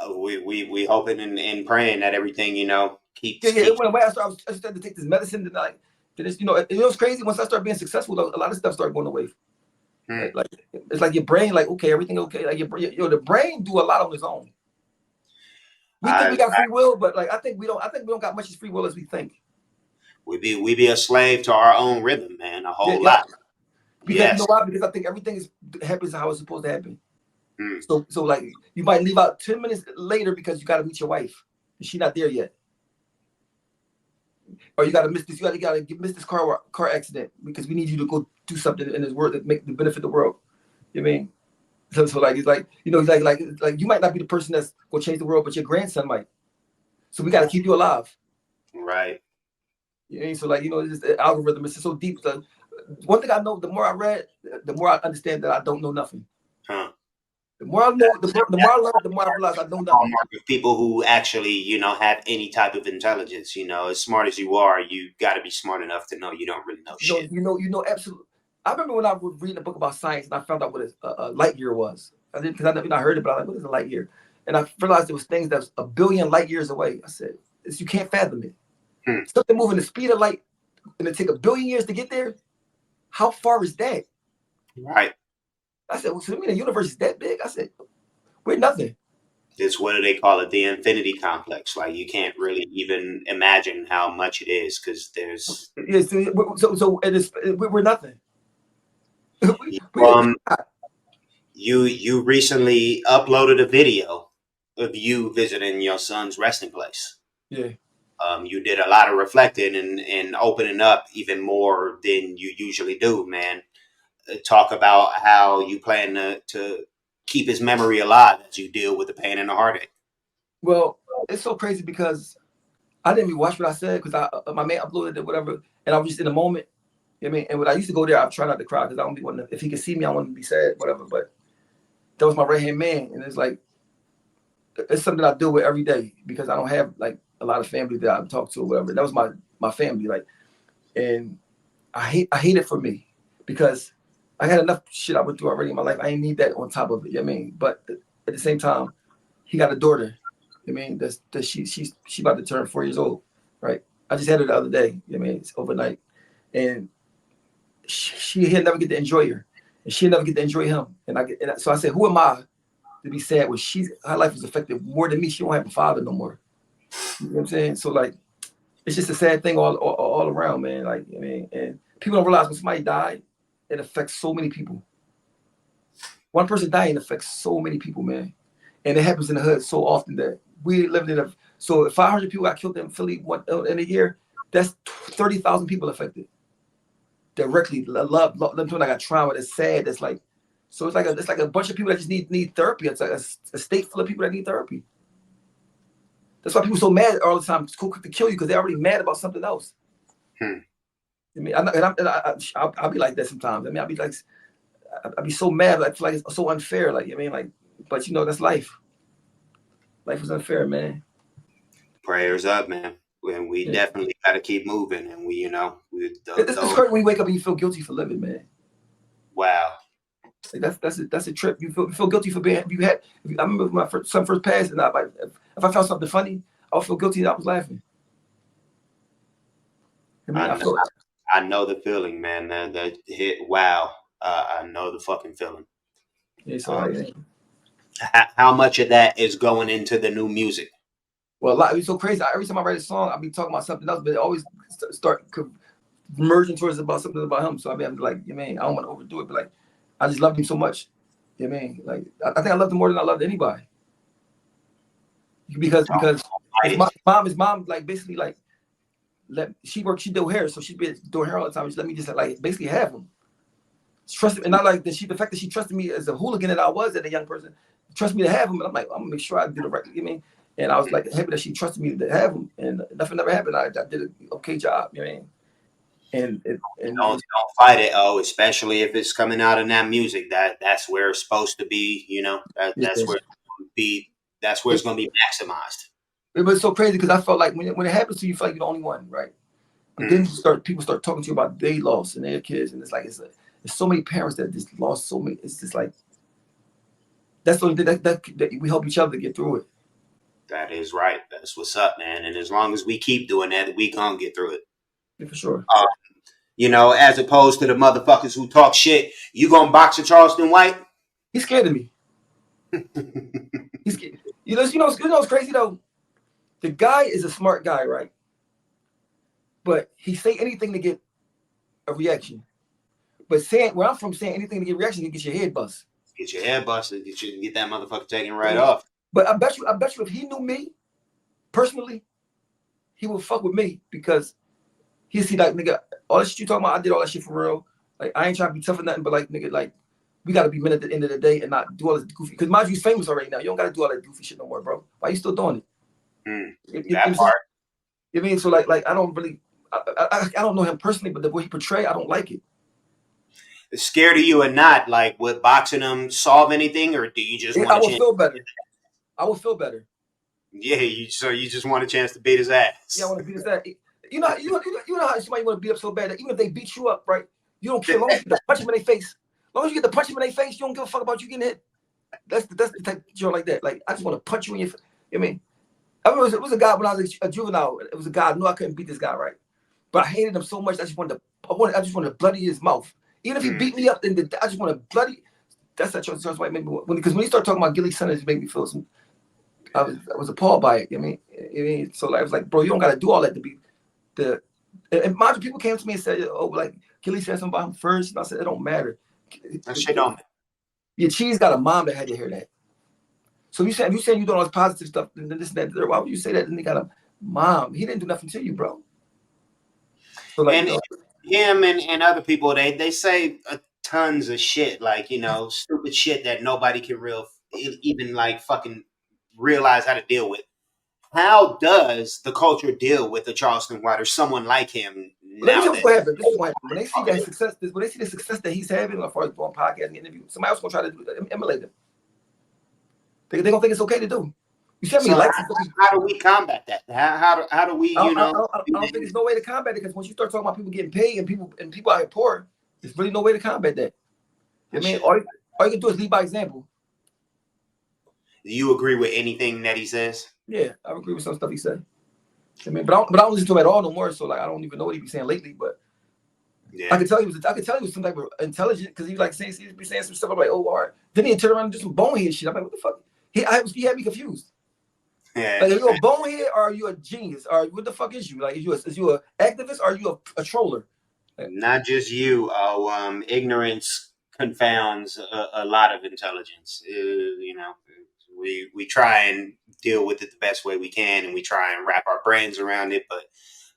S2: We hoping and praying that everything keeps.
S1: Yeah. It went away. I started to take this medicine. And like, it was crazy. Once I started being successful, a lot of stuff started going away. Like it's like your brain, like okay, everything okay. Like the brain do a lot on its own. We think we got free will, but like I think we don't got much as free will as we think.
S2: We be a slave to our own rhythm, man. A whole lot.
S1: Because you know why? Because I think everything happens how it's supposed to happen. So like you might leave out 10 minutes later because you got to meet your wife and she's not there yet, or you got to miss this. You got to miss this car accident because we need you to go do something in this world that make the benefit the world. You know what I mean? So like it's like like you might not be the person that's gonna change the world, but your grandson might. So we got to keep you alive.
S2: Right.
S1: You know, so like this algorithm is so deep. So one thing I know, the more I read, the more I understand that I don't know nothing. The more I know, the more I learn, the more I realize I know nothing.
S2: People who actually, have any type of intelligence, as smart as you are, you got to be smart enough to know you don't really know shit.
S1: You know, absolutely. I remember when I was reading a book about science and I found out what a light year was. I didn't, because I never heard it, but I was like, what is a light year? And I realized there was things that was 1 billion light years away. I said, you can't fathom it. Something moving the speed of light and it take 1 billion years to get there. How far is that?
S2: Right.
S1: I said, well, so you mean the universe is that big? I said, we're nothing.
S2: It's what do they call it? The infinity complex. Like you can't really even imagine how much it is because there's.
S1: Yeah, so we're nothing.
S2: You recently uploaded a video of you visiting your son's resting place.
S1: Yeah.
S2: You did a lot of reflecting and opening up even more than you usually do, man. Talk about how you plan to keep his memory alive as you deal with the pain and the heartache.
S1: Well, it's so crazy because I didn't even watch what I said because my man uploaded it, whatever, and I was just in the moment. You know what I mean? And when I used to go there, I try not to cry because I don't be wanting to, if he could see me, I want him to be sad, whatever. But that was my right hand man, and it's like it's something I deal with every day because I don't have like a lot of family that I talk to or whatever. That was my family, like, and I hate it for me because I had enough shit I went through already in my life. I ain't need that on top of it. You know what I mean? But at the same time, he got a daughter. You know what I mean? That she's about to turn 4 years old, right? I just had her the other day. You know what I mean? It's overnight, and he'll never get to enjoy her, and she'll never get to enjoy him. So I said, who am I to be sad when her life is affected more than me? She don't have a father no more. You know what I'm saying? So like, it's just a sad thing all around, man. Like, I mean, and people don't realize when somebody died, it affects so many people. One person dying affects so many people, man. And it happens in the hood so often that we live in so if 500 people got killed in Philly in a year, that's 30,000 people affected. Directly, love them I got trauma, that's sad, that's like, so it's like a bunch of people that just need therapy. It's like a state full of people that need therapy. That's why people are so mad all the time, quick to kill you because they're already mad about something else. I mean, I'll be like that sometimes. I mean, I'll be so mad. I feel like it's so unfair. Like, I mean, like, but that's life. Life is unfair, man.
S2: Prayers up, man. And we definitely got to keep moving. And
S1: it's hurt when you wake up and you feel guilty for living, man.
S2: Wow.
S1: Like that's a trip. You feel guilty for being. I remember when my son first passed, and if I found something funny, I would feel guilty that I was laughing. I mean, I feel it.
S2: I know the feeling, man. That hit. Wow. I know the fucking feeling.
S1: Yeah, so like,
S2: How much of that is going into the new music?
S1: well, a lot. It's so crazy. Every time I write a song, I'll be talking about something else, but it always start merging towards about something about him. So I mean, I'm like, you mean, I don't want to overdo it, but like, I just loved him so much. You know what I mean? Like, I think I loved him more than I loved anybody. Because his mom like basically like she do hair, so she'd be doing hair all the time. She let me just like basically have him. Trust him, and I like that the fact that she trusted me as a hooligan that I was as a young person, trust me to have him. And I'm like, I'm gonna make sure I did the right. You know what I mean? And I was like happy that she trusted me to have him, and nothing never happened. I did an okay job. You know what I mean? And
S2: Don't fight it. Oh, especially if it's coming out in that music. That's where it's supposed to be. You know, that's where it's going to be. That's where it's going to be maximized.
S1: It was so crazy because I felt like when it happens to you, you feel like you're the only one, right? But then people start talking to you about they lost and their kids, and it's like there's so many parents that just lost so many. It's just like that's the only thing that we help each other get through it.
S2: That is right. That's what's up, man. And as long as we keep doing that, we gonna get through it.
S1: Yeah, for sure.
S2: You know, as opposed to the motherfuckers who talk shit. You gonna box a Charleston White?
S1: He's scared of me. He's scared. You know what's crazy though? The guy is a smart guy, right? But he say anything to get a reaction. But where I'm from, saying anything to get a reaction, you get your head bust.
S2: Get your head busted. Get that motherfucker taken right off.
S1: But I bet you, if he knew me personally, he would fuck with me because he see like nigga, all that shit you talking about, I did all that shit for real. Like I ain't trying to be tough or nothing, but like nigga, like we gotta be men at the end of the day and not do all this goofy. Because mind you, he's famous already now. You don't gotta do all that goofy shit no more, bro. Why you still doing it?
S2: That part.
S1: You know what I mean? So like I don't really, I don't know him personally, but the way he portray, I don't like it.
S2: Scared of you or not, like would boxing him solve anything, or do you just want
S1: I would feel better. I would feel better.
S2: Yeah, you just want a chance to beat his ass.
S1: Yeah, I want to beat his ass. You know how somebody want to beat up so bad that even if they beat you up, right? You don't care. As long as you get to punch him in their face. As long as you get to punch him in their face, you don't give a fuck about you getting hit. That's the type of joke like that. Like I just want to punch you in your face. You know what I mean? I remember it was a guy when I was a juvenile. It was a guy I knew I couldn't beat this guy, right? But I hated him so much. I just wanted to bloody his mouth. Even if he beat me up, I just want to bloody. That's that Charles White made me because when he started talking about Gilly Sanders, it made me feel some. I was appalled by it. You know what I mean? So I was like, bro, you don't got to do all that to be the. And mind you, people came to me and said, oh, like Gilly said something about him first, and I said it don't matter.
S2: That shit don't matter.
S1: Your cheese got a mom that had to hear that. So you saying you doing all this positive stuff and this and that. Why would you say that? And he got a mom. He didn't do nothing to you, bro. So like,
S2: and him and other people, they say tons of shit, like stupid shit that nobody can even like fucking realize how to deal with. How does the culture deal with a Charleston White or someone like him nowadays?
S1: What happened. This is what happened. When they see that success, when they see the success that he's having, as far as doing podcasts and interviews, somebody else gonna try to emulate him. They gonna think it's okay to do. You see how many likes?
S2: How do we combat that? How do we?
S1: I don't think there's no way to combat it because once you start talking about people getting paid and people out here poor, there's really no way to combat that. I mean, all you can do is lead by example.
S2: Do you agree with anything that he says?
S1: Yeah, I agree with some stuff he said. I mean, but I don't listen to him at all no more. So like, I don't even know what he be saying lately. But yeah, I could tell he was some type of intelligent because he like he'd be saying some stuff. I'm like, oh, all right. Then he'd turn around and do some bonehead shit. I'm like, what the fuck? He had me confused. Yeah. Like, are you a bonehead or are you a genius? Or what the fuck is you? Like, is you an activist or are you a troller?
S2: Like, not just you. Ignorance confounds a lot of intelligence. We try and deal with it the best way we can, and we try and wrap our brains around it. But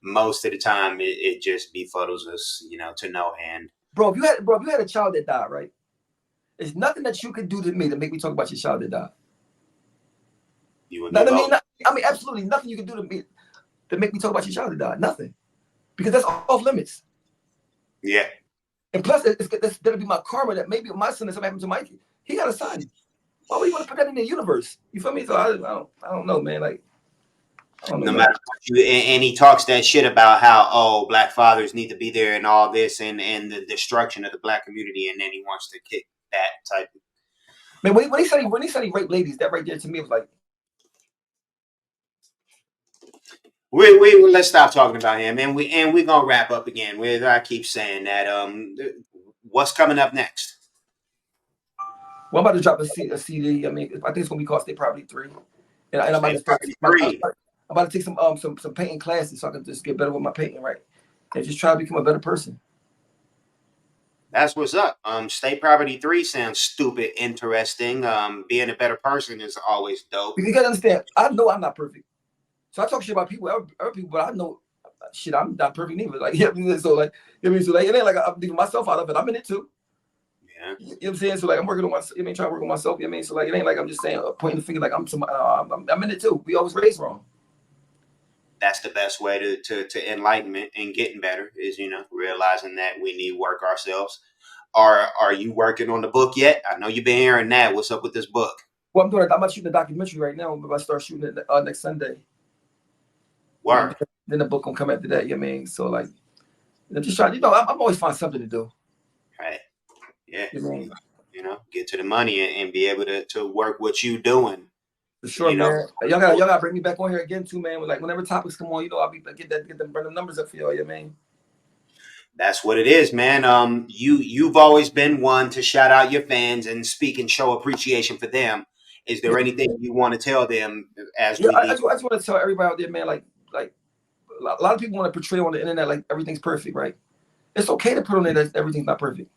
S2: most of the time, it just befuddles us, to no end. Bro,
S1: if you had a child that died, right? There's nothing that you could do to me to make me talk about your child that died. I mean, absolutely nothing you can do to me to make me talk about your child that died. Nothing, because that's off limits.
S2: Yeah.
S1: And plus, that'll be my karma that maybe my son, if something happened to Mikey, he got a son. Why would you want to put that in the universe? You feel me? So I don't know, man. Like,
S2: no matter what and he talks that shit about how black fathers need to be there and all this and the destruction of the black community, and then he wants to kick that type of.
S1: Man, when he said he raped ladies, that right there to me was like.
S2: We let's stop talking about him, and we're gonna wrap up again. I keep saying that. What's coming up next?
S1: Well, I'm about to drop a CD. I mean, I think it's gonna be called State Property 3, and I'm about to
S2: State
S1: start.
S2: Property
S1: I'm
S2: 3.
S1: about to take some painting classes so I can just get better with my painting, right? And just try to become a better person.
S2: That's what's up. State Property 3 sounds stupid interesting. Being a better person is always dope.
S1: Because you gotta understand, I know I'm not perfect, so I talk shit about people, other people, but I know shit, I'm not perfect either. Like, so like, so like, it ain't like I'm leaving myself out of it. I'm in it too.
S2: Yeah,
S1: You know what I'm saying? So like, I'm working on myself. Trying to work on myself. So like, it ain't like I'm just saying, pointing the finger like I'm somebody. I'm in it too. We always raised wrong.
S2: that's the best way to enlightenment and getting better is realizing that we need work ourselves. Are you working on the book yet? I know you've been hearing that. What's up with this book?
S1: Well, I'm about shooting a documentary right now. I'm about to start shooting it next Sunday.
S2: Work.
S1: Then the book gonna come after that. You know what I mean? So like, I'm just trying. I'm always find something to do.
S2: Right. Yeah.
S1: You know what I mean?
S2: Get to the money and be able to work what you doing.
S1: For sure, man. Y'all gotta bring me back on here again too, man. Like whenever topics come on, I'll be get them random numbers up for y'all. You know what I mean?
S2: That's what it is, man. You've always been one to shout out your fans and speak and show appreciation for them. Is there anything you want to tell them as we leave?
S1: I just want to tell everybody out there, man. Like a lot of people want to portray on the internet like everything's perfect, right? It's okay to put on there that everything's not perfect.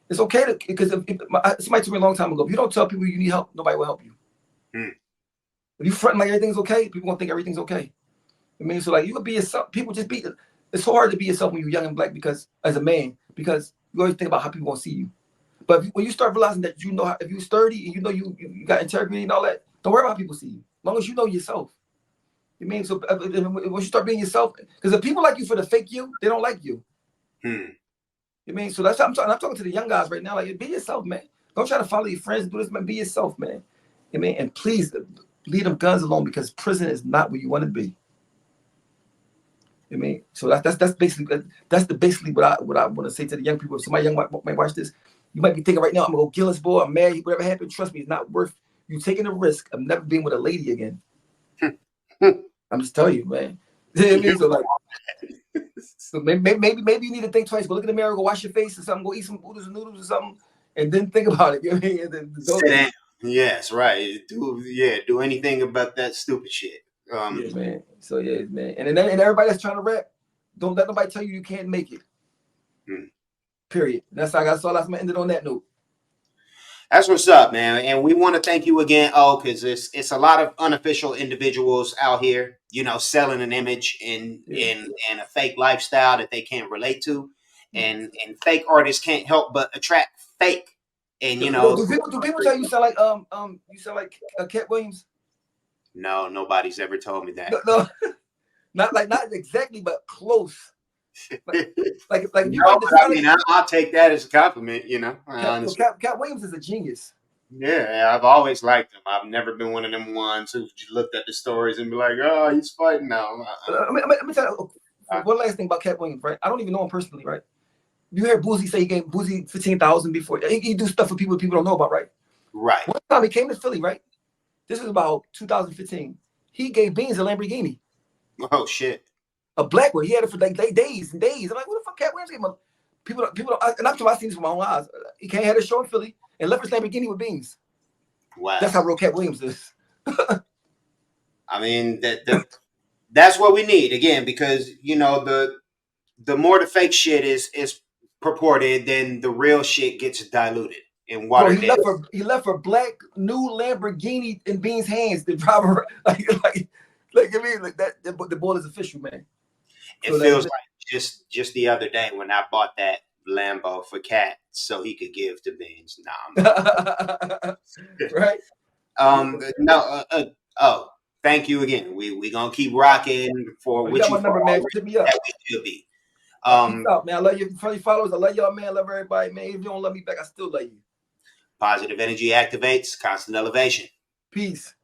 S1: It's okay to because somebody told me a long time ago, if you don't tell people you need help, nobody will help you. If you front like everything's okay, people gonna think everything's okay. I mean, so like you could be yourself. People just be. It's so hard to be yourself when you're young and black because as a man, because you always think about how people gonna see you. But when you start realizing that if you're sturdy and you got integrity and all that, don't worry about how people see you. As long as you know yourself. You mean so once you start being yourself, because if people like you for the fake you, they don't like you. You mean so that's what I'm talking to the young guys right now. Like, be yourself, man. Don't try to follow your friends and do this, man. Be yourself, man. You mean, and please leave them guns alone because prison is not where you want to be. You mean, so that's basically what I want to say to the young people. If somebody young might watch this, you might be thinking right now, I'm gonna go kill this boy. I'm mad. Whatever happened, trust me, it's not worth you taking the risk of never being with a lady again. I'm just telling you, man. You know what I mean? So like, maybe you need to think twice. Go look in the mirror, go wash your face or something. Go eat some oodles and noodles or something, and then think about it. You know what I mean? And then
S2: Sit down. Yes, right. Do anything about that stupid shit.
S1: Yeah, man. So yeah, man. And everybody that's trying to rap, don't let nobody tell you can't make it. Period. That's how I got. So I'm gonna end it on that note.
S2: That's what's up, man. And we want to thank you again, because it's a lot of unofficial individuals out here, selling an image in a fake lifestyle that they can't relate to, and fake artists can't help but attract fake. And
S1: do people tell you sound like Cat Williams?
S2: No, nobody's ever told me that.
S1: No, not exactly, but close. Like you
S2: no, I mean, I'll take that as a compliment.
S1: Cat Williams is a genius.
S2: Yeah, I've always liked him. I've never been one of them ones who looked at the stories and be like, "Oh, he's fighting now."
S1: Let me tell you one last thing about Cat Williams, right? I don't even know him personally, right? You hear Boozy say he gave Boozy 15,000 before. He do stuff for people don't know about, right?
S2: Right.
S1: One time he came to Philly, right? This was about 2015. He gave Beans a Lamborghini.
S2: Oh shit.
S1: A black one. He had it for like days and days. I'm like, what the fuck, Cat Williams gave him? People don't, and I've seen this with my own eyes. He came had a show in Philly and left his Lamborghini with Beans.
S2: Wow.
S1: That's how real Cat Williams is.
S2: I mean that's what we need again, because the more the fake shit is purported, then the real shit gets diluted and watered down.
S1: He left a black new Lamborghini in Beans' hands to drive her like I mean like that. The ball is official, man.
S2: It feels like just the other day when I bought that Lambo for Cat so he could give to Beans. Nah,
S1: right.
S2: No. Thank you again. We gonna keep rocking for what you
S1: number, man. Hit me up.
S2: That we should be.
S1: Peace out, man. I love you, funny followers. I love y'all, man. I love everybody, man. If you don't love me back, I still love you.
S2: Positive energy activates constant elevation.
S1: Peace.